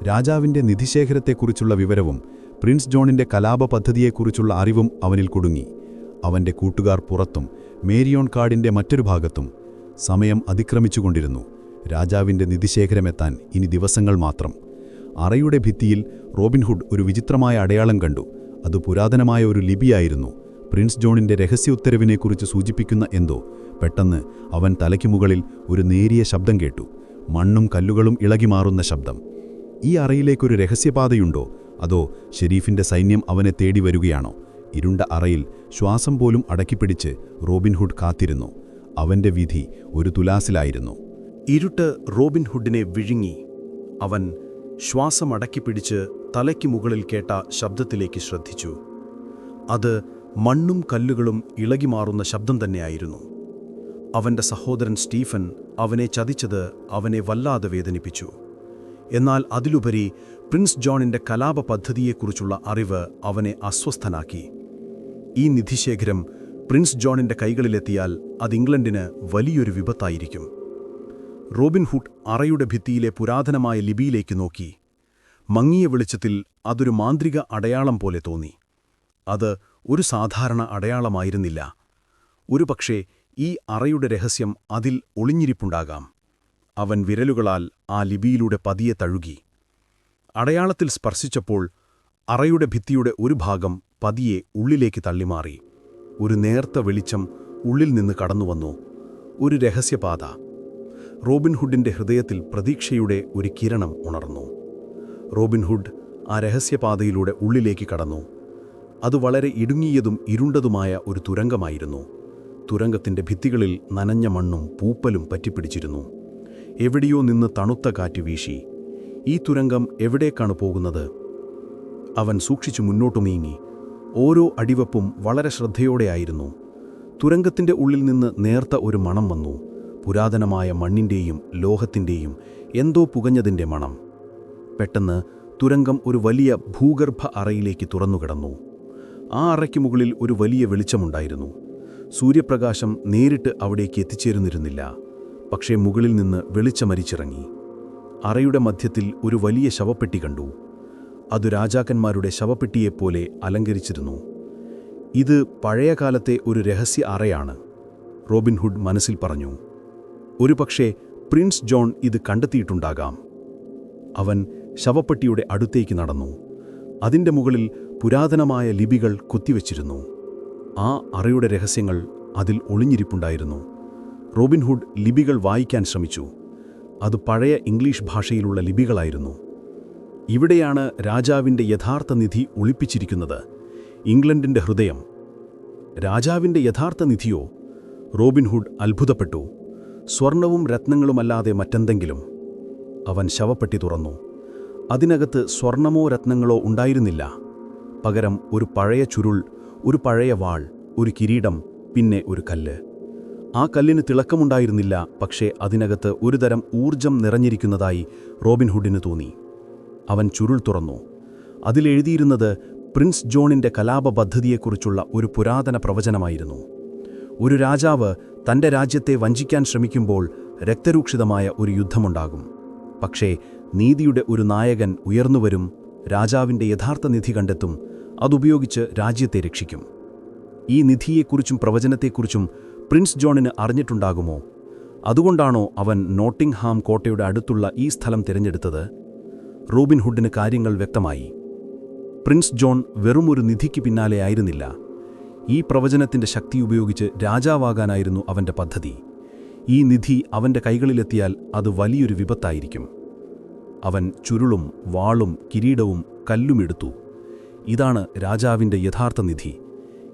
രാജാവിന്റെ നിധിശേഖരത്തെക്കുറിച്ചുള്ള വിവരവും പ്രിൻസ് ജോണിന്റെ കലാപ പദ്ധതിയെക്കുറിച്ചുള്ള അറിവും അവനിൽ കുടുങ്ങി. അവന്റെ കൂട്ടുകാർ പുറത്തും മേരിയോൺ കാടിന്റെ മറ്റൊരു ഭാഗത്തും. സമയം അതിക്രമിച്ചുകൊണ്ടിരുന്നു. രാജാവിന്റെ നിധിശേഖരമെത്താൻ ഇനി ദിവസങ്ങൾ മാത്രം. അറയുടെ ഭിത്തിയിൽ റോബിൻഹുഡ് ഒരു വിചിത്രമായ അടയാളം കണ്ടു. അത് പുരാതനമായ ഒരു ലിപിയായിരുന്നു. പ്രിൻസ് ജോണിന്റെ രഹസ്യ ഉത്തരവിനെക്കുറിച്ച് സൂചിപ്പിക്കുന്ന എന്തോ. പെട്ടെന്ന് അവൻ തലയ്ക്ക് മുകളിൽ ഒരു നേരിയ ശബ്ദം കേട്ടു. മണ്ണും കല്ലുകളും ഇളകിമാറുന്ന ശബ്ദം. ഈ അറയിലേക്കൊരു രഹസ്യപാതയുണ്ടോ? അതോ ഷെരീഫിന്റെ സൈന്യം അവനെ തേടി വരികയാണോ? ഇരുണ്ട അറയിൽ ശ്വാസം പോലും അടക്കിപ്പിടിച്ച് റോബിൻഹുഡ് കാത്തിരുന്നു. അവന്റെ വിധി ഒരു തുലാസിലായിരുന്നു. ഇരുട്ട് റോബിൻഹുഡിനെ വിഴുങ്ങി. അവൻ ശ്വാസം അടക്കിപ്പിടിച്ച് തലയ്ക്ക് മുകളിൽ കേട്ട ശബ്ദത്തിലേക്ക് ശ്രദ്ധിച്ചു. അത് മണ്ണും കല്ലുകളും ഇളകിമാറുന്ന ശബ്ദം തന്നെയായിരുന്നു. അവന്റെ സഹോദരൻ സ്റ്റീഫൻ അവനെ ചതിച്ചത് അവനെ വല്ലാതെ വേദനിപ്പിച്ചു. എന്നാൽ അതിലുപരി പ്രിൻസ് ജോണിന്റെ കലാപ പദ്ധതിയെക്കുറിച്ചുള്ള അറിവ് അവനെ അസ്വസ്ഥനാക്കി. ഈ നിധിശേഖരം പ്രിൻസ് ജോണിന്റെ കൈകളിലെത്തിയാൽ അത് ഇംഗ്ലണ്ടിന് വലിയൊരു വിപത്തായിരിക്കും. റോബിൻഹുഡ് അറയുടെ ഭിത്തിയിലെ പുരാതനമായ ലിപിയിലേക്ക് നോക്കി. മങ്ങിയ വെളിച്ചത്തിൽ അതൊരു മാന്ത്രിക അടയാളം പോലെ തോന്നി. അത് ഒരു സാധാരണ അടയാളമായിരുന്നില്ല. ഒരുപക്ഷേ ഈ അറയുടെ രഹസ്യം അതിൽ ഒളിഞ്ഞിരിപ്പുണ്ടാകാം. അവൻ വിരലുകളാൽ ആ ലിപിയിലൂടെ പതിയെ തഴുകി. അടയാളത്തിൽ സ്പർശിച്ചപ്പോൾ അറയുടെ ഭിത്തിയുടെ ഒരു ഭാഗം പതിയെ ഉള്ളിലേക്ക് തള്ളിമാറി. ഒരു നേർത്ത വെളിച്ചം ഉള്ളിൽ നിന്ന് കടന്നുവന്നു. ഒരു രഹസ്യപാത. റോബിൻഹുഡിന്റെ ഹൃദയത്തിൽ പ്രതീക്ഷയുടെ ഒരു കിരണം ഉണർന്നു. റോബിൻഹുഡ് ആ രഹസ്യപാതയിലൂടെ ഉള്ളിലേക്ക് കടന്നു. അത് വളരെ ഇടുങ്ങിയതും ഇരുണ്ടതുമായ ഒരു തുരങ്കമായിരുന്നു. തുരങ്കത്തിന്റെ ഭിത്തികളിൽ നനഞ്ഞ മണ്ണും പൂപ്പലും പറ്റിപ്പിടിച്ചിരുന്നു. എവിടെയോ നിന്ന് തണുത്ത കാറ്റ് വീശി. ഈ തുരങ്കം എവിടേക്കാണ് പോകുന്നത്? അവൻ സൂക്ഷിച്ചു മുന്നോട്ടു നീങ്ങി. ഓരോ അടിവെപ്പും വളരെ ശ്രദ്ധയോടെയായിരുന്നു. തുരങ്കത്തിന്റെ ഉള്ളിൽ നിന്ന് നേർത്ത ഒരു മണം വന്നു. പുരാതനമായ മണ്ണിന്റെയും ലോഹത്തിന്റെയും എന്തോ പുകഞ്ഞതിന്റെ മണം. പെട്ടെന്ന് തുരങ്കം ഒരു വലിയ ഭൂഗർഭ അറയിലേക്ക് തുറന്നുകിടന്നു. ആ അറയ്ക്ക് മുകളിൽ ഒരു വലിയ വെളിച്ചമുണ്ടായിരുന്നു. സൂര്യപ്രകാശം നേരിട്ട് അവിടേക്ക് എത്തിച്ചേരുന്നിരുന്നില്ല. പക്ഷേ മുകളിൽ നിന്ന് വെളിച്ചമരിച്ചിറങ്ങി. അറയുടെ മധ്യത്തിൽ ഒരു വലിയ ശവപ്പെട്ടി കണ്ടു. അത് രാജാക്കന്മാരുടെ ശവപ്പെട്ടിയെപ്പോലെ അലങ്കരിച്ചിരുന്നു. ഇത് പഴയകാലത്തെ ഒരു രഹസ്യ അറയാണ്, റോബിൻഹുഡ് മനസ്സിൽ പറഞ്ഞു. ഒരുപക്ഷേ പ്രിൻസ് ജോൺ ഇത് കണ്ടെത്തിയിട്ടുണ്ടാകാം. അവൻ ശവപ്പെട്ടിയുടെ അടുത്തേക്ക് നടന്നു. അതിൻ്റെ മുകളിൽ പുരാതനമായ ലിപികൾ കുത്തിവച്ചിരുന്നു. ആ അറയുടെ രഹസ്യങ്ങൾ അതിൽ ഒളിഞ്ഞിരിപ്പുണ്ടായിരുന്നു. റോബിൻഹുഡ് ലിപികൾ വായിക്കാൻ ശ്രമിച്ചു. അത് പഴയ ഇംഗ്ലീഷ് ഭാഷയിലുള്ള ലിപികളായിരുന്നു. ഇവിടെയാണ് രാജാവിൻ്റെ യഥാർത്ഥ നിധി ഒളിപ്പിച്ചിരിക്കുന്നത്. ഇംഗ്ലണ്ടിൻ്റെ ഹൃദയം. രാജാവിൻ്റെ യഥാർത്ഥ നിധിയോ? റോബിൻഹുഡ് അത്ഭുതപ്പെട്ടു. സ്വർണവും രത്നങ്ങളുമല്ലാതെ മറ്റെന്തെങ്കിലും? അവൻ ശവപ്പെട്ടി തുറന്നു. അതിനകത്ത് സ്വർണമോ രത്നങ്ങളോ ഉണ്ടായിരുന്നില്ല. പകരം ഒരു പഴയ ചുരുൾ, ഒരു പഴയ വാൾ, ഒരു കിരീടം, പിന്നെ ഒരു കല്ല്. ആ കല്ലിന് തിളക്കമുണ്ടായിരുന്നില്ല, പക്ഷേ അതിനകത്ത് ഒരുതരം ഊർജം നിറഞ്ഞിരിക്കുന്നതായി റോബിൻഹുഡിന് തോന്നി. അവൻ ചുരുൾ തുറന്നു. അതിലെഴുതിയിരുന്നത് പ്രിൻസ് ജോണിന്റെ കലാപ പദ്ധതിയെക്കുറിച്ചുള്ള ഒരു പുരാതന പ്രവചനമായിരുന്നു. ഒരു രാജാവ് തന്റെ രാജ്യത്തെ വഞ്ചിക്കാൻ ശ്രമിക്കുമ്പോൾ രക്തരൂക്ഷിതമായ ഒരു യുദ്ധമുണ്ടാകും. പക്ഷേ നീതിയുടെ ഒരു നായകൻ ഉയർന്നുവരും, രാജാവിന്റെ യഥാർത്ഥ നിധി കണ്ടെത്തും. അതുപയോഗിച്ച് രാജ്യത്തെ രക്ഷിക്കും. ഈ നിധിയെക്കുറിച്ചും പ്രവചനത്തെക്കുറിച്ചും പ്രിൻസ് ജോണിന് അറിഞ്ഞിട്ടുണ്ടാകുമോ? അതുകൊണ്ടാണോ അവൻ നോട്ടിംഗ്ഹാം കോട്ടയുടെ അടുത്തുള്ള ഈ സ്ഥലം തിരഞ്ഞെടുത്തത്? റോബിൻ ഹുഡിന് കാര്യങ്ങൾ വ്യക്തമായി. പ്രിൻസ് ജോൺ വെറുമൊരു നിധിക്ക് പിന്നാലെ ആയിരുന്നില്ല. ഈ പ്രവചനത്തിന്റെ ശക്തി ഉപയോഗിച്ച് രാജാവാകാനായിരുന്നു അവന്റെ പദ്ധതി. ഈ നിധി അവന്റെ കൈകളിലെത്തിയാൽ അത് വലിയൊരു വിപത്തായിരിക്കും. അവൻ ചുരുളും വാളും കിരീടവും കല്ലുമെടുത്തു. ഇതാണ് രാജാവിന്റെ യഥാർത്ഥ നിധി.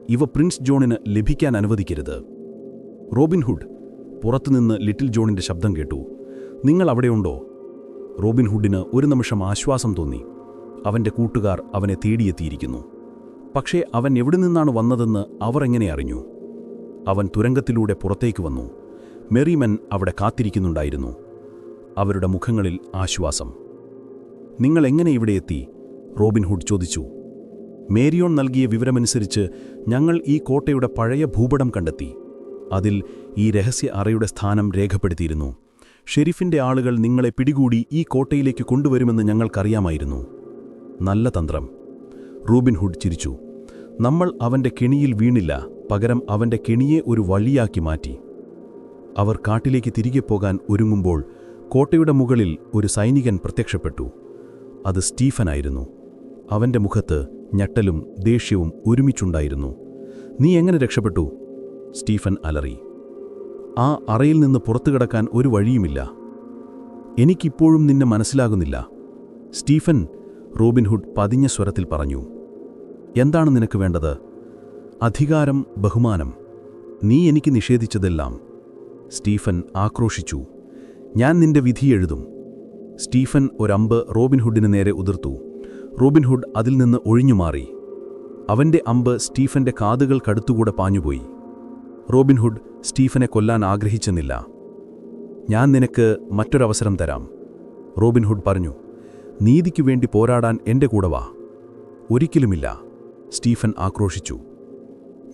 ഇവ പ്രിൻസ് ജോണിന് ലഭിക്കാൻ അനുവദിക്കരുത്. റോബിൻ ഹുഡ്, പുറത്തുനിന്ന് ലിറ്റിൽ ജോണിന്റെ ശബ്ദം കേട്ടു. നിങ്ങൾ അവിടെയുണ്ടോ? റോബിൻ ഹുഡിന് ഒരു നിമിഷം ആശ്വാസം തോന്നി. അവന്റെ കൂട്ടുകാർ അവനെ തേടിയെത്തിയിരിക്കുന്നു. പക്ഷേ അവൻ എവിടെ നിന്നാണ് വന്നതെന്ന് അവർ എങ്ങനെ അറിഞ്ഞു? അവൻ തുരങ്കത്തിലൂടെ പുറത്തേക്ക് വന്നു. മെറിമെൻ അവിടെ കാത്തിരിക്കുന്നുണ്ടായിരുന്നു. അവരുടെ മുഖങ്ങളിൽ ആശ്വാസം. നിങ്ങൾ എങ്ങനെ ഇവിടെ എത്തി? റോബിൻ ഹുഡ് ചോദിച്ചു. മേരിയോൺ നൽകിയ വിവരമനുസരിച്ച് ഞങ്ങൾ ഈ കോട്ടയുടെ പഴയ ഭൂപടം കണ്ടെത്തി. അതിൽ ഈ രഹസ്യ അറയുടെ സ്ഥാനം രേഖപ്പെടുത്തിയിരുന്നു. ഷെരീഫിന്റെ ആളുകൾ നിങ്ങളെ പിടികൂടി ഈ കോട്ടയിലേക്ക് കൊണ്ടുവരുമെന്ന് ഞങ്ങൾക്കറിയാമായിരുന്നു. നല്ല തന്ത്രം. റോബിൻ ഹുഡ് ചിരിച്ചു. നമ്മൾ അവന്റെ കെണിയിൽ വീണില്ല, പകരം അവന്റെ കെണിയെ ഒരു വഴിയാക്കി മാറ്റി. അവർ കാട്ടിലേക്ക് തിരികെ പോകാൻ ഒരുങ്ങുമ്പോൾ കോട്ടയുടെ മുകളിൽ ഒരു സൈനികൻ പ്രത്യക്ഷപ്പെട്ടു. അത് സ്റ്റീഫനായിരുന്നു. അവന്റെ മുഖത്ത് ഞെട്ടലും ദേഷ്യവും ഒരുമിച്ചുണ്ടായിരുന്നു. നീ എങ്ങനെ രക്ഷപ്പെട്ടു? സ്റ്റീഫൻ അലറി. ആ അറയിൽ നിന്ന് പുറത്തുകിടക്കാൻ ഒരു വഴിയുമില്ല. എനിക്കിപ്പോഴും നിന്നെ മനസ്സിലാകുന്നില്ല. സ്റ്റീഫൻ, റോബിൻ ഹുഡ് പതിഞ്ഞ സ്വരത്തിൽ പറഞ്ഞു. എന്താണ് നിനക്ക് വേണ്ടത്? അധികാരം, ബഹുമാനം. നീ എനിക്ക് നിഷേധിച്ചതെല്ലാം. സ്റ്റീഫൻ ആക്രോശിച്ചു. ഞാൻ നിന്റെ വിധി എഴുതും. സ്റ്റീഫൻ ഒരമ്പ് റോബിൻ ഹുഡിന് നേരെ ഉതിർത്തു. റോബിൻ ഹുഡ് അതിൽ നിന്ന് ഒഴിഞ്ഞുമാറി. അവന്റെ അമ്പ് സ്റ്റീഫന്റെ കാതുകൾക്കടുത്തുകൂടെ പാഞ്ഞുപോയി. റോബിൻ ഹുഡ് സ്റ്റീഫനെ കൊല്ലാൻ ആഗ്രഹിച്ചെന്നില്ല. ഞാൻ നിനക്ക് മറ്റൊരവസരം തരാം, റോബിൻ ഹുഡ് പറഞ്ഞു. നീതിക്കു വേണ്ടി പോരാടാൻ എന്റെ കൂടെ വാ. ഒരിക്കലുമില്ല, സ്റ്റീഫൻ ആക്രോശിച്ചു.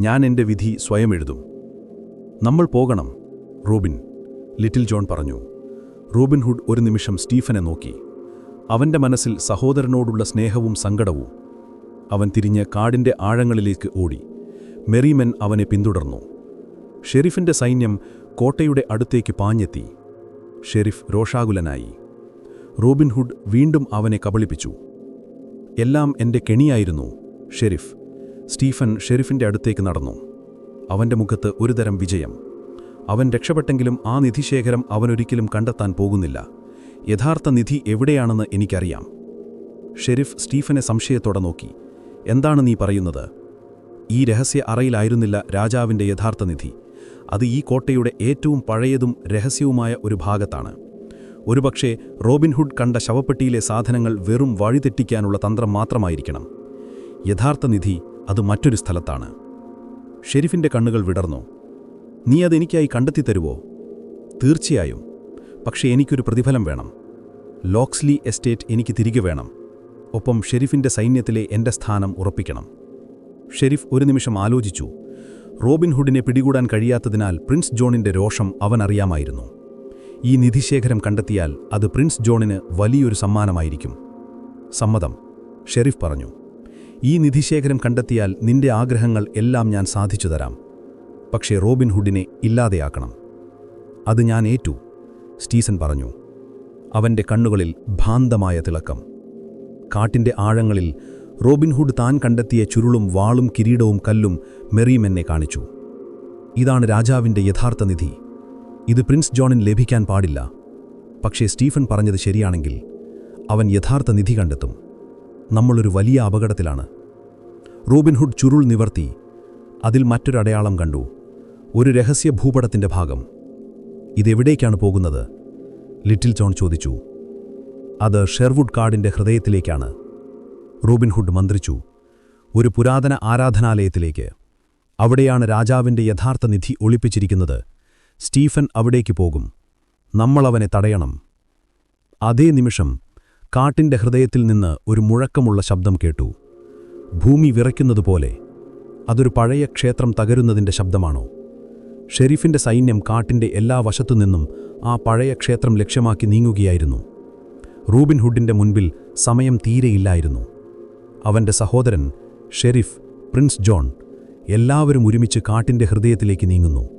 ഞാൻ എന്റെ വിധി സ്വയം എഴുതും. നമ്മൾ പോകണം, റോബിൻ, ലിറ്റിൽ ജോൺ പറഞ്ഞു. റോബിൻ ഹുഡ് ഒരു നിമിഷം സ്റ്റീഫനെ നോക്കി. അവന്റെ മനസ്സിൽ സഹോദരനോടുള്ള സ്നേഹവും സങ്കടവും. അവൻ തിരിഞ്ഞ് കാടിന്റെ ആഴങ്ങളിലേക്ക് ഓടി. മെറിമെൻ അവനെ പിന്തുടർന്നു. ഷെരീഫിന്റെ സൈന്യം കോട്ടയുടെ അടുത്തേക്ക് പാഞ്ഞെത്തി. ഷെരീഫ് രോഷാകുലനായി. റോബിൻ ഹുഡ് വീണ്ടും അവനെ കബളിപ്പിച്ചു. എല്ലാം എന്റെ കെണിയായിരുന്നു, ഷെരീഫ്. സ്റ്റീഫൻ ഷെരീഫിന്റെ അടുത്തേക്ക് നടന്നു. അവന്റെ മുഖത്ത് ഒരുതരം വിജയം. അവൻ രക്ഷപ്പെട്ടെങ്കിലും ആ നിധിശേഖരം അവനൊരിക്കലും കണ്ടെത്താൻ പോകുന്നില്ല. യഥാർത്ഥ നിധി എവിടെയാണെന്ന് എനിക്കറിയാം. ഷെരീഫ് സ്റ്റീഫനെ സംശയത്തോടെ നോക്കി. എന്താണ് നീ പറയുന്നത്? ഈ രഹസ്യ അറയിലായിരുന്നില്ല രാജാവിന്റെ യഥാർത്ഥ നിധി. അത് ഈ കോട്ടയുടെ ഏറ്റവും പഴയതും രഹസ്യവുമായ ഒരു ഭാഗത്താണ്. ഒരുപക്ഷെ റോബിൻ ഹുഡ് കണ്ട ശവപ്പെട്ടിയിലെ സാധനങ്ങൾ വെറും വഴിതെറ്റിക്കാനുള്ള തന്ത്രം മാത്രമായിരിക്കണം. യഥാർത്ഥ നിധി അത് മറ്റൊരു സ്ഥലത്താണ്. ഷെരീഫിന്റെ കണ്ണുകൾ വിടർന്നു. നീ അതെനിക്കായി കണ്ടെത്തിത്തരുവോ? തീർച്ചയായും. പക്ഷേ എനിക്കൊരു പ്രതിഫലം വേണം. ലോക്സ്ലി എസ്റ്റേറ്റ് എനിക്ക് തിരികെ വേണം. ഒപ്പം ഷെരീഫിന്റെ സൈന്യത്തിലെ എന്റെ സ്ഥാനം ഉറപ്പിക്കണം. ഷെരീഫ് ഒരു നിമിഷം ആലോചിച്ചു. റോബിൻ ഹുഡിനെ പിടികൂടാൻ കഴിയാത്തതിനാൽ പ്രിൻസ് ജോണിന്റെ രോഷം അവനറിയാമായിരുന്നു. ഈ നിധിശേഖരം കണ്ടെത്തിയാൽ അത് പ്രിൻസ് ജോണിന് വലിയൊരു സമ്മാനമായിരിക്കും. സമ്മതം, ഷെരീഫ് പറഞ്ഞു. ഈ നിധിശേഖരം കണ്ടെത്തിയാൽ നിന്റെ ആഗ്രഹങ്ങൾ എല്ലാം ഞാൻ സാധിച്ചു തരാം. പക്ഷേ റോബിൻ ഹുഡിനെ ഇല്ലാതെയാക്കണം. അത് ഞാൻ ഏറ്റു, സ്റ്റീഫൻ പറഞ്ഞു. അവന്റെ കണ്ണുകളിൽ ഭ്രാന്തമായ തിളക്കം. കാട്ടിന്റെ ആഴങ്ങളിൽ റോബിൻ ഹുഡ് താൻ കണ്ടെത്തിയ ചുരുളും വാളും കിരീടവും കല്ലും മെറിമെന്നെ കാണിച്ചു. ഇതാണ് രാജാവിന്റെ യഥാർത്ഥ നിധി. ഇത് പ്രിൻസ് ജോണിന് ലഭിക്കാൻ പാടില്ല. പക്ഷേ സ്റ്റീഫൻ പറഞ്ഞത് ശരിയാണെങ്കിൽ അവൻ യഥാർത്ഥ നിധി കണ്ടെത്തും. നമ്മളൊരു വലിയ അപകടത്തിലാണ്. റോബിൻ ഹുഡ് ചുരുൾ നിവർത്തി. അതിൽ മറ്റൊരടയാളം കണ്ടു. ഒരു രഹസ്യ ഭൂപടത്തിന്റെ ഭാഗം. ഇതെവിടേക്കാണ് പോകുന്നത്? ലിറ്റിൽ ജോൺ ചോദിച്ചു. അത് ഷെർവുഡ് കാടിന്റെ ഹൃദയത്തിലേക്കാണ്, റോബിൻ ഹുഡ് മന്ത്രിച്ചു. ഒരു പുരാതന ആരാധനാലയത്തിലേക്ക്. അവിടെയാണ് രാജാവിന്റെ യഥാർത്ഥ നിധി ഒളിപ്പിച്ചിരിക്കുന്നത്. സ്റ്റീഫൻ അവിടേക്ക് പോകും. നമ്മളവനെ തടയണം. അതേ നിമിഷം കാട്ടിന്റെ ഹൃദയത്തിൽ നിന്ന് ഒരു മുഴക്കമുള്ള ശബ്ദം കേട്ടു. ഭൂമി വിറയ്ക്കുന്നതുപോലെ. അതൊരു പഴയ ക്ഷേത്രം തകരുന്നതിന്റെ ശബ്ദമാണോ? ഷെരീഫിന്റെ സൈന്യം കാട്ടിന്റെ എല്ലാ വശത്തുനിന്നും ആ പഴയ ക്ഷേത്രം ലക്ഷ്യമാക്കി നീങ്ങുകയായിരുന്നു. റോബിൻ ഹുഡിന്റെ മുൻപിൽ സമയം തീരെയില്ലായിരുന്നു. അവന്റെ സഹോദരൻ ഷെരീഫ്, പ്രിൻസ് ജോൺ എല്ലാവരും ഒരുമിച്ച് കാട്ടിന്റെ ഹൃദയത്തിലേക്ക് നീങ്ങുന്നു.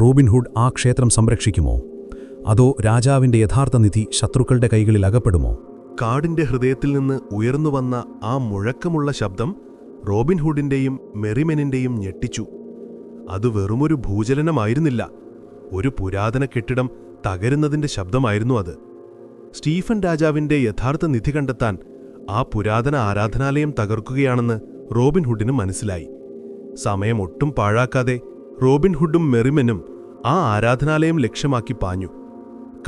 റോബിൻഹുഡ് ആ ക്ഷേത്രം സംരക്ഷിക്കുമോ? അതോ രാജാവിന്റെ യഥാർത്ഥ നിധി ശത്രുക്കളുടെ കൈകളിൽ അകപ്പെടുമോ? കാടിന്റെ ഹൃദയത്തിൽ നിന്ന് ഉയർന്നുവന്ന ആ മുഴക്കമുള്ള ശബ്ദം റോബിൻഹുഡിന്റെയും മെറിമെനിന്റെയും ഞെട്ടിച്ചു. അത് വെറുമൊരു ഭൂചലനമായിരുന്നില്ല, ഒരു പുരാതന കെട്ടിടം തകരുന്നതിന്റെ ശബ്ദമായിരുന്നു അത്. സ്റ്റീഫൻ രാജാവിന്റെ യഥാർത്ഥ നിധി കണ്ടെത്താൻ ആ പുരാതന ആരാധനാലയം തകർക്കുകയാണെന്ന് റോബിൻഹുഡിന് മനസ്സിലായി. സമയം ഒട്ടും പാഴാക്കാതെ റോബിൻഹുഡും മെറിമെനും ആ ആരാധനാലയം ലക്ഷ്യമാക്കി പാഞ്ഞു.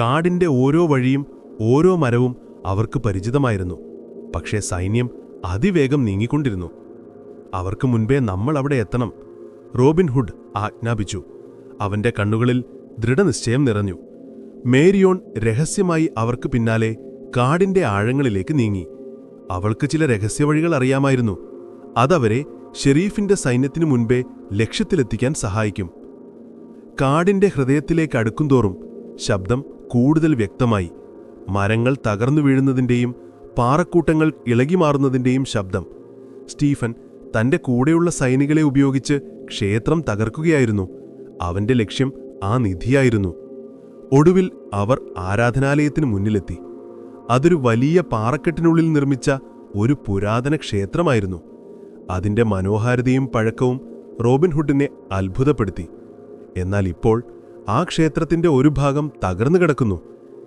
കാടിന്റെ ഓരോ വഴിയും ഓരോ മരവും അവർക്ക് പരിചിതമായിരുന്നു. പക്ഷേ സൈന്യം അതിവേഗം നീങ്ങിക്കൊണ്ടിരുന്നു. അവർക്ക് മുൻപേ നമ്മൾ അവിടെ എത്തണം, റോബിൻഹുഡ് ആജ്ഞാപിച്ചു. അവന്റെ കണ്ണുകളിൽ ദൃഢനിശ്ചയം നിറഞ്ഞു. മേരിയോൺ രഹസ്യമായി അവർക്ക് പിന്നാലെ കാടിന്റെ ആഴങ്ങളിലേക്ക് നീങ്ങി. അവൾക്ക് ചില രഹസ്യവഴികൾ അറിയാമായിരുന്നു. അതവരെ ഷെരീഫിന്റെ സൈന്യത്തിനു മുൻപേ ലക്ഷ്യത്തിലെത്തിക്കാൻ സഹായിക്കും. കാടിന്റെ ഹൃദയത്തിലേക്ക് അടുക്കുംതോറും ശബ്ദം കൂടുതൽ വ്യക്തമായി. മരങ്ങൾ തകർന്നു വീഴുന്നതിന്റെയും പാറക്കൂട്ടങ്ങൾ ഇളകിമാറുന്നതിന്റെയും ശബ്ദം. സ്റ്റീഫൻ തന്റെ കൂടെയുള്ള സൈനികളെ ഉപയോഗിച്ച് ക്ഷേത്രം തകർക്കുകയായിരുന്നു. അവന്റെ ലക്ഷ്യം ആ നിധിയായിരുന്നു. ഒടുവിൽ അവർ ആരാധനാലയത്തിനു മുന്നിലെത്തി. അതൊരു വലിയ പാറക്കെട്ടിനുള്ളിൽ നിർമ്മിച്ച ഒരു പുരാതന ക്ഷേത്രമായിരുന്നു. അതിന്റെ മനോഹാരിതയും പഴക്കവും റോബിൻഹുഡിനെ അത്ഭുതപ്പെടുത്തി. എന്നാൽ ഇപ്പോൾ ആ ക്ഷേത്രത്തിന്റെ ഒരു ഭാഗം തകർന്നു കിടക്കുന്നു.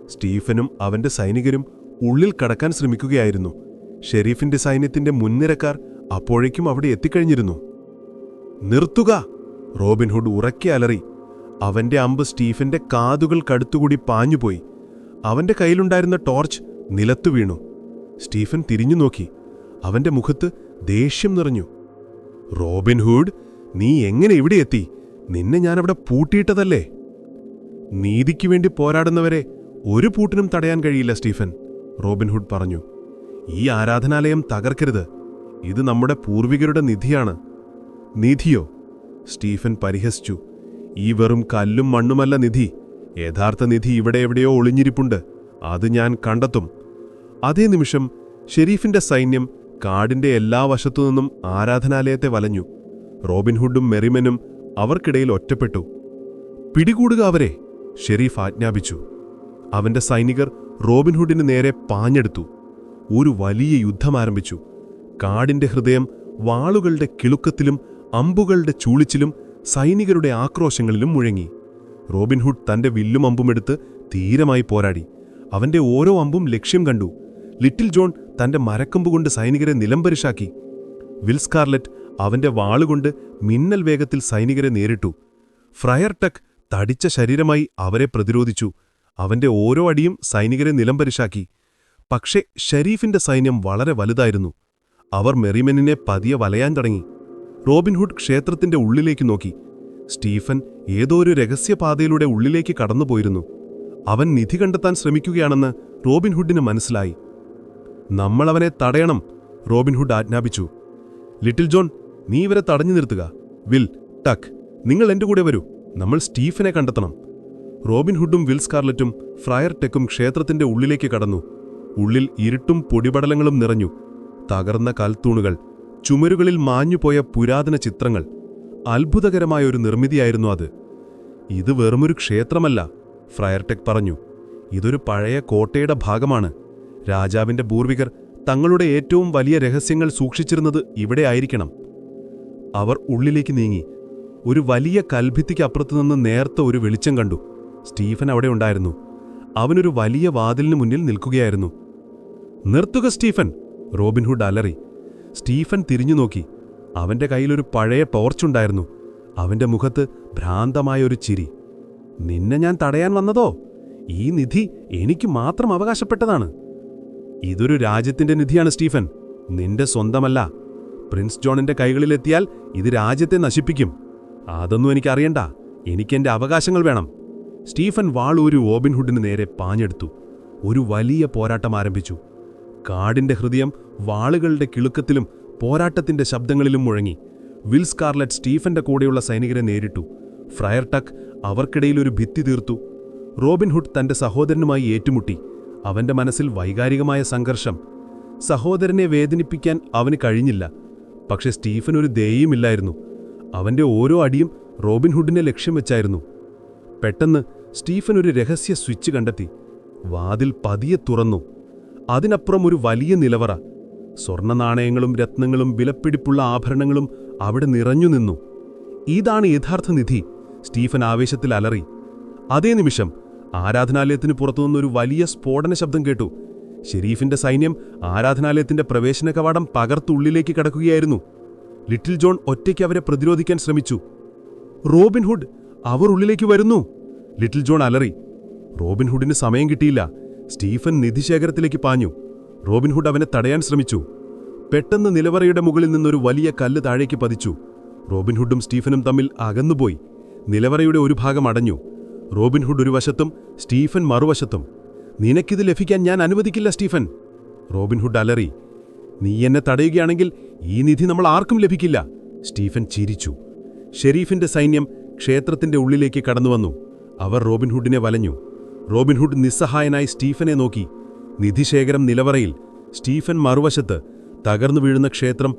സ്റ്റീഫനും അവന്റെ സൈനികരും ഉള്ളിൽ കടക്കാൻ ശ്രമിക്കുകയായിരുന്നു. ഷെരീഫിന്റെ സൈന്യത്തിന്റെ മുൻനിരക്കാർ അപ്പോഴേക്കും അവിടെ എത്തിക്കഴിഞ്ഞിരുന്നു. നിർത്തുക! റോബിൻഹുഡ് ഉറക്കെ അലറി. അവന്റെ അമ്പ് സ്റ്റീഫന്റെ കാതുകൾക്കടുത്തുകൂടി പാഞ്ഞുപോയി. അവന്റെ കയ്യിലുണ്ടായിരുന്ന ടോർച്ച് നിലത്തു വീണു. സ്റ്റീഫൻ തിരിഞ്ഞു നോക്കി. അവന്റെ മുഖത്ത് ദേഷ്യം നിറഞ്ഞു. റോബിൻഹുഡ്, നീ എങ്ങനെ ഇവിടെ എത്തി? നിന്നെ ഞാനവിടെ പൂട്ടിയിട്ടതല്ലേ? നീതിക്കു വേണ്ടി പോരാടുന്നവരെ ഒരു പൂട്ടിനും തടയാൻ കഴിയില്ല സ്റ്റീഫൻ, റോബിൻഹുഡ് പറഞ്ഞു. ഈ ആരാധനാലയം തകർക്കരുത്. ഇത് നമ്മുടെ പൂർവികരുടെ നിധിയാണ്. നിധിയോ? സ്റ്റീഫൻ പരിഹസിച്ചു. ഈ വെറും കല്ലും മണ്ണുമല്ല നിധി. യഥാർത്ഥ നിധി ഇവിടെ എവിടെയോ ഒളിഞ്ഞിരിപ്പുണ്ട്. അത് ഞാൻ കണ്ടെത്തും. അതേ നിമിഷം ഷെരീഫിന്റെ സൈന്യം കാടിന്റെ എല്ലാ വശത്തുനിന്നും ആരാധനാലയത്തെ വലഞ്ഞു. റോബിൻഹുഡും മെറിമെനും അവർക്കിടയിൽ ഒറ്റപ്പെട്ടു. പിടികൂടുക അവരെ, ഷെരീഫ് ആജ്ഞാപിച്ചു. അവന്റെ സൈനികർ റോബിൻഹുഡിന് നേരെ പാഞ്ഞെടുത്തു. ഒരു വലിയ യുദ്ധമാരംഭിച്ചു. കാടിന്റെ ഹൃദയം വാളുകളുടെ കിളുക്കത്തിലും അമ്പുകളുടെ ചൂളിച്ചിലും സൈനികരുടെ ആക്രോശങ്ങളിലും മുഴങ്ങി. റോബിൻഹുഡ് തന്റെ വില്ലും അമ്പുമെടുത്ത് ധീരമായി പോരാടി. അവന്റെ ഓരോ അമ്പും ലക്ഷ്യം കണ്ടു. ലിറ്റിൽ ജോൺ തന്റെ മരക്കമ്പുകൊണ്ട് സൈനികരെ നിലംപരിശാക്കി. വിൽ സ്കാർലറ്റ് അവന്റെ വാളുകൊണ്ട് മിന്നൽ വേഗത്തിൽ സൈനികരെ നേരിട്ടു. ഫ്രയർ ടക്ക് തടിച്ച ശരീരമായി അവരെ പ്രതിരോധിച്ചു. അവന്റെ ഓരോ അടിയും സൈനികരെ നിലംപരിശാക്കി. പക്ഷേ ഷെരീഫിന്റെ സൈന്യം വളരെ വലുതായിരുന്നു. അവർ മെറിമെനിനെ പതിയെ വലയാൻ തുടങ്ങി. റോബിൻഹുഡ് ക്ഷേത്രത്തിന്റെ ഉള്ളിലേക്ക് നോക്കി. സ്റ്റീഫൻ ഏതോ ഒരു രഹസ്യപാതയിലൂടെ ഉള്ളിലേക്ക് കടന്നുപോയിരുന്നു. അവൻ നിധി കണ്ടെത്താൻ ശ്രമിക്കുകയാണെന്ന് റോബിൻഹുഡിന് മനസ്സിലായി. നമ്മളവനെ തടയണം, റോബിൻഹുഡ് ആജ്ഞാപിച്ചു. ലിറ്റിൽ ജോൺ, നീ ഇവരെ തടഞ്ഞു നിർത്തുക. വിൽ, ടക്ക്, നിങ്ങൾ എന്റെ കൂടെ വരൂ. നമ്മൾ സ്റ്റീഫനെ കണ്ടെത്തണം. റോബിൻഹുഡും വിൽ സ്കാർലറ്റും ഫ്രയർ ടെക്കും ക്ഷേത്രത്തിന്റെ ഉള്ളിലേക്ക് കടന്നു. ഉള്ളിൽ ഇരുട്ടും പൊടിപടലങ്ങളും നിറഞ്ഞു. തകർന്ന കൽത്തൂണുകൾ, ചുമരുകളിൽ മാഞ്ഞുപോയ പുരാതന ചിത്രങ്ങൾ. അത്ഭുതകരമായൊരു നിർമ്മിതിയായിരുന്നു അത്. ഇത് വെറുമൊരു ക്ഷേത്രമല്ല, ഫ്രയർ ടെക് പറഞ്ഞു. ഇതൊരു പഴയ കോട്ടയുടെ ഭാഗമാണ്. രാജാവിന്റെ പൂർവികർ തങ്ങളുടെ ഏറ്റവും വലിയ രഹസ്യങ്ങൾ സൂക്ഷിച്ചിരുന്നത് ഇവിടെ ആയിരിക്കണം. അവർ ഉള്ളിലേക്ക് നീങ്ങി. ഒരു വലിയ കൽഭിത്തിക്കപ്പുറത്തുനിന്ന് നേർത്ത ഒരു വെളിച്ചം കണ്ടു. സ്റ്റീഫൻ അവിടെ ഉണ്ടായിരുന്നു. അവനൊരു വലിയ വാതിലിനു മുന്നിൽ നിൽക്കുകയായിരുന്നു. നിർത്തുക സ്റ്റീഫൻ, റോബിൻഹുഡ് അലറി. സ്റ്റീഫൻ തിരിഞ്ഞുനോക്കി. അവന്റെ കയ്യിലൊരു പഴയ ടോർച്ചുണ്ടായിരുന്നു. അവന്റെ മുഖത്ത് ഭ്രാന്തമായൊരു ചിരി. നിന്നെ ഞാൻ തടയാൻ വന്നതോ? ഈ നിധി എനിക്ക് മാത്രം അവകാശപ്പെട്ടതാണ്. ഇതൊരു രാജ്യത്തിന്റെ നിധിയാണ് സ്റ്റീഫൻ, നിന്റെ സ്വന്തമല്ല. പ്രിൻസ് ജോണിന്റെ കൈകളിലെത്തിയാൽ ഇത് രാജ്യത്തെ നശിപ്പിക്കും. അതൊന്നും എനിക്കറിയണ്ട. എനിക്കെന്റെ അവകാശങ്ങൾ വേണം. സ്റ്റീഫൻ വാളൂരി റോബിൻഹുഡിന് നേരെ പാഞ്ഞെടുത്തു. ഒരു വലിയ പോരാട്ടം ആരംഭിച്ചു. കാടിന്റെ ഹൃദയം വാളുകളുടെ കിളുക്കത്തിലും പോരാട്ടത്തിന്റെ ശബ്ദങ്ങളിലും മുഴങ്ങി. വിൽ സ്കാർലറ്റ് സ്റ്റീഫന്റെ കൂടെയുള്ള സൈനികരെ നേരിട്ടു. ഫ്രയർ ടക്ക് അവർക്കിടയിൽ ഒരു ഭിത്തി തീർത്തു. റോബിൻഹുഡ് തന്റെ സഹോദരനുമായി ഏറ്റുമുട്ടി. അവന്റെ മനസ്സിൽ വൈകാരികമായ സംഘർഷം. സഹോദരനെ വേദനിപ്പിക്കാൻ അവന് കഴിഞ്ഞില്ല. പക്ഷെ സ്റ്റീഫൻ ഒരു ദയയുമില്ലായിരുന്നു. അവന്റെ ഓരോ അടിയും റോബിൻഹുഡിനെ ലക്ഷ്യം വെച്ചായിരുന്നു. പെട്ടെന്ന് സ്റ്റീഫൻ ഒരു രഹസ്യ സ്വിച്ച് കണ്ടെത്തി. വാതിൽ പതിയെ തുറന്നു. അതിനപ്പുറം ഒരു വലിയ നിലവറ. സ്വർണ്ണനാണയങ്ങളും രത്നങ്ങളും വിലപ്പിടിപ്പുള്ള ആഭരണങ്ങളും അവിടെ നിറഞ്ഞു നിന്നു. ഇതാണ് യഥാർത്ഥ നിധി, സ്റ്റീഫൻ ആവേശത്തിൽ അലറി. അതേ നിമിഷം ആരാധനാലയത്തിന് പുറത്തുനിന്നൊരു വലിയ സ്ഫോടന ശബ്ദം കേട്ടു. ഷെരീഫിന്റെ സൈന്യം ആരാധനാലയത്തിന്റെ പ്രവേശന കവാടം പകർത്തുള്ളിലേക്ക് കടക്കുകയായിരുന്നു. ലിറ്റിൽ ജോൺ ഒറ്റയ്ക്ക് അവരെ പ്രതിരോധിക്കാൻ ശ്രമിച്ചു. റോബിൻഹുഡ്, അവർ ഉള്ളിലേക്ക് വരുന്നു! ലിറ്റിൽ ജോൺ അലറി. റോബിൻഹുഡിന് സമയം കിട്ടിയില്ല. സ്റ്റീഫൻ നിധിശേഖരത്തിലേക്ക് പാഞ്ഞു. റോബിൻഹുഡ് അവനെ തടയാൻ ശ്രമിച്ചു. പെട്ടെന്ന് നിലവറയുടെ മുകളിൽ നിന്നൊരു വലിയ കല്ല് താഴേക്ക് പതിച്ചു. റോബിൻഹുഡും സ്റ്റീഫനും തമ്മിൽ അകന്നുപോയി. നിലവറയുടെ ഒരു ഭാഗം അടഞ്ഞു. റോബിൻഹുഡ് ഒരു വശത്തും സ്റ്റീഫൻ മറുവശത്തും. നിനക്കിത് ലഭിക്കാൻ ഞാൻ അനുവദിക്കില്ല സ്റ്റീഫൻ! റോബിൻഹുഡ് അലറി. നീ എന്നെ തടയുകയാണെങ്കിൽ ഈ നിധി നമ്മൾ ആർക്കും ലഭിക്കില്ല! സ്റ്റീഫൻ ചിരിച്ചു. ഷെരീഫിന്റെ സൈന്യം ക്ഷേത്രത്തിന്റെ ഉള്ളിലേക്ക് കടന്നുവന്നു. അവർ റോബിൻഹുഡിനെ വലഞ്ഞു. റോബിൻഹുഡ് നിസ്സഹായനായി സ്റ്റീഫനെ നോക്കി. നിധിശേഖരം നിലവറയിൽ, സ്റ്റീഫൻ മറുവശത്ത്. തകർന്നു വീഴുന്ന ക്ഷേത്രം.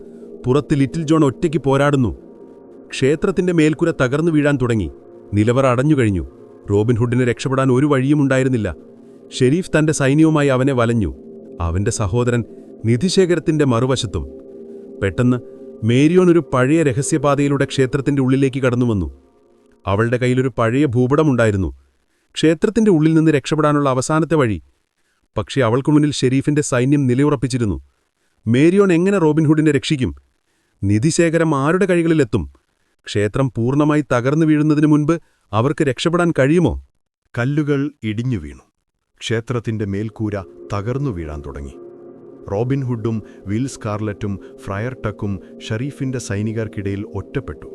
പുറത്ത് ലിറ്റിൽ ജോൺ ഒറ്റയ്ക്ക് പോരാടുന്നു. ക്ഷേത്രത്തിന്റെ മേൽക്കുര തകർന്നു വീഴാൻ തുടങ്ങി. നിലവറ അടഞ്ഞുകഴിഞ്ഞു. റോബിൻഹുഡിന് രക്ഷപ്പെടാൻ ഒരു വഴിയുമുണ്ടായിരുന്നില്ല. ഷെരീഫ് തന്റെ സൈന്യവുമായി അവനെ വലഞ്ഞു. അവന്റെ സഹോദരൻ നിധിശേഖരത്തിന്റെ മറുവശത്തും. പെട്ടെന്ന് മേരിയോൺ ഒരു പഴയ രഹസ്യപാതയിലൂടെ ക്ഷേത്രത്തിന്റെ ഉള്ളിലേക്ക് കടന്നുവന്നു. അവളുടെ കയ്യിലൊരു പഴയ ഭൂപടമുണ്ടായിരുന്നു. ക്ഷേത്രത്തിന്റെ ഉള്ളിൽ നിന്ന് രക്ഷപ്പെടാനുള്ള അവസാനത്തെ വഴി. പക്ഷേ അവൾക്കു മുന്നിൽ ഷെരീഫിന്റെ സൈന്യം നിലയുറപ്പിച്ചിരുന്നു. മേരിയോൺ എങ്ങനെ റോബിൻഹുഡിനെ രക്ഷിക്കും? നിധിശേഖരം ആരുടെ കൈകളിലെത്തും? ക്ഷേത്രം പൂർണ്ണമായി തകർന്നു വീഴുന്നതിനു മുൻപ് അവർക്ക് രക്ഷപ്പെടാൻ കഴിയുമോ? കല്ലുകൾ ഇടിഞ്ഞു വീണു. ക്ഷേത്രത്തിന്റെ മേൽക്കൂര തകർന്നു വീഴാൻ തുടങ്ങി. റോബിൻഹുഡും വിൽ സ്കാർലറ്റും ഫ്രയർ ടക്കും ഷരീഫിന്റെ സൈനികർക്കിടയിൽ ഒറ്റപ്പെട്ടു.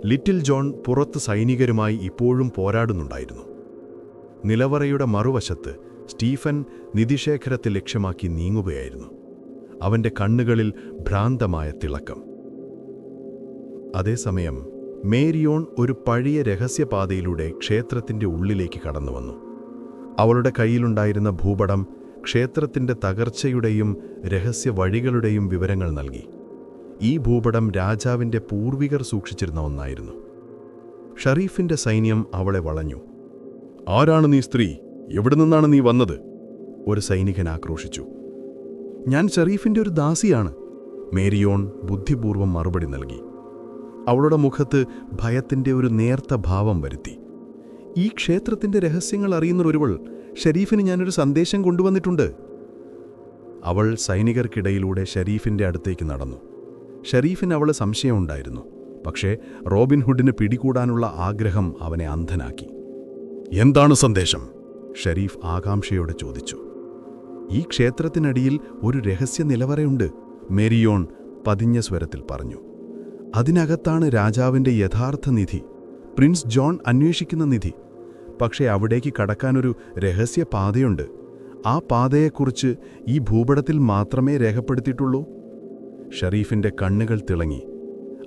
ലിറ്റിൽ ജോൺ പുറത്ത് സൈനികരുമായി ഇപ്പോഴും പോരാടുന്നുണ്ടായിരുന്നു. നിലവറയുടെ മറുവശത്ത് സ്റ്റീഫൻ നിധിശേഖരത്തെ ലക്ഷ്യമാക്കി നീങ്ങുകയായിരുന്നു. അവന്റെ കണ്ണുകളിൽ ഭ്രാന്തമായ തിളക്കം. അതേസമയം മേരിയോൺ ഒരു പഴയ രഹസ്യപാതയിലൂടെ ക്ഷേത്രത്തിന്റെ ഉള്ളിലേക്ക് കടന്നുവന്നു. അവളുടെ കയ്യിലുണ്ടായിരുന്ന ഭൂപടം ക്ഷേത്രത്തിന്റെ തകർച്ചയുടെയും രഹസ്യ വഴികളുടെയും വിവരങ്ങൾ നൽകി. ഈ ഭൂപടം രാജാവിന്റെ പൂർവികർ സൂക്ഷിച്ചിരുന്ന ഒന്നായിരുന്നു. ഷരീഫിന്റെ സൈന്യം അവളെ വളഞ്ഞു. ആരാണ് നീ സ്ത്രീ? എവിടെ നിന്നാണ് നീ വന്നത്? ഒരു സൈനികൻ ആക്രോശിച്ചു. ഞാൻ ഷരീഫിന്റെ ഒരു ദാസിയാണ്, മേരിയോൺ ബുദ്ധിപൂർവ്വം മറുപടി നൽകി. അവളുടെ മുഖത്ത് ഭയത്തിന്റെ ഒരു നേർത്ത ഭാവം വരുത്തി. ഈ ക്ഷേത്രത്തിന്റെ രഹസ്യങ്ങൾ അറിയുന്നൊരുവൾ, ഷരീഫിന് ഞാനൊരു സന്ദേശം കൊണ്ടുവന്നിട്ടുണ്ട്. അവൾ സൈനികർക്കിടയിലൂടെ ഷരീഫിന്റെ അടുത്തേക്ക് നടന്നു. ഷരീഫിന് അവളെ സംശയമുണ്ടായിരുന്നു. പക്ഷേ റോബിൻഹുഡിന് പിടികൂടാനുള്ള ആഗ്രഹം അവനെ അന്ധനാക്കി. എന്താണ് സന്ദേശം? ഷരീഫ് ആകാംക്ഷയോടെ ചോദിച്ചു. ഈ ക്ഷേത്രത്തിനടിയിൽ ഒരു രഹസ്യ നിലവറയുണ്ട്, മേരിയോൺ പതിഞ്ഞ സ്വരത്തിൽ പറഞ്ഞു. അതിനകത്താണ് രാജാവിന്റെ യഥാർത്ഥ നിധി, പ്രിൻസ് ജോൺ അന്വേഷിക്കുന്ന നിധി. പക്ഷേ അവിടേക്ക് കടക്കാനൊരു രഹസ്യ പാതയുണ്ട്. ആ പാതയെക്കുറിച്ച് ഈ ഭൂപടത്തിൽ മാത്രമേ രേഖപ്പെടുത്തിയിട്ടുള്ളൂ. ഷരീഫിന്റെ കണ്ണുകൾ തിളങ്ങി.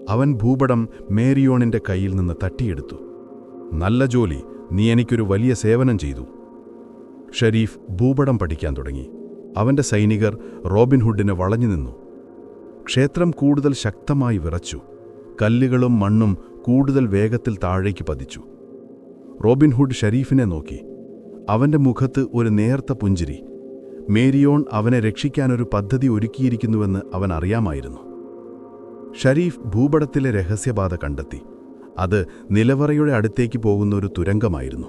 അവൻ ഭൂപടം മേരിയോണിന്റെ കയ്യിൽ നിന്ന് തട്ടിയെടുത്തു. നല്ല ജോലി, നീ എനിക്കൊരു വലിയ സേവനം ചെയ്തു. ഷരീഫ് ഭൂപടം പഠിക്കാൻ തുടങ്ങി. അവന്റെ സൈനികർ റോബിൻഹുഡിന് വളഞ്ഞു നിന്നു. ക്ഷേത്രം കൂടുതൽ ശക്തമായി വിറച്ചു. കല്ലുകളും മണ്ണും കൂടുതൽ വേഗത്തിൽ താഴേക്ക് പതിച്ചു. റോബിൻഹുഡ് ഷരീഫിനെ നോക്കി. അവന്റെ മുഖത്ത് ഒരു നേർത്ത പുഞ്ചിരി. മേരിയോൺ അവനെ രക്ഷിക്കാനൊരു പദ്ധതി ഒരുക്കിയിരിക്കുന്നുവെന്ന് അവൻ അറിയാമായിരുന്നു. ഷരീഫ് ഭൂപടത്തിലെ രഹസ്യപാത കണ്ടെത്തി. അത് നിലവറയുടെ അടുത്തേക്ക് പോകുന്ന ഒരു തുരങ്കമായിരുന്നു.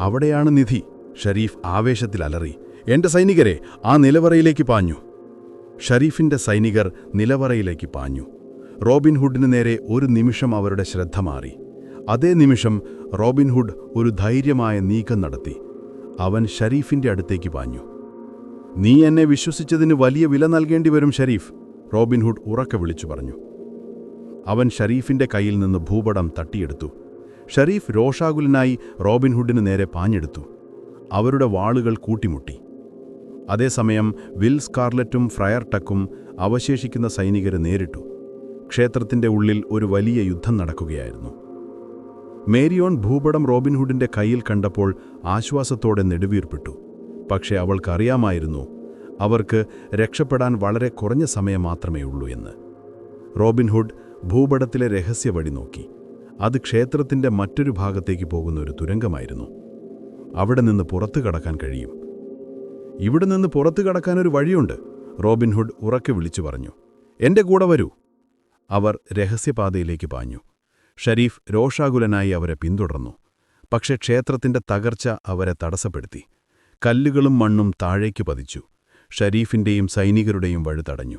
അവിടെയാണ് നിധി. ഷരീഫ് ആവേശത്തിൽ അലറി. എന്റെ സൈനികരെ, ആ നിലവറയിലേക്ക് പാഞ്ഞു! ഷരീഫിന്റെ സൈനികർ നിലവറയിലേക്ക് പാഞ്ഞു. റോബിൻഹുഡിന് നേരെ ഒരു നിമിഷം അവരുടെ ശ്രദ്ധ മാറി. അതേ നിമിഷം റോബിൻഹുഡ് ഒരു ധൈര്യമായ നീക്കം നടത്തി. അവൻ ഷരീഫിന്റെ അടുത്തേക്ക് പാഞ്ഞു. നീ എന്നെ വിശ്വസിച്ചതിന് വലിയ വില നൽകേണ്ടി വരും ഷരീഫ്, റോബിൻഹുഡ് ഉറക്കെ വിളിച്ചു പറഞ്ഞു. അവൻ ഷരീഫിന്റെ കയ്യിൽ നിന്ന് ഭൂപടം തട്ടിയെടുത്തു. ഷരീഫ് രോഷാകുലനായി റോബിൻഹുഡിന് നേരെ പാഞ്ഞെടുത്തു. അവരുടെ വാളുകൾ കൂട്ടിമുട്ടി. അതേസമയം വിൽ സ്കാർലറ്റും ഫ്രയർ ടക്കും അവശേഷിക്കുന്ന സൈനികരെ നേരിട്ടു. ക്ഷേത്രത്തിന്റെ ഉള്ളിൽ ഒരു വലിയ യുദ്ധം നടക്കുകയായിരുന്നു. മേരിയോൺ ഭൂപടം റോബിൻഹുഡിന്റെ കയ്യിൽ കണ്ടപ്പോൾ ആശ്വാസത്തോടെ നെടുവീർപ്പിട്ടു. പക്ഷെ അവൾക്കറിയാമായിരുന്നു അവർക്ക് രക്ഷപ്പെടാൻ വളരെ കുറഞ്ഞ സമയം മാത്രമേ ഉള്ളൂ എന്ന്. റോബിൻഹുഡ് ഭൂപടത്തിലെ രഹസ്യവഴി നോക്കി. അത് ക്ഷേത്രത്തിന്റെ മറ്റൊരു ഭാഗത്തേക്ക് പോകുന്ന ഒരു തുരങ്കമായിരുന്നു. അവിടെ നിന്ന് പുറത്തു കടക്കാൻ കഴിയും. ഇവിടെ നിന്ന് പുറത്തു കടക്കാനൊരു വഴിയുണ്ട്, റോബിൻഹുഡ് ഉറക്കെ വിളിച്ചു പറഞ്ഞു. എന്റെ കൂടെ വരൂ. അവർ രഹസ്യപാതയിലേക്ക് പാഞ്ഞു. ഷരീഫ് രോഷാകുലനായി അവരെ പിന്തുടർന്നു. പക്ഷേ ക്ഷേത്രത്തിന്റെ തകർച്ച അവരെ തടസ്സപ്പെടുത്തി. കല്ലുകളും മണ്ണും താഴേക്ക് പതിച്ചു. ഷരീഫിന്റെയും സൈനികരുടെയും വഴി തടഞ്ഞു.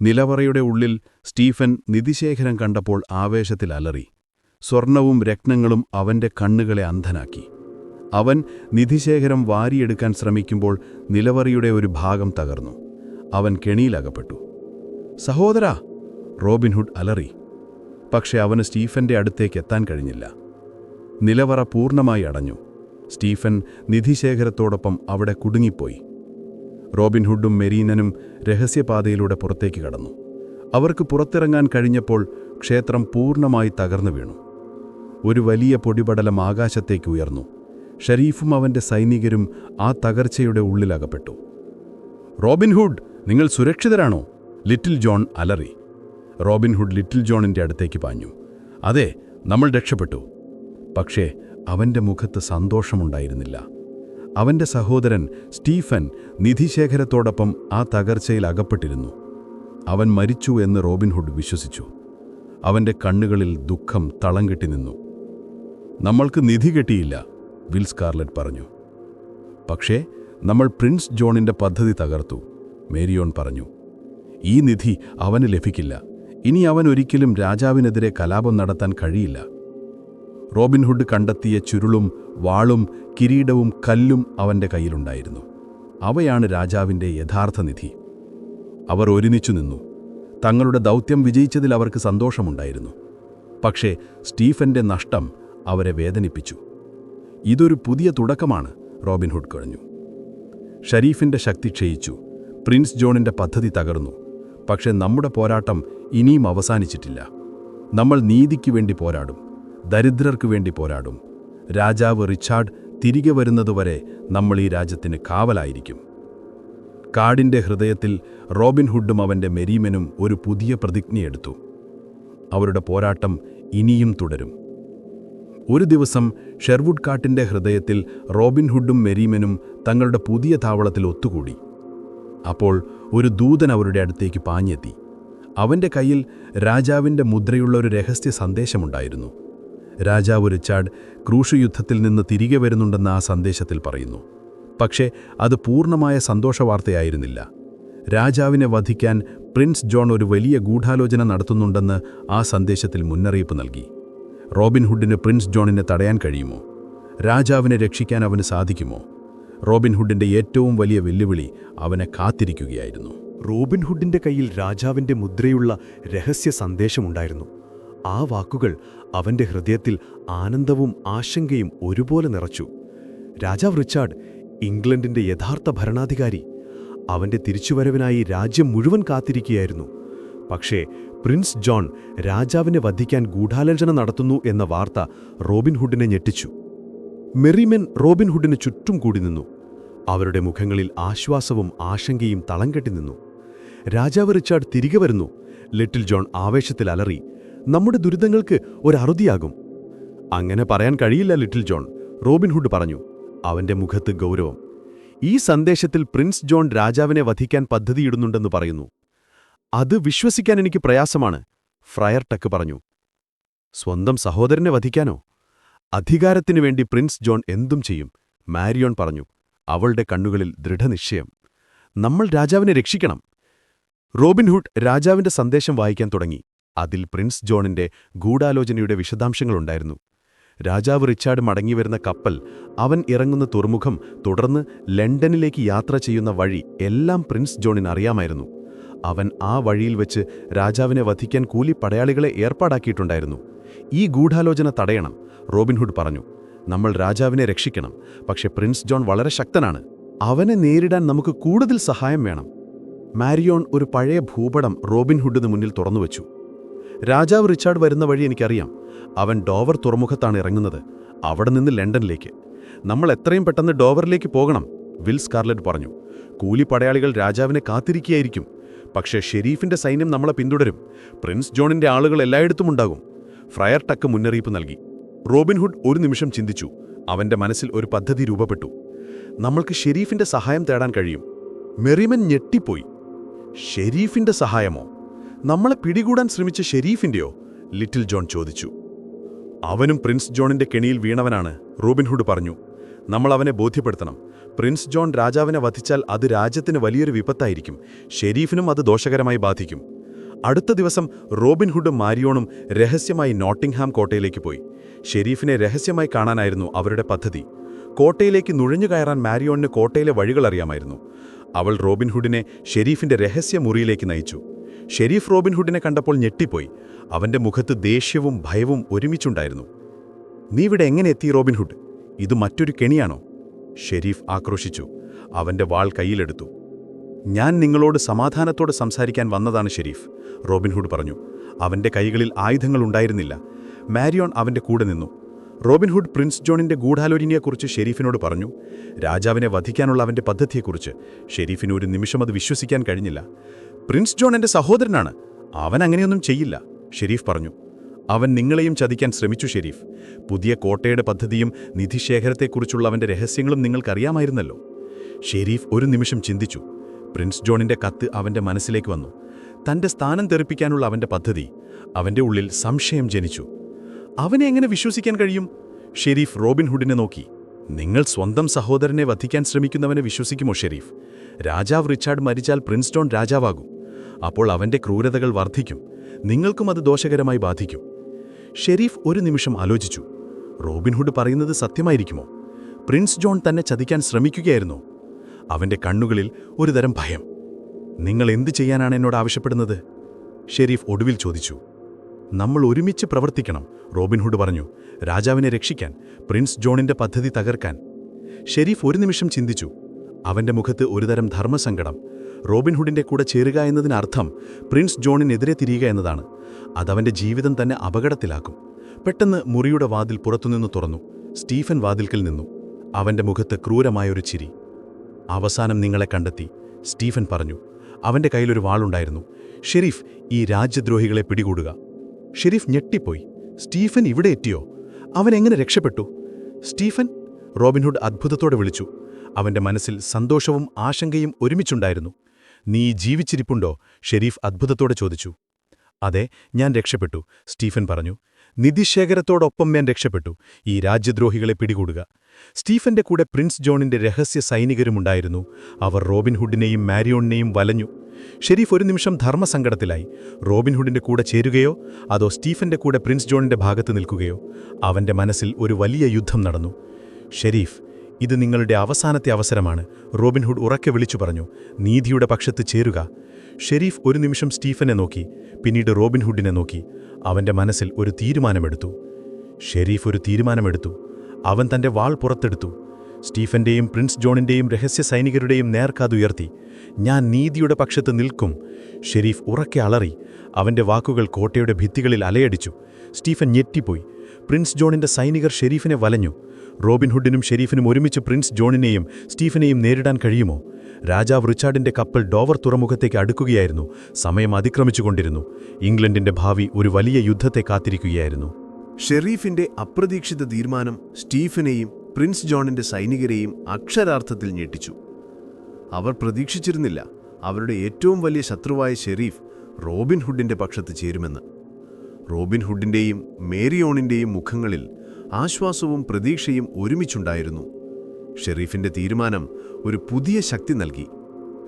നിലവറയുടെ ഉള്ളിൽ സ്റ്റീഫൻ നിധിശേഖരം കണ്ടപ്പോൾ ആവേശത്തിൽ അലറി. സ്വർണവും രത്നങ്ങളും അവന്റെ കണ്ണുകളെ അന്ധനാക്കി. അവൻ നിധിശേഖരം വാരിയെടുക്കാൻ ശ്രമിക്കുമ്പോൾ നിലവറയുടെ ഒരു ഭാഗം തകർന്നു. അവൻ കെണിയിലകപ്പെട്ടു. സഹോദരാ, റോബിൻഹുഡ് അലറി. പക്ഷെ അവന് സ്റ്റീഫന്റെ അടുത്തേക്ക് എത്താൻ കഴിഞ്ഞില്ല. നിലവറ പൂർണ്ണമായി അടഞ്ഞു. സ്റ്റീഫൻ നിധിശേഖരത്തോടൊപ്പം അവിടെ കുടുങ്ങിപ്പോയി. റോബിൻഹുഡും മെരീനനും രഹസ്യപാതയിലൂടെ പുറത്തേക്ക് കടന്നു. അവർക്ക് പുറത്തിറങ്ങാൻ കഴിഞ്ഞപ്പോൾ ക്ഷേത്രം പൂർണ്ണമായി തകർന്നു വീണു. ഒരു വലിയ പൊടിപടലം ആകാശത്തേക്ക് ഉയർന്നു. ഷരീഫും അവന്റെ സൈനികരും ആ തകർച്ചയുടെ ഉള്ളിലകപ്പെട്ടു. റോബിൻഹുഡ്, നിങ്ങൾ സുരക്ഷിതരാണോ? ലിറ്റിൽ ജോൺ അലറി. റോബിൻഹുഡ് ലിറ്റിൽ ജോണിന്റെ അടുത്തേക്ക് പാഞ്ഞു. അതെ, നമ്മൾ രക്ഷപ്പെട്ടു. പക്ഷേ അവന്റെ മുഖത്ത് സന്തോഷമുണ്ടായിരുന്നില്ല. അവന്റെ സഹോദരൻ സ്റ്റീഫൻ നിധിശേഖരത്തോടൊപ്പം ആ തകർച്ചയിൽ അകപ്പെട്ടിരുന്നു. അവൻ മരിച്ചു എന്ന് റോബിൻഹുഡ് വിശ്വസിച്ചു. അവന്റെ കണ്ണുകളിൽ ദുഃഖം തളം കെട്ടി നിന്നു. നമ്മൾക്ക് നിധി കിട്ടിയില്ല, വിൽ സ്കാർലറ്റ് പറഞ്ഞു. പക്ഷേ നമ്മൾ പ്രിൻസ് ജോണിന്റെ പദ്ധതി തകർത്തു, മേരിയോൺ പറഞ്ഞു. ഈ നിധി അവന് ലഭിക്കില്ല. ഇനി അവൻ ഒരിക്കലും രാജാവിനെതിരെ കലാപം നടത്താൻ കഴിയില്ല. റോബിൻഹുഡ് കണ്ടെത്തിയ ചുരുളും വാളും കിരീടവും കല്ലും അവന്റെ കയ്യിലുണ്ടായിരുന്നു. അവയാണ് രാജാവിന്റെ യഥാർത്ഥ നിധി. അവർ ഒരുമിച്ചു നിന്നു. തങ്ങളുടെ ദൗത്യം വിജയിച്ചതിൽ അവർക്ക് സന്തോഷമുണ്ടായിരുന്നു. പക്ഷേ സ്റ്റീഫന്റെ നഷ്ടം അവരെ വേദനിപ്പിച്ചു. ഇതൊരു പുതിയ തുടക്കമാണ്, റോബിൻഹുഡ് പറഞ്ഞു. ഷരീഫിന്റെ ശക്തി ക്ഷയിച്ചു. പ്രിൻസ് ജോണിന്റെ പദ്ധതി തകർന്നു. പക്ഷെ നമ്മുടെ പോരാട്ടം ഇനിയും അവസാനിച്ചിട്ടില്ല. നമ്മൾ നീതിക്ക് വേണ്ടി പോരാടും, ദരിദ്രർക്കു വേണ്ടി പോരാടും. രാജാവ് റിച്ചാർഡ് തിരികെ വരുന്നതുവരെ നമ്മൾ ഈ രാജ്യത്തിന് കാവലായിരിക്കും. കാടിന്റെ ഹൃദയത്തിൽ റോബിൻഹുഡും അവന്റെ മെരീമനും ഒരു പുതിയ പ്രതിജ്ഞയെടുത്തു. അവരുടെ പോരാട്ടം ഇനിയും തുടരും. ഒരു ദിവസം ഷെർവുഡ് കാട്ടിന്റെ ഹൃദയത്തിൽ റോബിൻഹുഡും മെരീമനും തങ്ങളുടെ പുതിയ താവളത്തിൽ ഒത്തുകൂടി. അപ്പോൾ ഒരു ദൂതൻ അവരുടെ അടുത്തേക്ക് പാഞ്ഞെത്തി. അവന്റെ കയ്യിൽ രാജാവിന്റെ മുദ്രയുള്ള ഒരു രഹസ്യ സന്ദേശമുണ്ടായിരുന്നു. രാജാവ് റിച്ചാർഡ് ക്രൂശുയുദ്ധത്തിൽ നിന്ന് തിരികെ വരുന്നുണ്ടെന്ന് ആ സന്ദേശത്തിൽ പറയുന്നു. പക്ഷേ അത് പൂർണ്ണമായ സന്തോഷവാർത്തയായിരുന്നില്ല. രാജാവിനെ വധിക്കാൻ പ്രിൻസ് ജോൺ ഒരു വലിയ ഗൂഢാലോചന നടത്തുന്നുണ്ടെന്ന് ആ സന്ദേശത്തിൽ മുന്നറിയിപ്പ് നൽകി. റോബിൻഹുഡിന് പ്രിൻസ് ജോണിനെ തടയാൻ കഴിയുമോ? രാജാവിനെ രക്ഷിക്കാൻ അവന് സാധിക്കുമോ? റോബിൻഹുഡിന്റെ ഏറ്റവും വലിയ വെല്ലുവിളി അവനെ കാത്തിരിക്കുകയായിരുന്നു. റോബിൻഹുഡിന്റെ കയ്യിൽ രാജാവിന്റെ മുദ്രയുള്ള രഹസ്യ സന്ദേശമുണ്ടായിരുന്നു. ആ വാക്കുകൾ അവന്റെ ഹൃദയത്തിൽ ആനന്ദവും ആശങ്കയും ഒരുപോലെ നിറച്ചു. രാജാവ് റിച്ചാർഡ്, ഇംഗ്ലണ്ടിന്റെ യഥാർത്ഥ ഭരണാധികാരി, അവന്റെ തിരിച്ചുവരവിനായി രാജ്യം മുഴുവൻ കാത്തിരിക്കുകയായിരുന്നു. പക്ഷേ പ്രിൻസ് ജോൺ രാജാവിനെ വധിക്കാൻ ഗൂഢാലോചന നടത്തുന്നു എന്ന വാർത്ത റോബിൻഹുഡിനെ ഞെട്ടിച്ചു. മെറിമെൻ റോബിൻഹുഡിന് ചുറ്റും കൂടി നിന്നു. അവരുടെ മുഖങ്ങളിൽ ആശ്വാസവും ആശങ്കയും തളം കെട്ടി നിന്നു. രാജാവ് റിച്ചാർഡ് തിരികെ വരുന്നു, ലിറ്റിൽ ജോൺ ആവേശത്തിൽ അലറി. നമ്മുടെ ദുരിതങ്ങൾക്ക് ഒരറുതിയാകും. അങ്ങനെ പറയാൻ കഴിയില്ല ലിറ്റിൽ ജോൺ, റോബിൻഹുഡ് പറഞ്ഞു. അവന്റെ മുഖത്ത് ഗൗരവം. ഈ സന്ദേശത്തിൽ പ്രിൻസ് ജോൺ രാജാവിനെ വധിക്കാൻ പദ്ധതിയിടുന്നുണ്ടെന്ന് പറയുന്നു. അത് വിശ്വസിക്കാൻ എനിക്ക് പ്രയാസമാണ്, ഫ്രയർ ടക്ക് പറഞ്ഞു. സ്വന്തം സഹോദരനെ വധിക്കാനോ? അധികാരത്തിനു വേണ്ടി പ്രിൻസ് ജോൺ എന്തും ചെയ്യും, മാരിയോൺ പറഞ്ഞു. അവളുടെ കണ്ണുകളിൽ ദൃഢനിശ്ചയം. നമ്മൾ രാജാവിനെ രക്ഷിക്കണം. റോബിൻഹുഡ് രാജാവിന്റെ സന്ദേശം വായിക്കാൻ തുടങ്ങി. അതിൽ പ്രിൻസ് ജോണിന്റെ ഗൂഢാലോചനയുടെ വിശദാംശങ്ങളുണ്ടായിരുന്നു. രാജാവ് റിച്ചാർഡ് മടങ്ങിവരുന്ന കപ്പൽ, അവൻ ഇറങ്ങുന്ന തുറമുഖം, തുടർന്ന് ലണ്ടനിലേക്ക് യാത്ര ചെയ്യുന്ന വഴി എല്ലാം പ്രിൻസ് ജോണിന് അറിയാമായിരുന്നു. അവൻ ആ വഴിയിൽ വെച്ച് രാജാവിനെ വധിക്കാൻ കൂലി പടയാളികളെ ഏർപ്പാടാക്കിയിട്ടുണ്ടായിരുന്നു. ഈ ഗൂഢാലോചന തടയണം, റോബിൻഹുഡ് പറഞ്ഞു. നമ്മൾ രാജാവിനെ രക്ഷിക്കണം. പക്ഷെ പ്രിൻസ് ജോൺ വളരെ ശക്തനാണ്. അവനെ നേരിടാൻ നമുക്ക് കൂടുതൽ സഹായം വേണം. മാരിയോൺ ഒരു പഴയ ഭൂപടം റോബിൻഹുഡിന് മുന്നിൽ തുറന്നുവച്ചു. രാജാവ് റിച്ചാർഡ് വരുന്ന വഴി എനിക്കറിയാം. അവൻ ഡോവർ തുറമുഖത്താണ് ഇറങ്ങുന്നത്, അവിടെ നിന്ന് ലണ്ടനിലേക്ക്. നമ്മൾ എത്രയും പെട്ടെന്ന് ഡോവറിലേക്ക് പോകണം, വിൽ സ്കാർലറ്റ് പറഞ്ഞു. കൂലി പടയാളികൾ രാജാവിനെ കാത്തിരിക്കുകയായിരിക്കും. പക്ഷേ ഷെരീഫിന്റെ സൈന്യം നമ്മളെ പിന്തുടരും. പ്രിൻസ് ജോണിന്റെ ആളുകൾ എല്ലായിടത്തും ഉണ്ടാകും. ഫ്രയർ ടക്ക് മുന്നറിയിപ്പ് നൽകി. റോബിൻഹുഡ് ഒരു നിമിഷം ചിന്തിച്ചു. അവന്റെ മനസ്സിൽ ഒരു പദ്ധതി രൂപപ്പെട്ടു. നമ്മൾക്ക് ഷെരീഫിന്റെ സഹായം തേടാൻ കഴിയും. മെറിമൻ ഞെട്ടിപ്പോയി. ഷെരീഫിന്റെ സഹായമോ? നമ്മളെ പിടികൂടാൻ ശ്രമിച്ച ഷെരീഫിന്റെയോ? ലിറ്റിൽ ജോൺ ചോദിച്ചു. അവനും പ്രിൻസ് ജോണിന്റെ കെണിയിൽ വീണവനാണ്, റോബിൻഹുഡ് പറഞ്ഞു. നമ്മൾ അവനെ ബോധ്യപ്പെടുത്തണം. പ്രിൻസ് ജോൺ രാജാവിനെ വധിച്ചാൽ അത് രാജ്യത്തിന് വലിയൊരു വിപത്തായിരിക്കും. ഷെരീഫിനും അത് ദോഷകരമായി ബാധിക്കും. അടുത്ത ദിവസം റോബിൻഹുഡും മാരിയോണും രഹസ്യമായി നോട്ടിംഗ്ഹാം കോട്ടയിലേക്ക് പോയി. ഷെരീഫിനെ രഹസ്യമായി കാണാനായിരുന്നു അവരുടെ പദ്ധതി. കോട്ടയിലേക്ക് നുഴഞ്ഞുകയറാൻ മാരിയോണിന് കോട്ടയിലെ വഴികൾ അറിയാമായിരുന്നു. അവൾ റോബിൻഹുഡിനെ ഷെരീഫിന്റെ രഹസ്യമുറിയിലേക്ക് നയിച്ചു. ഷെരീഫ് റോബിൻഹുഡിനെ കണ്ടപ്പോൾ ഞെട്ടിപ്പോയി. അവന്റെ മുഖത്ത് ദേഷ്യവും ഭയവും ഒരുമിച്ചുണ്ടായിരുന്നു. "നീ ഇവിടെ എങ്ങനെ എത്തി റോബിൻഹുഡ്? ഇത് മറ്റൊരു കെണിയാണോ?" ഷെരീഫ് ആക്രോശിച്ചു. അവന്റെ വാൾ കയ്യിലെടുത്തു. "ഞാൻ നിങ്ങളോട് സമാധാനത്തോടെ സംസാരിക്കാൻ വന്നതാണ് ഷെരീഫ്," റോബിൻഹുഡ് പറഞ്ഞു. അവന്റെ കൈകളിൽ ആയുധങ്ങളുണ്ടായിരുന്നില്ല. മാരിയോൺ അവന്റെ കൂടെ നിന്നു. റോബിൻഹുഡ് പ്രിൻസ് ജോണിന്റെ ഗൂഢാലോചനയെക്കുറിച്ച് ഷെരീഫിനോട് പറഞ്ഞു. രാജാവിനെ വധിക്കാനുള്ള അവന്റെ പദ്ധതിയെക്കുറിച്ച്. ഷെരീഫിന് ഒരു നിമിഷം അത് വിശ്വസിക്കാൻ കഴിഞ്ഞില്ല. "പ്രിൻസ് ജോൺ എന്റെ സഹോദരനാണ്. അവൻ അങ്ങനെയൊന്നും ചെയ്യില്ല," ഷെരീഫ് പറഞ്ഞു. "അവൻ നിങ്ങളെയും ചതിക്കാൻ ശ്രമിച്ചു ഷെരീഫ്. പുതിയ കോട്ടയുടെ പദ്ധതിയും നിധിശേഖരത്തെക്കുറിച്ചുള്ള അവന്റെ രഹസ്യങ്ങളും നിങ്ങൾക്കറിയാമായിരുന്നല്ലോ." ഷെരീഫ് ഒരു നിമിഷം ചിന്തിച്ചു. പ്രിൻസ് ജോണിന്റെ കത്ത് അവന്റെ മനസ്സിലേക്ക് വന്നു. തന്റെ സ്ഥാനം തെറിപ്പിക്കാനുള്ള അവന്റെ പദ്ധതി. അവന്റെ ഉള്ളിൽ സംശയം ജനിച്ചു. അവനെ എങ്ങനെ വിശ്വസിക്കാൻ കഴിയും? ഷെരീഫ് റോബിൻഹുഡിനെ നോക്കി. "നിങ്ങൾ സ്വന്തം സഹോദരനെ വധിക്കാൻ ശ്രമിക്കുന്നവനെ വിശ്വസിക്കുമോ ഷെരീഫ്? രാജാവ് റിച്ചാർഡ് മരിച്ചാൽ പ്രിൻസ് ജോൺ രാജാവാകും. അപ്പോൾ അവന്റെ ക്രൂരതകൾ വർദ്ധിക്കും. നിങ്ങൾക്കും അത് ദോഷകരമായി ബാധിക്കും." ഷെരീഫ് ഒരു നിമിഷം ആലോചിച്ചു. റോബിൻഹുഡ് പറയുന്നത് സത്യമായിരിക്കുമോ? പ്രിൻസ് ജോൺ തന്നെ ചതിക്കാൻ ശ്രമിക്കുകയായിരുന്നോ? അവന്റെ കണ്ണുകളിൽ ഒരുതരം ഭയം. "നിങ്ങൾ എന്തു ചെയ്യാനാണ് എന്നോട് ആവശ്യപ്പെടുന്നത്?" ഷെരീഫ് ഒടുവിൽ ചോദിച്ചു. "നമ്മൾ ഒരുമിച്ച് പ്രവർത്തിക്കണം," റോബിൻഹുഡ് പറഞ്ഞു. "രാജാവിനെ രക്ഷിക്കാൻ, പ്രിൻസ് ജോണിന്റെ പദ്ധതി തകർക്കാൻ." ഷെരീഫ് ഒരു നിമിഷം ചിന്തിച്ചു. അവന്റെ മുഖത്ത് ഒരുതരം ധർമ്മസങ്കടം. റോബിൻഹുഡിന്റെ കൂടെ ചേരുക എന്നതിനർത്ഥം പ്രിൻസ് ജോണിനെതിരെ തിരിയുക എന്നതാണ്. അതവന്റെ ജീവിതം തന്നെ അപകടത്തിലാക്കും. പെട്ടെന്ന് മുറിയുടെ വാതിൽ പുറത്തുനിന്ന് തുറന്നു. സ്റ്റീഫൻ വാതിൽക്കൽ നിന്നു. അവന്റെ മുഖത്ത് ക്രൂരമായൊരു ചിരി. "അവസാനം നിങ്ങളെ കണ്ടെത്തി," സ്റ്റീഫൻ പറഞ്ഞു. അവന്റെ കയ്യിലൊരു വാളുണ്ടായിരുന്നു. "ഷെരീഫ്, ഈ രാജ്യദ്രോഹികളെ പിടികൂടുക." ഷെരീഫ് ഞെട്ടിപ്പോയി. "സ്റ്റീഫൻ ഇവിടെ എത്തിയോ? അവൻ എങ്ങനെ രക്ഷപ്പെട്ടു?" "സ്റ്റീഫൻ?" റോബിൻഹുഡ് അത്ഭുതത്തോടെ വിളിച്ചു. അവന്റെ മനസ്സിൽ സന്തോഷവും ആശങ്കയും ഒരുമിച്ചുണ്ടായിരുന്നു. "നീ ജീവിച്ചിരിപ്പുണ്ടോ?" ഷെരീഫ് അത്ഭുതത്തോടെ ചോദിച്ചു. "അതെ, ഞാൻ രക്ഷപ്പെട്ടു," സ്റ്റീഫൻ പറഞ്ഞു. "നിധിശേഖരത്തോടൊപ്പം ഞാൻ രക്ഷപ്പെട്ടു. ഈ രാജ്യദ്രോഹികളെ പിടികൂടുക." സ്റ്റീഫന്റെ കൂടെ പ്രിൻസ് ജോണിന്റെ രഹസ്യ സൈനികരുമുണ്ടായിരുന്നു. അവർ റോബിൻഹുഡിനെയും മാരിയോണിനെയും വലഞ്ഞു. ഷെരീഫ് ഒരു നിമിഷം ധർമ്മസങ്കടത്തിലായി. റോബിൻഹുഡിന്റെ കൂടെ ചേരുകയോ അതോ സ്റ്റീഫന്റെ കൂടെ പ്രിൻസ് ജോണിന്റെ ഭാഗത്ത് നിൽക്കുകയോ? അവന്റെ മനസ്സിൽ ഒരു വലിയ യുദ്ധം നടന്നു. "ഷെരീഫ്, ഇത് നിങ്ങളുടെ അവസാനത്തെ അവസരമാണ്," റോബിൻഹുഡ് ഉറക്കെ വിളിച്ചു പറഞ്ഞു. "നീതിയുടെ പക്ഷത്ത് ചേരുക." ഷെരീഫ് ഒരു നിമിഷം സ്റ്റീഫനെ നോക്കി, പിന്നീട് റോബിൻഹുഡിനെ നോക്കി. അവന്റെ മനസ്സിൽ ഒരു തീരുമാനമെടുത്തു. ഷെരീഫ് ഒരു തീരുമാനമെടുത്തു. അവൻ തന്റെ വാൾ പുറത്തെടുത്തു. സ്റ്റീഫന്റെയും പ്രിൻസ് ജോണിന്റെയും രഹസ്യ സൈനികരുടെയും നേർക്കാതുയർത്തി. "ഞാൻ നീതിയുടെ പക്ഷത്ത് നിൽക്കും." ഷെരീഫ് ഉറക്കെ അലറി. അവന്റെ വാക്കുകൾ കോട്ടയുടെ ഭിത്തികളിൽ അലയടിച്ചു. സ്റ്റീഫൻ ഞെട്ടിപ്പോയി. പ്രിൻസ് ജോണിന്റെ സൈനികർ ഷെരീഫിനെ വലഞ്ഞു. റോബിൻഹുഡിനും ഷെരീഫിനും ഒരുമിച്ച് പ്രിൻസ് ജോണിനെയും സ്റ്റീഫനെയും നേരിടാൻ കഴിയുമോ? രാജാവ് റിച്ചാർഡിന്റെ കപ്പൽ ഡോവർ തുറമുഖത്തേക്ക് അടുക്കുകയായിരുന്നു. സമയം അതിക്രമിച്ചുകൊണ്ടിരുന്നു. ഇംഗ്ലണ്ടിന്റെ ഭാവി ഒരു വലിയ യുദ്ധത്തെ കാത്തിരിക്കുകയായിരുന്നു. ഷെരീഫിന്റെ അപ്രതീക്ഷിത തീരുമാനം സ്റ്റീഫനെയും പ്രിൻസ് ജോണിന്റെ സൈനികരെയും അക്ഷരാർത്ഥത്തിൽ ഞെട്ടിച്ചു. അവർ പ്രതീക്ഷിച്ചിരുന്നില്ല അവരുടെ ഏറ്റവും വലിയ ശത്രുവായ ഷെരീഫ് റോബിൻഹുഡിന്റെ പക്ഷത്ത് ചേരുമെന്ന്. റോബിൻഹുഡിന്റെയും മേരിയോണിന്റെയും മുഖങ്ങളിൽ ആശ്വാസവും പ്രതീക്ഷയും ഒരുമിച്ചുണ്ടായിരുന്നു. ഷെരീഫിന്റെ തീരുമാനം ഒരു പുതിയ ശക്തി നൽകി.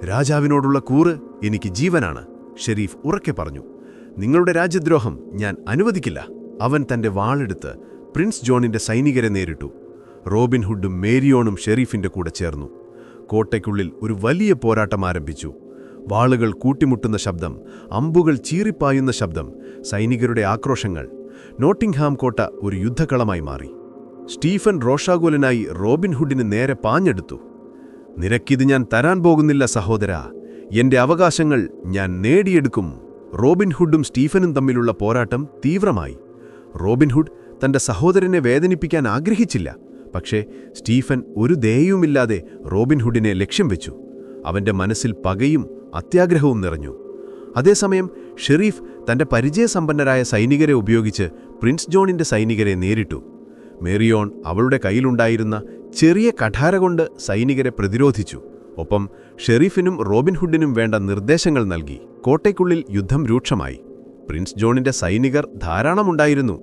"രാജാവിനോടുള്ള കൂറ് എനിക്ക് ജീവനാണ്," ഷെരീഫ് ഉറക്കെ പറഞ്ഞു. "നിങ്ങളുടെ രാജ്യദ്രോഹം ഞാൻ അനുവദിക്കില്ല." അവൻ തന്റെ വാളെടുത്ത് പ്രിൻസ് ജോണിന്റെ സൈനികരെ നേരിട്ടു. റോബിൻഹുഡും മേരിയോണും ഷെരീഫിന്റെ കൂടെ ചേർന്നു. കോട്ടയ്ക്കുള്ളിൽ ഒരു വലിയ പോരാട്ടം ആരംഭിച്ചു. വാളുകൾ കൂട്ടിമുട്ടുന്ന ശബ്ദം, അമ്പുകൾ ചീറിപ്പായുന്ന ശബ്ദം, സൈനികരുടെ ആക്രോശങ്ങൾ. നോട്ടിംഗ്ഹാം കോട്ട ഒരു യുദ്ധക്കളമായി മാറി. സ്റ്റീഫൻ റോഷാകുലനായി റോബിൻഹുഡിന് നേരെ പാഞ്ഞെടുത്തു. "നിനക്കിത് ഞാൻ തരാൻ പോകുന്നില്ല സഹോദരാ. എന്റെ അവകാശങ്ങൾ ഞാൻ നേടിയെടുക്കും." റോബിൻഹുഡും സ്റ്റീഫനും തമ്മിലുള്ള പോരാട്ടം തീവ്രമായി. റോബിൻഹുഡ് തന്റെ സഹോദരനെ വേദനിപ്പിക്കാൻ ആഗ്രഹിച്ചില്ല. പക്ഷേ സ്റ്റീഫൻ ഒരു ദയയുമില്ലാതെ റോബിൻഹുഡിനെ ലക്ഷ്യം വെച്ചു. അവന്റെ മനസ്സിൽ പകയും അത്യാഗ്രഹവും നിറഞ്ഞു. അതേസമയം ഷെരീഫ് തന്റെ പരിചയസമ്പന്നരായ സൈനികരെ ഉപയോഗിച്ച് പ്രിൻസ് ജോണിന്റെ സൈനികരെ നേരിട്ടു. മേരിയോൺ അവളുടെ കയ്യിലുണ്ടായിരുന്ന ചെറിയ കഠാര കൊണ്ട് സൈനികരെ പ്രതിരോധിച്ചു. ഒപ്പം ഷെരീഫിനും റോബിൻഹുഡിനും വേണ്ട നിർദ്ദേശങ്ങൾ നൽകി. കോട്ടയ്ക്കുള്ളിൽ യുദ്ധം രൂക്ഷമായി. പ്രിൻസ് ജോണിന്റെ സൈനികർ ധാരാളമുണ്ടായിരുന്നു.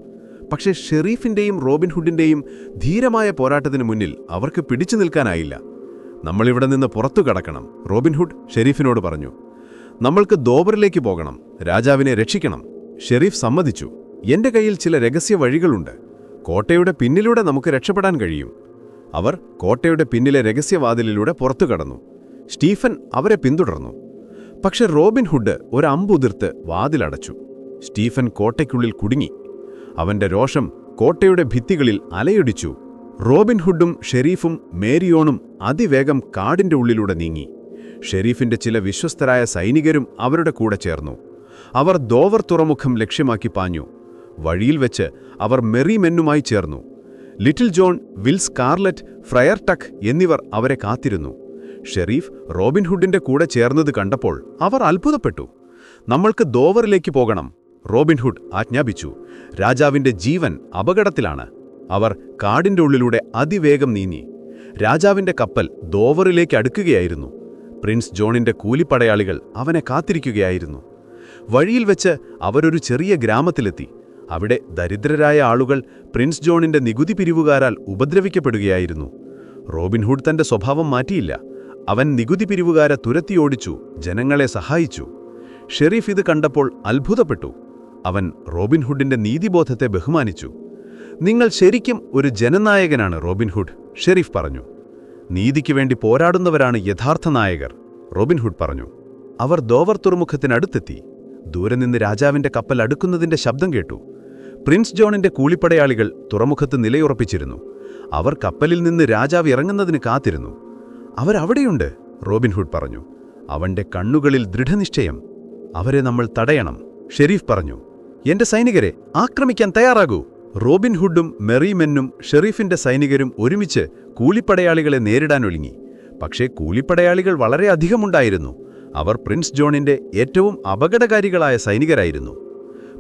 പക്ഷേ ഷെരീഫിന്റെയും റോബിൻഹുഡിന്റെയും ധീരമായ പോരാട്ടത്തിനു മുന്നിൽ അവർക്ക് പിടിച്ചു നിൽക്കാനായില്ല. നമ്മളിവിടെ നിന്ന് പുറത്തു കടക്കണം, റോബിൻഹുഡ് ഷെരീഫിനോട് പറഞ്ഞു. നമ്മൾക്ക് ദോബറിലേക്ക് പോകണം, രാജാവിനെ രക്ഷിക്കണം. ഷെരീഫ് സമ്മതിച്ചു. എന്റെ കയ്യിൽ ചില രഹസ്യ വഴികളുണ്ട്. കോട്ടയുടെ പിന്നിലൂടെ നമുക്ക് രക്ഷപ്പെടാൻ കഴിയും. അവർ കോട്ടയുടെ പിന്നിലെ രഹസ്യവാതിലിലൂടെ പുറത്തു കടന്നു. സ്റ്റീഫൻ അവരെ പിന്തുടർന്നു. പക്ഷെ റോബിൻഹുഡ് ഒരു അമ്പുതിർത്ത് വാതിലടച്ചു. സ്റ്റീഫൻ കോട്ടയ്ക്കുള്ളിൽ കുടുങ്ങി. അവന്റെ രോഷം കോട്ടയുടെ ഭിത്തികളിൽ അലയടിച്ചു. റോബിൻഹുഡും ഷെരീഫും മേരിയോണും അതിവേഗം കാടിന്റെ ഉള്ളിലൂടെ നീങ്ങി. ഷെരീഫിന്റെ ചില വിശ്വസ്തരായ സൈനികരും അവരുടെ കൂടെ ചേർന്നു. അവർ ദോവർ തുറമുഖം ലക്ഷ്യമാക്കി പാഞ്ഞു. വഴിയിൽ വെച്ച് അവർ മെറിമെന്നുമായി ചേർന്നു. Little John, Will Scarlet, friar Tuck എന്നിവർ അവരെ കാത്തിരുന്നു. ഷെരീഫ് റോബിൻഹുഡിന്റെ കൂടെ ചേർന്നത് കണ്ടപ്പോൾ അവർ അത്ഭുതപ്പെട്ടു. നമ്മൾക്ക് ദോവറിലേക്ക് പോകണം, റോബിൻഹുഡ് ആജ്ഞാപിച്ചു. രാജാവിന്റെ ജീവൻ അപകടത്തിലാണ്. അവർ കാടിന്റെ ഉള്ളിലൂടെ അതിവേഗം നീങ്ങി. രാജാവിന്റെ കപ്പൽ ദോവറിലേക്ക് അടുക്കുകയായിരുന്നു. പ്രിൻസ് ജോണിന്റെ കൂലിപ്പടയാളികൾ അവനെ കാത്തിരിക്കുകയായിരുന്നു. വഴിയിൽ വെച്ച് അവരൊരു ചെറിയ ഗ്രാമത്തിലെത്തി. അവിടെ ദരിദ്രരായ ആളുകൾ പ്രിൻസ് ജോണിന്റെ നികുതി പിരിവുകാരാൽ ഉപദ്രവിക്കപ്പെടുകയായിരുന്നു. റോബിൻഹുഡ് തന്റെ സ്വഭാവം മാറ്റിയില്ല. അവൻ നികുതി പിരിവുകാരെ തുരത്തിയോടിച്ചു, ജനങ്ങളെ സഹായിച്ചു. ഷെരീഫ് ഇത് കണ്ടപ്പോൾ അത്ഭുതപ്പെട്ടു. അവൻ റോബിൻഹുഡിന്റെ നീതിബോധത്തെ ബഹുമാനിച്ചു. നിങ്ങൾ ശരിക്കും ഒരു ജനനായകനാണ് റോബിൻഹുഡ്, ഷെരീഫ് പറഞ്ഞു. നീതിക്ക് വേണ്ടി പോരാടുന്നവരാണ് യഥാർത്ഥ നായകർ, റോബിൻഹുഡ് പറഞ്ഞു. അവർ ദോവർ തുറമുഖത്തിനടുത്തെത്തി. ദൂരെ നിന്ന് രാജാവിന്റെ കപ്പൽ അടുക്കുന്നതിന്റെ ശബ്ദം കേട്ടു. പ്രിൻസ് ജോണിന്റെ കൂലിപ്പടയാളികൾ തുറമുഖത്ത് നിലയുറപ്പിച്ചിരുന്നു. അവർ കപ്പലിൽ നിന്ന് രാജാവ് ഇറങ്ങുന്നതിന് കാത്തിരുന്നു. അവരവിടെയുണ്ട്, റോബിൻഹുഡ് പറഞ്ഞു. അവന്റെ കണ്ണുകളിൽ ദൃഢനിശ്ചയം. അവരെ നമ്മൾ തടയണം, ഷെരീഫ് പറഞ്ഞു. എന്റെ സൈനികരെ ആക്രമിക്കാൻ തയ്യാറാകൂ. റോബിൻഹുഡും മെറിമെന്നും ഷെരീഫിന്റെ സൈനികരും ഒരുമിച്ച് കൂലിപ്പടയാളികളെ നേരിടാനൊരുങ്ങി. പക്ഷേ കൂലിപ്പടയാളികൾ വളരെ അധികമുണ്ടായിരുന്നു. അവർ പ്രിൻസ് ജോണിന്റെ ഏറ്റവും അപകടകാരികളായ സൈനികരായിരുന്നു.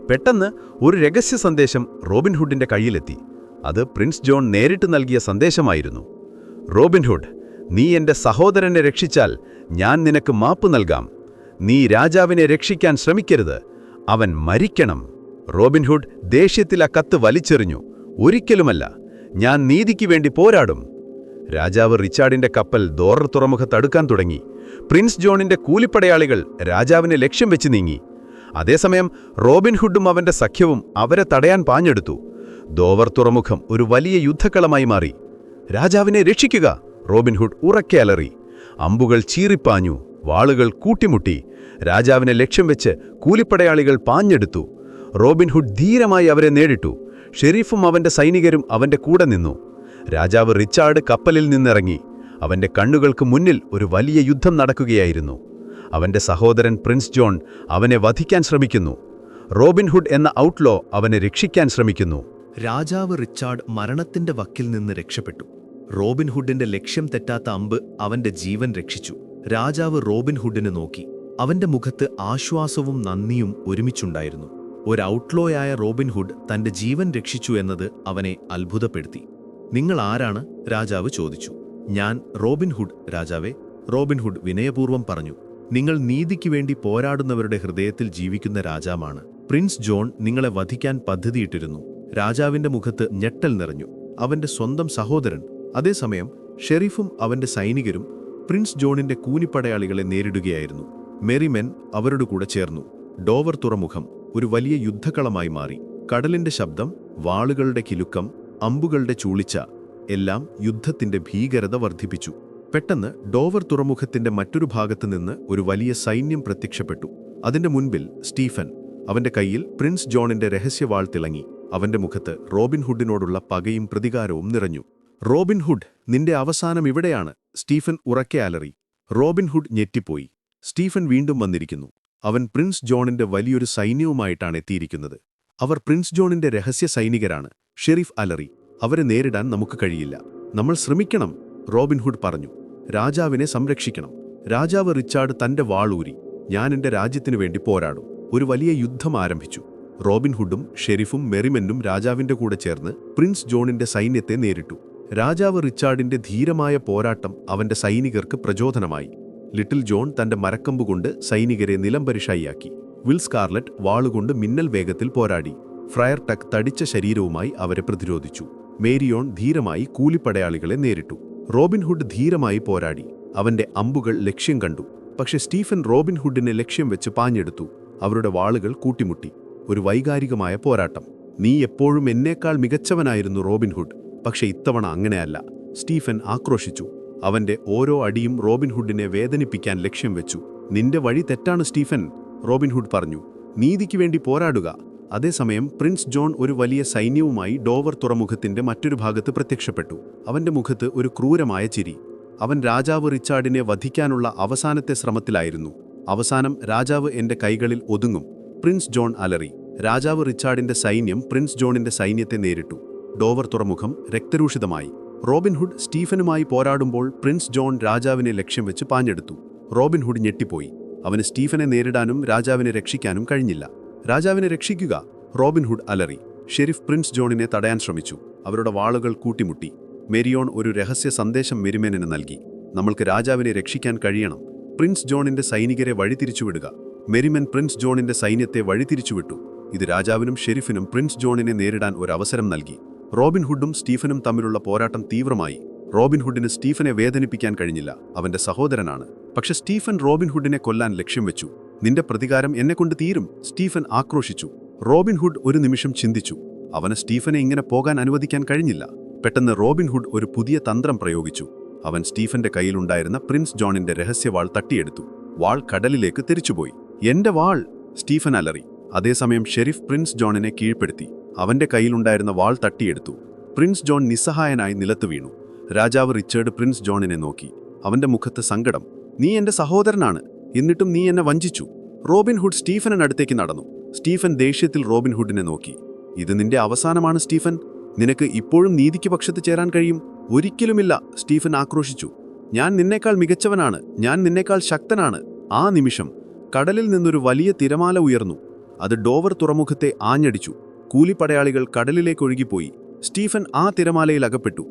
പെട്ടെന്ന് ഒരു രഹസ്യ സന്ദേശം റോബിൻഹുഡിന്റെ കയ്യിലെത്തി. അത് പ്രിൻസ് ജോൺ നേരിട്ട് നൽകിയ സന്ദേശമായിരുന്നു. റോബിൻഹുഡ്, നീ എന്റെ സഹോദരനെ രക്ഷിച്ചാൽ ഞാൻ നിനക്ക് മാപ്പ് നൽകാം. നീ രാജാവിനെ രക്ഷിക്കാൻ ശ്രമിക്കരുത്, അവൻ മരിക്കണം. റോബിൻഹുഡ് ദേഷ്യത്തിൽ ആ കത്ത് വലിച്ചെറിഞ്ഞു. ഒരിക്കലുമല്ല, ഞാൻ നീതിക്ക് വേണ്ടി പോരാടും. രാജാവ് റിച്ചാർഡിന്റെ കപ്പൽ ദോവർ തുറമുഖത്തടുക്കാൻ തുടങ്ങി. പ്രിൻസ് ജോണിന്റെ കൂലിപ്പടയാളികൾ രാജാവിനെ ലക്ഷ്യം വെച്ച് നീങ്ങി. അതേസമയം റോബിൻഹുഡും അവന്റെ സഖ്യവും അവരെ തടയാൻ പാഞ്ഞെടുത്തു. ദോവർ തുറമുഖം ഒരു വലിയ യുദ്ധക്കളമായി മാറി. രാജാവിനെ രക്ഷിക്കുക, റോബിൻഹുഡ് ഉറക്കെ അലറി. അമ്പുകൾ ചീറിപ്പാഞ്ഞു, വാളുകൾ കൂട്ടിമുട്ടി. രാജാവിനെ ലക്ഷ്യം വെച്ച് കൂലിപ്പടയാളികൾ പാഞ്ഞെടുത്തു. റോബിൻഹുഡ് ധീരമായി അവരെ നേരിട്ടു. ഷെരീഫും അവന്റെ സൈനികരും അവന്റെ കൂടെ നിന്നു. രാജാവ് റിച്ചാർഡ് കപ്പലിൽ നിന്നിറങ്ങി. അവന്റെ കണ്ണുകൾക്ക് മുന്നിൽ ഒരു വലിയ യുദ്ധം നടക്കുകയായിരുന്നു. അവന്റെ സഹോദരൻ പ്രിൻസ് ജോൺ അവനെ വധിക്കാൻ ശ്രമിക്കുന്നു. റോബിൻഹുഡ് എന്ന ഔട്ട്ലോ അവനെ രക്ഷിക്കാൻ ശ്രമിക്കുന്നു. രാജാവ് റിച്ചാർഡ് മരണത്തിന്റെ വക്കിൽ നിന്ന് രക്ഷപ്പെട്ടു. റോബിൻഹുഡിന്റെ ലക്ഷ്യം തെറ്റാത്ത അമ്പ് അവന്റെ ജീവൻ രക്ഷിച്ചു. രാജാവ് റോബിൻഹുഡിനെ നോക്കി. അവന്റെ മുഖത്ത് ആശ്വാസവും നന്ദിയും ഒരുമിച്ചുണ്ടായിരുന്നു. ഒരു ഔട്ട്ലോയായ റോബിൻഹുഡ് തന്റെ ജീവൻ രക്ഷിച്ചു എന്നത് അവനെ അത്ഭുതപ്പെടുത്തി. നിങ്ങൾ ആരാണ്? രാജാവ് ചോദിച്ചു. ഞാൻ റോബിൻഹുഡ്, രാജാവേ, റോബിൻഹുഡ് വിനയപൂർവ്വം പറഞ്ഞു. നിങ്ങൾ നീതിക്ക് വേണ്ടി പോരാടുന്നവരുടെ ഹൃദയത്തിൽ ജീവിക്കുന്ന രാജാവാണ്. പ്രിൻസ് ജോൺ നിങ്ങളെ വധിക്കാൻ പദ്ധതിയിട്ടിരുന്നു. രാജാവിന്റെ മുഖത്ത് ഞെട്ടൽ നിറഞ്ഞു. അവന്റെ സ്വന്തം സഹോദരൻ. അതേസമയം ഷെരീഫും അവന്റെ സൈനികരും പ്രിൻസ് ജോണിന്റെ കൂലിപ്പടയാളികളെ നേരിടുകയായിരുന്നു. മെറിമെൻ അവരുടെ കൂടെ ചേർന്നു. ഡോവർ തുറമുഖം ഒരു വലിയ യുദ്ധക്കളമായി മാറി. കടലിന്റെ ശബ്ദം, വാളുകളുടെ കിലുക്കം, അമ്പുകളുടെ ചൂളിച്ച എല്ലാം യുദ്ധത്തിന്റെ ഭീകരത വർദ്ധിപ്പിച്ചു. പെട്ടെന്ന് ഡോവർ തുറമുഖത്തിന്റെ മറ്റൊരു ഭാഗത്തു നിന്ന് ഒരു വലിയ സൈന്യം പ്രത്യക്ഷപ്പെട്ടു. അതിന്റെ മുൻപിൽ സ്റ്റീഫൻ. അവന്റെ കയ്യിൽ പ്രിൻസ് ജോണിന്റെ രഹസ്യവാൾ തിളങ്ങി. അവന്റെ മുഖത്ത് റോബിൻഹുഡിനോടുള്ള പകയും പ്രതികാരവും നിറഞ്ഞു. റോബിൻഹുഡ്, നിന്റെ അവസാനം ഇവിടെയാണ്, സ്റ്റീഫൻ ഉറക്കെ അലറി. റോബിൻഹുഡ് ഞെട്ടിപ്പോയി. സ്റ്റീഫൻ വീണ്ടും വന്നിരിക്കുന്നു. അവൻ പ്രിൻസ് ജോണിന്റെ വലിയൊരു സൈന്യവുമായിട്ടാണ് എത്തിയിരിക്കുന്നത്. അവർ പ്രിൻസ് ജോണിന്റെ രഹസ്യ സൈനികരാണ്, ഷെരീഫ് അലറി. അവരെ നേരിടാൻ നമുക്ക് കഴിയില്ല. നമ്മൾ ശ്രമിക്കണം, റോബിൻഹുഡ് പറഞ്ഞു. രാജാവിനെ സംരക്ഷിക്കണം. രാജാവ് റിച്ചാർഡ് തന്റെ വാളൂരി. ഞാൻ എൻ്റെ രാജ്യത്തിനു വേണ്ടി പോരാടും. ഒരു വലിയ യുദ്ധം ആരംഭിച്ചു. റോബിൻഹുഡും ഷെരീഫും മെറിമെന്നും രാജാവിന്റെ കൂടെ ചേർന്ന് പ്രിൻസ് ജോണിന്റെ സൈന്യത്തെ നേരിട്ടു. രാജാവ് റിച്ചാർഡിന്റെ ധീരമായ പോരാട്ടം അവന്റെ സൈനികർക്ക് പ്രചോദനമായി. ലിറ്റിൽ ജോൺ തന്റെ മരക്കമ്പുകൊണ്ട് സൈനികരെ നിലംപരിശായിയാക്കി. വിൽ സ്കാർലറ്റ് വാളുകൊണ്ട് മിന്നൽ വേഗത്തിൽ പോരാടി. ഫ്രയർ ടക്ക് തടിച്ച ശരീരവുമായി അവരെ പ്രതിരോധിച്ചു. മേരിയോൺ ധീരമായി കൂലിപ്പടയാളികളെ നേരിട്ടു. റോബിൻഹുഡ് ധീരമായി പോരാടി. അവന്റെ അമ്പുകൾ ലക്ഷ്യം കണ്ടു. പക്ഷെ സ്റ്റീഫൻ റോബിൻഹുഡിനെ ലക്ഷ്യം വെച്ച് പാഞ്ഞെടുത്തു. അവരുടെ വാളുകൾ കൂട്ടിമുട്ടി. ഒരു വൈകാരികമായ പോരാട്ടം. നീ എപ്പോഴും എന്നേക്കാൾ മികച്ചവനായിരുന്നു റോബിൻഹുഡ്. പക്ഷെ ഇത്തവണ അങ്ങനെയല്ല. സ്റ്റീഫൻ ആക്രോശിച്ചു. അവന്റെ ഓരോ അടിയും റോബിൻഹുഡിനെ വേദനിപ്പിക്കാൻ ലക്ഷ്യം വെച്ചു. നിന്റെ വഴി തെറ്റാണ് സ്റ്റീഫൻ, റോബിൻഹുഡ് പറഞ്ഞു. നീതിക്ക് വേണ്ടി പോരാടുക. അതേസമയം പ്രിൻസ് ജോൺ ഒരു വലിയ സൈന്യവുമായി ഡോവർ തുറമുഖത്തിന്റെ മറ്റൊരു ഭാഗത്ത് പ്രത്യക്ഷപ്പെട്ടു. അവന്റെ മുഖത്ത് ഒരു ക്രൂരമായ ചിരി. അവൻ രാജാവ് റിച്ചാർഡിനെ വധിക്കാനുള്ള അവസാനത്തെ ശ്രമത്തിലായിരുന്നു. അവസാനം രാജാവ് എന്റെ കൈകളിൽ ഒതുങ്ങും, പ്രിൻസ് ജോൺ അലറി. രാജാവ് റിച്ചാർഡിന്റെ സൈന്യം പ്രിൻസ് ജോണിന്റെ സൈന്യത്തെ നേരിട്ടു. ഡോവർ തുറമുഖം രക്തരൂഷിതമായി. റോബിൻഹുഡ് സ്റ്റീഫനുമായി പോരാടുമ്പോൾ പ്രിൻസ് ജോൺ രാജാവിനെ ലക്ഷ്യം വെച്ച് പാഞ്ഞെടുത്തു. റോബിൻഹുഡ് ഞെട്ടിപ്പോയി. അവന് സ്റ്റീഫനെ നേരിടാനും രാജാവിനെ രക്ഷിക്കാനും കഴിഞ്ഞില്ല. രാജാവിനെ രക്ഷിക്കുക, റോബിൻഹുഡ് അലറി. ഷെരീഫ് പ്രിൻസ് ജോണിനെ തടയാൻ ശ്രമിച്ചു. അവരുടെ വാളുകൾ കൂട്ടിമുട്ടി. മെരിയോൺ ഒരു രഹസ്യ സന്ദേശം മെരിമെനിന് നൽകി. നമ്മൾക്ക് രാജാവിനെ രക്ഷിക്കാൻ കഴിയണം. പ്രിൻസ് ജോണിന്റെ സൈനികരെ വഴിതിരിച്ചുവിടുക. മെരിമെൻ പ്രിൻസ് ജോണിന്റെ സൈന്യത്തെ വഴിതിരിച്ചുവിട്ടു. ഇത് രാജാവിനും ഷെരീഫിനും പ്രിൻസ് ജോണിനെ നേരിടാൻ ഒരു അവസരം നൽകി. റോബിൻഹുഡും സ്റ്റീഫനും തമ്മിലുള്ള പോരാട്ടം തീവ്രമായി. റോബിൻഹുഡിന് സ്റ്റീഫനെ വേദനിപ്പിക്കാൻ കഴിഞ്ഞില്ല. അവന്റെ സഹോദരനാണ്. പക്ഷെ സ്റ്റീഫൻ റോബിൻഹുഡിനെ കൊല്ലാൻ ലക്ഷ്യം വെച്ചു. നിന്റെ പ്രതികാരം എന്നെക്കൊണ്ട് തീരും, സ്റ്റീഫൻ ആക്രോശിച്ചു. റോബിൻഹുഡ് ഒരു നിമിഷം ചിന്തിച്ചു. അവന് സ്റ്റീഫനെ ഇങ്ങനെ പോകാൻ അനുവദിക്കാൻ കഴിഞ്ഞില്ല. പെട്ടെന്ന് റോബിൻഹുഡ് ഒരു പുതിയ തന്ത്രം പ്രയോഗിച്ചു. അവൻ സ്റ്റീഫന്റെ കയ്യിലുണ്ടായിരുന്ന പ്രിൻസ് ജോണിന്റെ രഹസ്യവാൾ തട്ടിയെടുത്തു. വാൾ കടലിലേക്ക് തിരിച്ചുപോയി. എന്റെ വാൾ, സ്റ്റീഫൻ അലറി. അതേസമയം ഷെരീഫ് പ്രിൻസ് ജോണിനെ കീഴ്പ്പെടുത്തി. അവന്റെ കയ്യിലുണ്ടായിരുന്ന വാൾ തട്ടിയെടുത്തു. പ്രിൻസ് ജോൺ നിസ്സഹായനായി നിലത്ത് വീണു. രാജാവ് റിച്ചാർഡ് പ്രിൻസ് ജോണിനെ നോക്കി. അവന്റെ മുഖത്ത് സങ്കടം. നീ എന്റെ സഹോദരനാണ്, എന്നിട്ടും നീ എന്നെ വഞ്ചിച്ചു. റോബിൻഹുഡ് സ്റ്റീഫനടുത്തേക്ക് നടന്നു. സ്റ്റീഫൻ ദേഷ്യത്തിൽ റോബിൻഹുഡിനെ നോക്കി. ഇത് നിന്റെ അവസാനമാണ് സ്റ്റീഫൻ. നിനക്ക് ഇപ്പോഴും നീതിക്ക് പക്ഷത്ത് ചേരാൻ കഴിയും. ഒരിക്കലുമില്ല, സ്റ്റീഫൻ ആക്രോശിച്ചു. ഞാൻ നിന്നേക്കാൾ മികച്ചവനാണ്, ഞാൻ നിന്നേക്കാൾ ശക്തനാണ്. ആ നിമിഷം കടലിൽ നിന്നൊരു വലിയ തിരമാല ഉയർന്നു. അത് ഡോവർ തുറമുഖത്തെ ആഞ്ഞടിച്ചു. കൂലിപ്പടയാളികൾ കടലിലേക്കൊഴുകിപ്പോയി. സ്റ്റീഫൻ ആ തിരമാലയിൽ അകപ്പെട്ടു.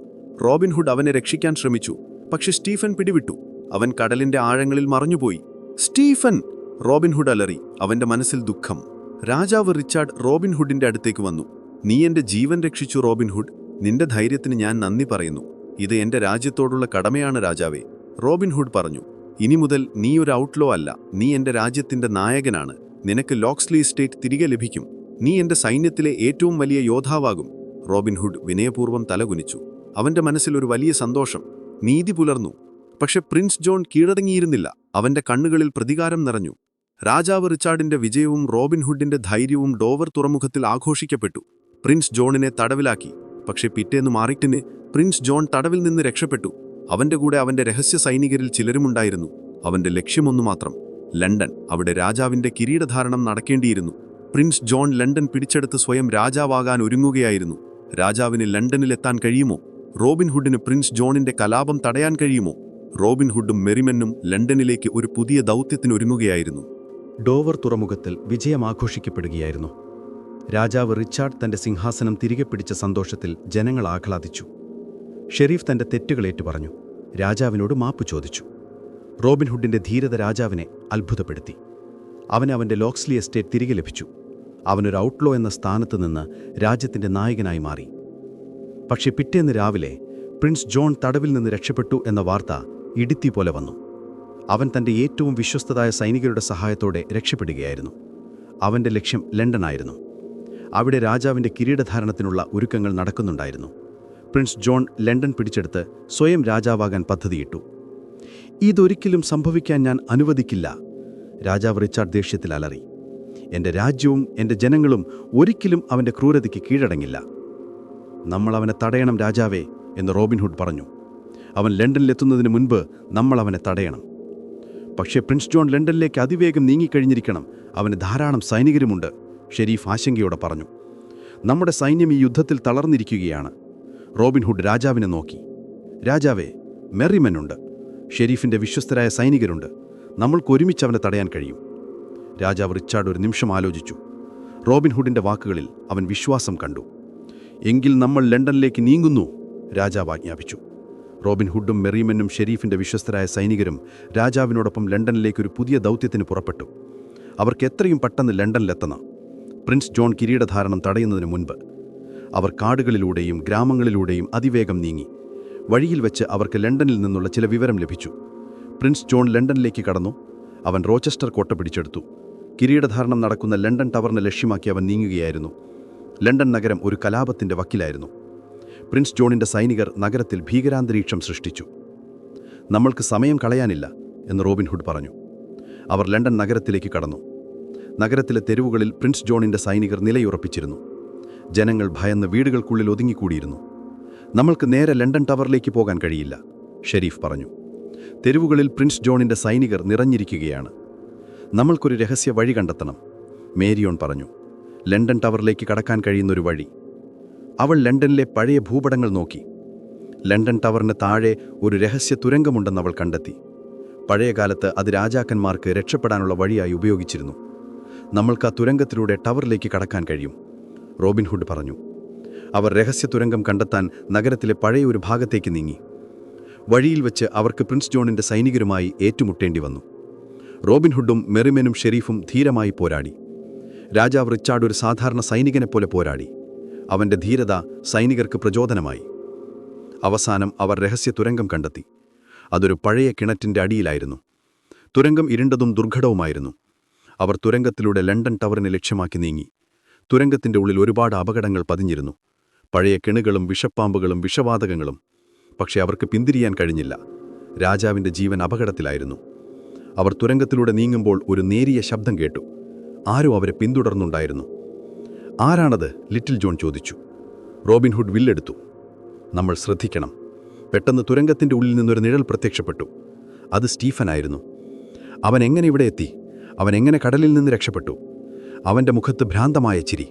റോബിൻഹുഡ് അവനെ രക്ഷിക്കാൻ ശ്രമിച്ചു. പക്ഷെ സ്റ്റീഫൻ പിടിവിട്ടു. അവൻ കടലിന്റെ ആഴങ്ങളിൽ മറഞ്ഞുപോയി. സ്റ്റീഫൻ, റോബിൻഹുഡ് അലറി. അവന്റെ മനസ്സിൽ ദുഃഖം. രാജാവ് റിച്ചാർഡ് റോബിൻഹുഡിന്റെ അടുത്തേക്ക് വന്നു. നീ എന്റെ ജീവൻ രക്ഷിച്ചു റോബിൻഹുഡ്. നിന്റെ ധൈര്യത്തിന് ഞാൻ നന്ദി പറയുന്നു. ഇത് എന്റെ രാജ്യത്തോടുള്ള കടമയാണ് രാജാവേ, റോബിൻഹുഡ് പറഞ്ഞു. ഇനി മുതൽ നീ ഒരു ഔട്ട്ലോ അല്ല, നീ എന്റെ രാജ്യത്തിന്റെ നായകനാണ്. നിനക്ക് ലോക്സ്ലി എസ്റ്റേറ്റ് തിരികെ ലഭിക്കും. നീ എന്റെ സൈന്യത്തിലെ ഏറ്റവും വലിയ യോദ്ധാവാകും. റോബിൻഹുഡ് വിനയപൂർവ്വം തലകുനിച്ചു. അവന്റെ മനസ്സിൽ ഒരു വലിയ സന്തോഷം. നീതി പുലർന്നു. പക്ഷെ പ്രിൻസ് ജോൺ കീഴടങ്ങിയിരുന്നില്ല. അവന്റെ കണ്ണുകളിൽ പ്രതികാരം നിറഞ്ഞു. രാജാവ് റിച്ചാർഡിന്റെ വിജയവും റോബിൻഹുഡിന്റെ ധൈര്യവും ഡോവർ തുറമുഖത്തിൽ ആഘോഷിക്കപ്പെട്ടു. പ്രിൻസ് ജോണിനെ തടവിലാക്കി. പക്ഷെ പിറ്റേന്ന് മാറിട്ടിന് പ്രിൻസ് ജോൺ തടവിൽ നിന്ന് രക്ഷപ്പെട്ടു. അവന്റെ കൂടെ അവന്റെ രഹസ്യ സൈനികരിൽ ചിലരുമുണ്ടായിരുന്നു. അവന്റെ ലക്ഷ്യമൊന്നു മാത്രം, ലണ്ടൻ. അവിടെ രാജാവിന്റെ കിരീടധാരണം നടക്കേണ്ടിയിരുന്നു. പ്രിൻസ് ജോൺ ലണ്ടൻ പിടിച്ചെടുത്ത് സ്വയം രാജാവാകാൻ ഒരുങ്ങുകയായിരുന്നു. രാജാവിന് ലണ്ടനിലെത്താൻ കഴിയുമോ? റോബിൻഹുഡിന് പ്രിൻസ് ജോണിന്റെ കലാപം തടയാൻ കഴിയുമോ? റോബിൻഹുഡും മെറിമെന്നും ലണ്ടനിലേക്ക് ഒരു പുതിയ ദൗത്യത്തിനൊരുങ്ങുകയായിരുന്നു. ഡോവർ തുറമുഖത്തിൽ വിജയമാഘോഷിക്കപ്പെടുകയായിരുന്നു. രാജാവ് റിച്ചാർഡ് തന്റെ സിംഹാസനം തിരികെ പിടിച്ച സന്തോഷത്തിൽ ജനങ്ങൾ ആഹ്ലാദിച്ചു. ഷെരീഫ് തന്റെ തെറ്റുകൾ ഏറ്റുപറഞ്ഞു. രാജാവിനോട് മാപ്പ് ചോദിച്ചു. റോബിൻഹുഡിന്റെ ധീരത രാജാവിനെ അത്ഭുതപ്പെടുത്തി. അവന്റെ ലോക്സ്ലി എസ്റ്റേറ്റ് തിരികെ ലഭിച്ചു. അവനൊരു ഔട്ട്ലോ എന്ന സ്ഥാനത്ത് നിന്ന് രാജ്യത്തിന്റെ നായകനായി മാറി. പക്ഷെ പിറ്റേന്ന് രാവിലെ പ്രിൻസ് ജോൺ തടവിൽ നിന്ന് രക്ഷപ്പെട്ടു എന്ന വാർത്ത ഇടിത്തി പോലെ വന്നു. അവൻ തന്റെ ഏറ്റവും വിശ്വസ്തരായ സൈനികരുടെ സഹായത്തോടെ രക്ഷപ്പെടുകയായിരുന്നു. അവന്റെ ലക്ഷ്യം ലണ്ടനായിരുന്നു. അവിടെ രാജാവിന്റെ കിരീടധാരണത്തിനുള്ള ഒരുക്കങ്ങൾ നടക്കുന്നുണ്ടായിരുന്നു. പ്രിൻസ് ജോൺ ലണ്ടൻ പിടിച്ചെടുത്ത് സ്വയം രാജാവാകാൻ പദ്ധതിയിട്ടു. ഇതൊരിക്കലും സംഭവിക്കാൻ ഞാൻ അനുവദിക്കില്ല, രാജാവ് റിച്ചാർഡ് ദേഷ്യത്തിൽ അലറി. എന്റെ രാജ്യവും എന്റെ ജനങ്ങളും ഒരിക്കലും അവന്റെ ക്രൂരതയ്ക്ക് കീഴടങ്ങില്ല. നമ്മൾ അവനെ തടയണം രാജാവേ, എന്ന് റോബിൻഹുഡ് പറഞ്ഞു. അവൻ ലണ്ടനിലെത്തുന്നതിന് മുൻപ് നമ്മൾ അവനെ തടയണം. പക്ഷേ പ്രിൻസ് ജോൺ ലണ്ടനിലേക്ക് അതിവേഗം നീങ്ങിക്കഴിഞ്ഞിരിക്കണം. അവന് ധാരാളം സൈനികരുമുണ്ട്, ഷെരീഫ് ആശങ്കയോടെ പറഞ്ഞു. നമ്മുടെ സൈന്യം ഈ യുദ്ധത്തിൽ തളർന്നിരിക്കുകയാണ്. റോബിൻഹുഡ് രാജാവിനെ നോക്കി. രാജാവേ, മെറിമെനുണ്ട്, ഷെരീഫിന്റെ വിശ്വസ്തരായ സൈനികരുണ്ട്. നമ്മൾക്ക് ഒരുമിച്ച് അവനെ തടയാൻ കഴിയും. രാജാവ് റിച്ചാർഡ് ഒരു നിമിഷം ആലോചിച്ചു. റോബിൻഹുഡിന്റെ വാക്കുകളിൽ അവൻ വിശ്വാസം കണ്ടു. എങ്കിൽ നമ്മൾ ലണ്ടനിലേക്ക് നീങ്ങുന്നു, രാജാവ് ആജ്ഞാപിച്ചു. റോബിൻഹുഡും മെറിമനും ഷെരീഫിന്റെ വിശ്വസ്തരായ സൈനികരും രാജാവിനോടൊപ്പം ലണ്ടനിലേക്കൊരു പുതിയ ദൗത്യത്തിന് പുറപ്പെട്ടു. അവർക്ക് എത്രയും പെട്ടെന്ന് ലണ്ടനിലെത്തണം, പ്രിൻസ് ജോൺ കിരീടധാരണം തടയുന്നതിന് മുൻപ്. അവർ കാടുകളിലൂടെയും ഗ്രാമങ്ങളിലൂടെയും അതിവേഗം നീങ്ങി. വഴിയിൽ വെച്ച് അവർക്ക് ലണ്ടനിൽ നിന്നുള്ള ചില വിവരം ലഭിച്ചു. പ്രിൻസ് ജോൺ ലണ്ടനിലേക്ക് കടന്നു. അവൻ റോച്ചസ്റ്റർ കോട്ട പിടിച്ചെടുത്തു. കിരീടധാരണം നടക്കുന്ന ലണ്ടൻ ടവറിനെ ലക്ഷ്യമാക്കി അവൻ നീങ്ങുകയായിരുന്നു. ലണ്ടൻ നഗരം ഒരു കലാപത്തിന്റെ വക്കിലായിരുന്നു. പ്രിൻസ് ജോണിന്റെ സൈനികർ നഗരത്തിൽ ഭീകരാന്തരീക്ഷം സൃഷ്ടിച്ചു. നമ്മൾക്ക് സമയം കളയാനില്ല എന്ന് റോബിൻഹുഡ് പറഞ്ഞു. അവർ ലണ്ടൻ നഗരത്തിലേക്ക് കടന്നു. നഗരത്തിലെ തെരുവുകളിൽ പ്രിൻസ് ജോണിന്റെ സൈനികർ നിലയുറപ്പിച്ചിരുന്നു. ജനങ്ങൾ ഭയന്ന് വീടുകൾക്കുള്ളിൽ ഒതുങ്ങിക്കൂടിയിരുന്നു. നമ്മൾക്ക് നേരെ ലണ്ടൻ ടവറിലേക്ക് പോകാൻ കഴിയില്ല, ഷെരീഫ് പറഞ്ഞു. തെരുവുകളിൽ പ്രിൻസ് ജോണിന്റെ സൈനികർ നിറഞ്ഞിരിക്കുകയാണ്. നമ്മൾക്കൊരു രഹസ്യ വഴി കണ്ടെത്തണം, മേരിയോൺ പറഞ്ഞു. ലണ്ടൻ ടവറിലേക്ക് കടക്കാൻ കഴിയുന്നൊരു വഴി. അവൾ ലണ്ടനിലെ പഴയ ഭൂപടങ്ങൾ നോക്കി. ലണ്ടൻ ടവറിന് താഴെ ഒരു രഹസ്യ തുരങ്കമുണ്ടെന്ന് അവൾ കണ്ടെത്തി. പഴയകാലത്ത് അത് രാജാക്കന്മാർക്ക് രക്ഷപ്പെടാനുള്ള വഴിയായി ഉപയോഗിച്ചിരുന്നു. നമ്മൾക്ക് ആ തുരങ്കത്തിലൂടെ ടവറിലേക്ക് കടക്കാൻ കഴിയും, റോബിൻഹുഡ് പറഞ്ഞു. അവർ രഹസ്യ തുരങ്കം കണ്ടെത്താൻ നഗരത്തിലെ പഴയ ഒരു ഭാഗത്തേക്ക് നീങ്ങി. വഴിയിൽ വെച്ച് അവർക്ക് പ്രിൻസ് ജോണിന്റെ സൈനികരുമായി ഏറ്റുമുട്ടേണ്ടി വന്നു. റോബിൻഹുഡും മെറിമനും ഷെരീഫും ധീരമായി പോരാടി. രാജാവ് റിച്ചാർഡ് ഒരു സാധാരണ സൈനികനെപ്പോലെ പോരാടി. അവന്റെ ധീരത സൈനികർക്ക് പ്രചോദനമായി. അവസാനം അവർ രഹസ്യ തുരങ്കം കണ്ടെത്തി. അതൊരു പഴയ കിണറ്റിന്റെ അടിയിലായിരുന്നു. തുരങ്കം ഇരുണ്ടതും ദുർഘടവുമായിരുന്നു. അവർ തുരങ്കത്തിലൂടെ ലണ്ടൻ ടവറിനെ ലക്ഷ്യമാക്കി നീങ്ങി. തുരങ്കത്തിന്റെ ഉള്ളിൽ ഒരുപാട് അപകടങ്ങൾ പതിഞ്ഞിരുന്നു. പഴയ കിണുകളും വിഷപ്പാമ്പുകളും വിഷവാതകങ്ങളും. പക്ഷെ അവർക്ക് പിന്തിരിയാൻ കഴിഞ്ഞില്ല. രാജാവിന്റെ ജീവൻ അപകടത്തിലായിരുന്നു. അവർ തുരങ്കത്തിലൂടെ നീങ്ങുമ്പോൾ ഒരു നേരിയ ശബ്ദം കേട്ടു. ആരോ അവരെ പിന്തുടർന്നുണ്ടായിരുന്നു. ആരാണത്? ലിറ്റിൽ ജോൺ ചോദിച്ചു. റോബിൻഹുഡ് വില്ലെടുത്തു. നമ്മൾ ശ്രദ്ധിക്കണം. പെട്ടെന്ന് തുരങ്കത്തിന്റെ ഉള്ളിൽ നിന്നൊരു നിഴൽ പ്രത്യക്ഷപ്പെട്ടു. അത് സ്റ്റീഫനായിരുന്നു. അവൻ എങ്ങനെ ഇവിടെ എത്തി? അവൻ എങ്ങനെ കടലിൽ നിന്ന് രക്ഷപ്പെട്ടു? അവന്റെ മുഖത്ത് ഭ്രാന്തമായ ചിരി.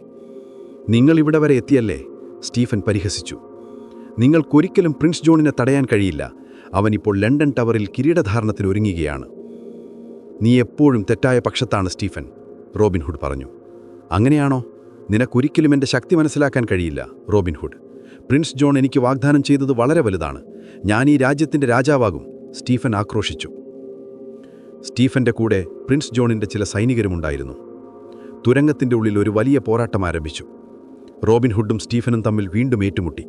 നിങ്ങൾ ഇവിടെ വരെ എത്തിയല്ലേ? സ്റ്റീഫൻ പരിഹസിച്ചു. നിങ്ങൾക്കൊരിക്കലും പ്രിൻസ് ജോണിനെ തടയാൻ കഴിയില്ല. അവനിപ്പോൾ ലണ്ടൻ ടവറിൽ കിരീടധാരണത്തിന് ഒരുങ്ങുകയാണ്. നീ എപ്പോഴും തെറ്റായ പക്ഷത്താണ് സ്റ്റീഫൻ, റോബിൻഹുഡ് പറഞ്ഞു. അങ്ങനെയാണോ? നിനക്കൊരിക്കലും എൻ്റെ ശക്തി മനസ്സിലാക്കാൻ കഴിയില്ല, റോബിൻഹുഡ്. പ്രിൻസ് ജോൺ എനിക്ക് വാഗ്ദാനം ചെയ്തത് വളരെ വലുതാണ്. ഞാൻ ഈ രാജ്യത്തിൻ്റെ രാജാവാകും, സ്റ്റീഫൻ ആക്രോശിച്ചു. സ്റ്റീഫന്റെ കൂടെ പ്രിൻസ് ജോണിൻ്റെ ചില സൈനികരുമുണ്ടായിരുന്നു. തുരങ്കത്തിൻ്റെ ഉള്ളിൽ ഒരു വലിയ പോരാട്ടം ആരംഭിച്ചു. റോബിൻഹുഡും സ്റ്റീഫനും തമ്മിൽ വീണ്ടും ഏറ്റുമുട്ടി.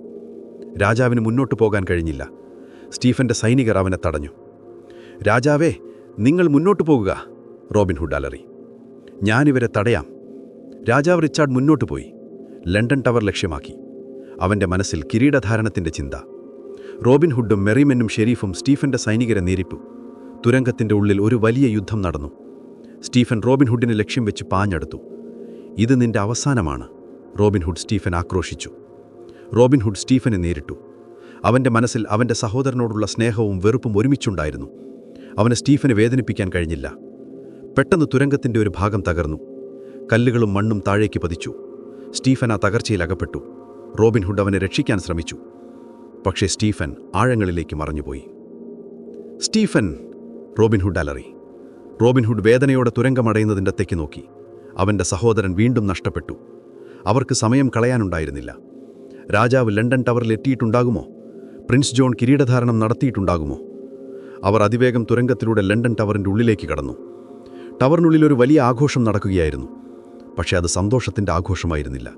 രാജാവിന് മുന്നോട്ടു പോകാൻ കഴിഞ്ഞില്ല. സ്റ്റീഫന്റെ സൈനികർ അവനെ തടഞ്ഞു. രാജാവേ, നിങ്ങൾ മുന്നോട്ടു പോകുക, റോബിൻഹുഡ് അലറി. ഞാനിവരെ തടയാം. രാജാവ് റിച്ചാർഡ് മുന്നോട്ടു പോയി. ലണ്ടൻ ടവർ ലക്ഷ്യമാക്കി. അവന്റെ മനസ്സിൽ കിരീടധാരണത്തിന്റെ ചിന്ത. റോബിൻഹുഡും മെറിമനും ഷെരീഫും സ്റ്റീഫന്റെ സൈനികരെ നേരിട്ടു. തുരങ്കത്തിന്റെ ഉള്ളിൽ ഒരു വലിയ യുദ്ധം നടന്നു. സ്റ്റീഫൻ റോബിൻഹുഡിനെ ലക്ഷ്യം വെച്ച് പാഞ്ഞെടുത്തു. ഇത് നിന്റെ അവസാനമാണ്, റോബിൻഹുഡ് സ്റ്റീഫൻ ആക്രോശിച്ചു. റോബിൻഹുഡ് സ്റ്റീഫനെ നേരിട്ടു. അവന്റെ മനസ്സിൽ അവന്റെ സഹോദരനോടുള്ള സ്നേഹവും വെറുപ്പും ഒരുമിച്ചുണ്ടായിരുന്നു. അവന് സ്റ്റീഫനെ വേദനിപ്പിക്കാൻ കഴിഞ്ഞില്ല. പെട്ടെന്ന് തുരങ്കത്തിന്റെ ഒരു ഭാഗം തകർന്നു. കല്ലുകളും മണ്ണും താഴേക്ക് പതിച്ചു. സ്റ്റീഫൻ ആ തകർച്ചയിൽ അകപ്പെട്ടു. റോബിൻഹുഡ് അവനെ രക്ഷിക്കാൻ ശ്രമിച്ചു. പക്ഷേ സ്റ്റീഫൻ ആഴങ്ങളിലേക്ക് മറഞ്ഞുപോയി. സ്റ്റീഫൻ! റോബിൻഹുഡ് അലറി. റോബിൻഹുഡ് വേദനയോടെ തുരങ്കമടയുന്നതിൻ്റെ തെക്ക് നോക്കി. അവന്റെ സഹോദരൻ വീണ്ടും നഷ്ടപ്പെട്ടു. അവർക്ക് സമയം കളയാനുണ്ടായിരുന്നില്ല. രാജാവ് ലണ്ടൻ ടവറിൽ എത്തിയിട്ടുണ്ടാകുമോ? Prince John കിരീടധാരണം നടത്തിയിട്ടുണ്ടാകുമോ? അവർ അതിവേഗം തുരങ്കത്തിലൂടെ ലണ്ടൻ ടവറിൻ്റെ ഉള്ളിലേക്ക് കടന്നു. ടവറിനുള്ളിൽ ഒരു വലിയ ആഘോഷം നടക്കുകയായിരുന്നു. പക്ഷേ അത് സന്തോഷത്തിൻ്റെ ആഘോഷമായിരുന്നില്ല.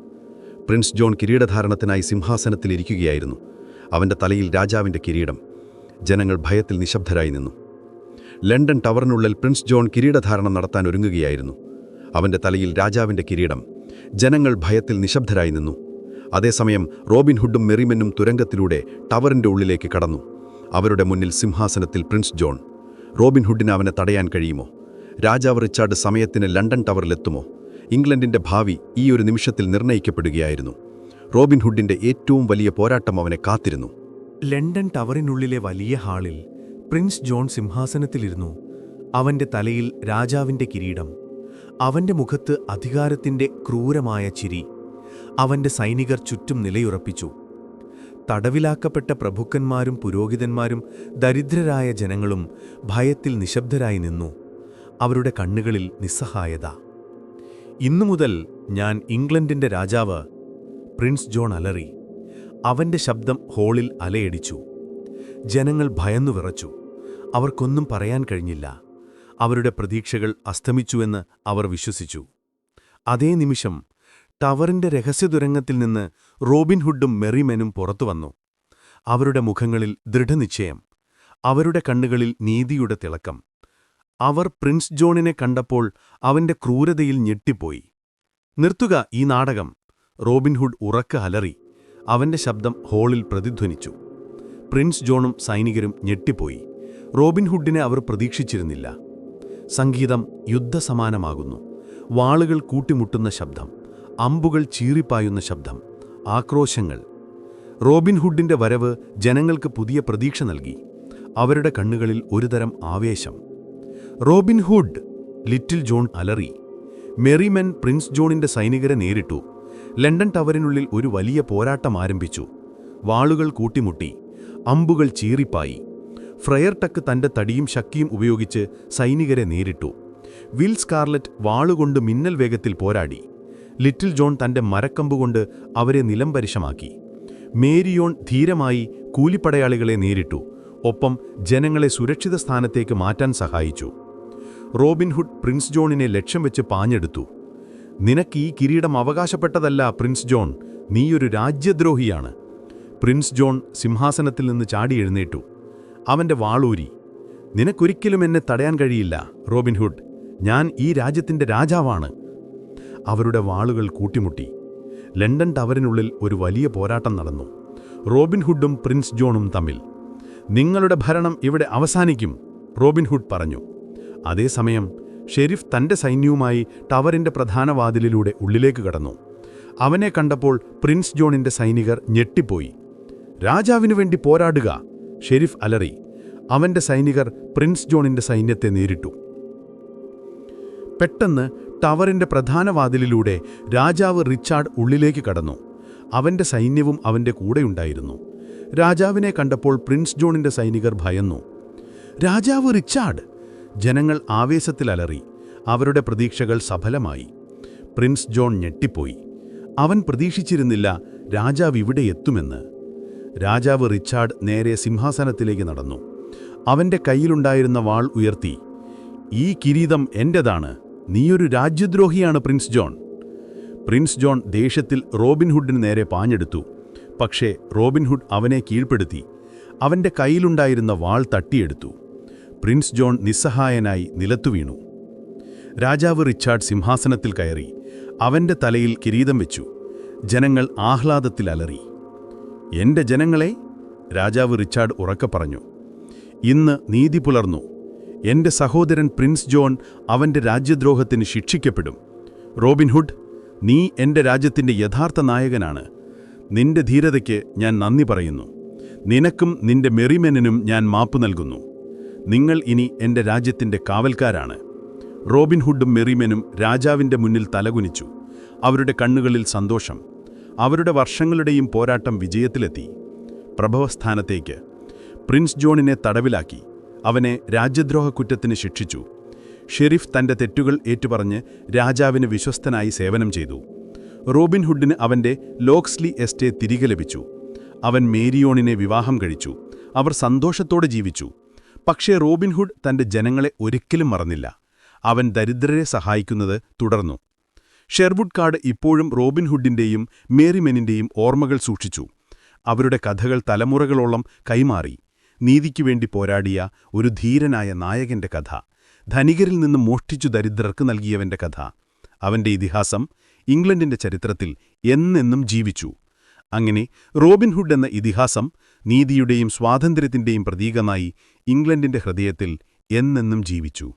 Prince John കിരീടധാരണത്തിനായി സിംഹാസനത്തിലിരിക്കുകയായിരുന്നു. അവൻ്റെ തലയിൽ രാജാവിൻ്റെ കിരീടം. ജനങ്ങൾ ഭയത്തിൽ നിശബ്ദരായി നിന്നു. ലണ്ടൻ ടവറിനുള്ളിൽ പ്രിൻസ് ജോൺ കിരീടധാരണം നടത്താൻ ഒരുങ്ങുകയായിരുന്നു. അവൻ്റെ തലയിൽ രാജാവിൻ്റെ കിരീടം. ജനങ്ങൾ ഭയത്തിൽ നിശബ്ദരായി നിന്നു. അതേസമയം റോബിൻഹുഡും മെറിമനും തുരങ്കത്തിലൂടെ ടവറിൻ്റെ ഉള്ളിലേക്ക് കടന്നു. അവരുടെ മുന്നിൽ സിംഹാസനത്തിൽ പ്രിൻസ് ജോൺ. റോബിൻഹുഡിന് അവനെ തടയാൻ കഴിയുമോ? രാജാവ് റിച്ചാർഡ് സമയത്തിന് ലണ്ടൻ ടവറിലെത്തുമോ? ഇംഗ്ലണ്ടിൻ്റെ ഭാവി ഈ ഒരു നിമിഷത്തിൽ നിർണയിക്കപ്പെടുകയായിരുന്നു. റോബിൻഹുഡിൻ്റെ ഏറ്റവും വലിയ പോരാട്ടം അവനെ കാത്തിരുന്നു. ലണ്ടൻ ടവറിനുള്ളിലെ വലിയ ഹാളിൽ പ്രിൻസ് ജോൺ സിംഹാസനത്തിലിരുന്നു. അവന്റെ തലയിൽ രാജാവിന്റെ കിരീടം. അവന്റെ മുഖത്ത് അധികാരത്തിന്റെ ക്രൂരമായ ചിരി. അവന്റെ സൈനികർ ചുറ്റും നിലയുറപ്പിച്ചു. തടവിലാക്കപ്പെട്ട പ്രഭുക്കന്മാരും പുരോഹിതന്മാരും ദരിദ്രരായ ജനങ്ങളും ഭയത്തിൽ നിശബ്ദരായി നിന്നു. അവരുടെ കണ്ണുകളിൽ നിസ്സഹായത. ഇന്നു മുതൽ ഞാൻ ഇംഗ്ലണ്ടിന്റെ രാജാവ്, പ്രിൻസ് ജോൺ അലറി. അവന്റെ ശബ്ദം ഹോളിൽ അലയടിച്ചു. ജനങ്ങൾ ഭയന്നു വിറച്ചു. അവർക്കൊന്നും പറയാൻ കഴിഞ്ഞില്ല. അവരുടെ പ്രതീക്ഷകൾ അസ്തമിച്ചുവെന്ന് അവർ വിശ്വസിച്ചു. അതേ നിമിഷം ടവറിന്റെ രഹസ്യതുരങ്കത്തിൽ നിന്ന് റോബിൻഹുഡും മെറിമെനും പുറത്തുവന്നു. അവരുടെ മുഖങ്ങളിൽ ദൃഢനിശ്ചയം, അവരുടെ കണ്ണുകളിൽ നീതിയുടെ തിളക്കം. അവർ പ്രിൻസ് ജോണിനെ കണ്ടപ്പോൾ അവന്റെ ക്രൂരതയിൽ ഞെട്ടിപ്പോയി. നിർത്തുക ഈ നാടകം! റോബിൻഹുഡ് ഉറക്കെ അലറി. അവന്റെ ശബ്ദം ഹോളിൽ പ്രതിധ്വനിച്ചു. പ്രിൻസ് ജോണും സൈനികരും ഞെട്ടിപ്പോയി. റോബിൻഹുഡിനെ അവർ പ്രതീക്ഷിച്ചിരുന്നില്ല. സംഗീതം യുദ്ധസമാനമാകുന്നു. വാളുകൾ കൂട്ടിമുട്ടുന്ന ശബ്ദം, അമ്പുകൾ ചീറിപ്പായുന്ന ശബ്ദം, ആക്രോശങ്ങൾ. റോബിൻഹുഡിന്റെ വരവ് ജനങ്ങൾക്ക് പുതിയ പ്രതീക്ഷ നൽകി. അവരുടെ കണ്ണുകളിൽ ഒരുതരം ആവേശം. റോബിൻഹുഡ്! ലിറ്റിൽ ജോൺ അലറി. മെറിമെൻ പ്രിൻസ് ജോണിന്റെ സൈനികരെ നേരിട്ടു. ലണ്ടൻ ടവറിനുള്ളിൽ ഒരു വലിയ പോരാട്ടം ആരംഭിച്ചു. വാളുകൾ കൂട്ടിമുട്ടി, അമ്പുകൾ ചീറിപ്പായി. ഫ്രയർ ടക്ക് തന്റെ തടിയും ശക്തിയും ഉപയോഗിച്ച് സൈനികരെ നേരിട്ടു. വിൽ സ്കാർലറ്റ് വാളുകൊണ്ട് മിന്നൽ വേഗത്തിൽ പോരാടി. ലിറ്റിൽ ജോൺ തന്റെ മരക്കമ്പുകൊണ്ട് അവരെ നിലംപരിശമാക്കി. മേരിയോൺ ധീരമായി കൂലിപ്പടയാളികളെ നേരിട്ടു. ഒപ്പം ജനങ്ങളെ സുരക്ഷിത സ്ഥാനത്തേക്ക് മാറ്റാൻ സഹായിച്ചു. റോബിൻഹുഡ് പ്രിൻസ് ജോണിനെ ലക്ഷ്യം വെച്ച് പാഞ്ഞെടുത്തു. നിനക്ക് ഈ കിരീടം അവകാശപ്പെട്ടതല്ല പ്രിൻസ് ജോൺ, നീയൊരു രാജ്യദ്രോഹിയാണ്. പ്രിൻസ് ജോൺ സിംഹാസനത്തിൽ നിന്ന് ചാടി എഴുന്നേറ്റു. അവന്റെ വാളൂരി. നിനക്കൊരിക്കലും എന്നെ തടയാൻ കഴിയില്ല റോബിൻഹുഡ്, ഞാൻ ഈ രാജ്യത്തിന്റെ രാജാവാണ്. അവരുടെ വാളുകൾ കൂട്ടിമുട്ടി. ലണ്ടൻ ടവറിനുള്ളിൽ ഒരു വലിയ പോരാട്ടം നടന്നു. റോബിൻഹുഡും പ്രിൻസ് ജോണും തമ്മിൽ. നിങ്ങളുടെ ഭരണം ഇവിടെ അവസാനിക്കും, റോബിൻഹുഡ് പറഞ്ഞു. അതേസമയം ഷെരീഫ് തന്റെ സൈന്യവുമായി ടവറിന്റെ പ്രധാന വാതിലിലൂടെ ഉള്ളിലേക്ക് കടന്നു. അവനെ കണ്ടപ്പോൾ പ്രിൻസ് ജോണിന്റെ സൈനികർ ഞെട്ടിപ്പോയി. രാജാവിനു വേണ്ടി പോരാടുക! ഷെരീഫ് അലറി. അവന്റെ സൈനികർ പ്രിൻസ് ജോണിന്റെ സൈന്യത്തെ നേരിട്ടു. പെട്ടെന്ന് ടവറിന്റെ പ്രധാന വാതിലിലൂടെ രാജാവ് റിച്ചാർഡ് ഉള്ളിലേക്ക് കടന്നു. അവന്റെ സൈന്യവും അവന്റെ കൂടെയുണ്ടായിരുന്നു. രാജാവിനെ കണ്ടപ്പോൾ പ്രിൻസ് ജോണിന്റെ സൈനികർ ഭയന്നു. രാജാവ് റിച്ചാർഡ്! ജനങ്ങൾ ആവേശത്തിൽ അലറി. അവരുടെ പ്രതീക്ഷകൾ സഫലമായി. പ്രിൻസ് ജോൺ ഞെട്ടിപ്പോയി. അവൻ പ്രതീക്ഷിച്ചിരുന്നില്ല രാജാവ് ഇവിടെ എത്തുമെന്ന്. രാജാവ് റിച്ചാർഡ് നേരെ സിംഹാസനത്തിലേക്ക് നടന്നു. അവന്റെ കയ്യിലുണ്ടായിരുന്ന വാൾ ഉയർത്തി. ഈ കിരീടം എന്റേതാണ്, നീയൊരു രാജ്യദ്രോഹിയാണ് പ്രിൻസ് ജോൺ. പ്രിൻസ് ജോൺ ദേഷ്യത്തിൽ റോബിൻഹുഡിന് നേരെ പാഞ്ഞെടുത്തു. പക്ഷേ റോബിൻഹുഡ് അവനെ കീഴ്പ്പെടുത്തി. അവന്റെ കയ്യിലുണ്ടായിരുന്ന വാൾ തട്ടിയെടുത്തു. പ്രിൻസ് ജോൺ നിസ്സഹായനായി നിലത്തു വീണു. രാജാവ് റിച്ചാർഡ് സിംഹാസനത്തിൽ കയറി. അവന്റെ തലയിൽ കിരീടം വെച്ചു. ജനങ്ങൾ ആഹ്ലാദത്തിൽ അലറി. എന്റെ ജനങ്ങളെ, രാജാവ് റിച്ചാർഡ് ഉറക്കെ പറഞ്ഞു, ഇന്ന് നീതി പുലർന്നു. എന്റെ സഹോദരൻ പ്രിൻസ് ജോൺ അവന്റെ രാജ്യദ്രോഹത്തിന് ശിക്ഷിക്കപ്പെടും. റോബിൻഹുഡ്, നീ എന്റെ രാജ്യത്തിന്റെ യഥാർത്ഥ നായകനാണ്. നിന്റെ ധീരതയ്ക്ക് ഞാൻ നന്ദി പറയുന്നു. നിനക്കും നിന്റെ മെറിമെനും ഞാൻ മാപ്പു നൽകുന്നു. നിങ്ങൾ ഇനി എന്റെ രാജ്യത്തിന്റെ കാവൽക്കാരാണ്. റോബിൻഹുഡും മെറിമെനും രാജാവിന്റെ മുന്നിൽ തലകുനിച്ചു. അവരുടെ കണ്ണുകളിൽ സന്തോഷം. അവരുടെ വർഷങ്ങളുടെയും പോരാട്ടം വിജയത്തിലെത്തി. പ്രഭവസ്ഥാനത്തേക്ക് പ്രിൻസ് ജോണിനെ തടവിലാക്കി. അവനെ രാജ്യദ്രോഹ കുറ്റത്തിന് ശിക്ഷിച്ചു. ഷെരീഫ് തന്റെ തെറ്റുകൾ ഏറ്റുപറഞ്ഞ് രാജാവിന് വിശ്വസ്തനായി സേവനം ചെയ്തു. റോബിൻഹുഡിന് അവന്റെ ലോക്സ്ലി എസ്റ്റേറ്റ് തിരികെ ലഭിച്ചു. അവൻ മേരിയോണിനെ വിവാഹം കഴിച്ചു. അവർ സന്തോഷത്തോടെ ജീവിച്ചു. പക്ഷേ റോബിൻഹുഡ് തന്റെ ജനങ്ങളെ ഒരിക്കലും മറന്നില്ല. അവൻ ദരിദ്രരെ സഹായിക്കുന്നത് തുടർന്നു. ഷെർവുഡ് കാർഡ് ഇപ്പോഴും റോബിൻഹുഡിന്റെയും മേരിമെനിന്റെയും ഓർമ്മകൾ സൂക്ഷിച്ചു. അവരുടെ കഥകൾ തലമുറകളോളം കൈമാറി. നീതിക്കുവേണ്ടി പോരാടിയ ഒരു ധീരനായ നായകന്റെ കഥ, ധനികരിൽ നിന്ന് മോഷ്ടിച്ചു ദരിദ്രർക്ക് നൽകിയവന്റെ കഥ. അവന്റെ ഇതിഹാസം ഇംഗ്ലണ്ടിന്റെ ചരിത്രത്തിൽ എന്നെന്നും ജീവിച്ചു. അങ്ങനെ റോബിൻഹുഡ് എന്ന ഇതിഹാസം നീതിയുടെയും സ്വാതന്ത്ര്യത്തിന്റെയും പ്രതീകമായി ഇംഗ്ലണ്ടിന്റെ ഹൃദയത്തിൽ എന്നെന്നും ജീവിച്ചു.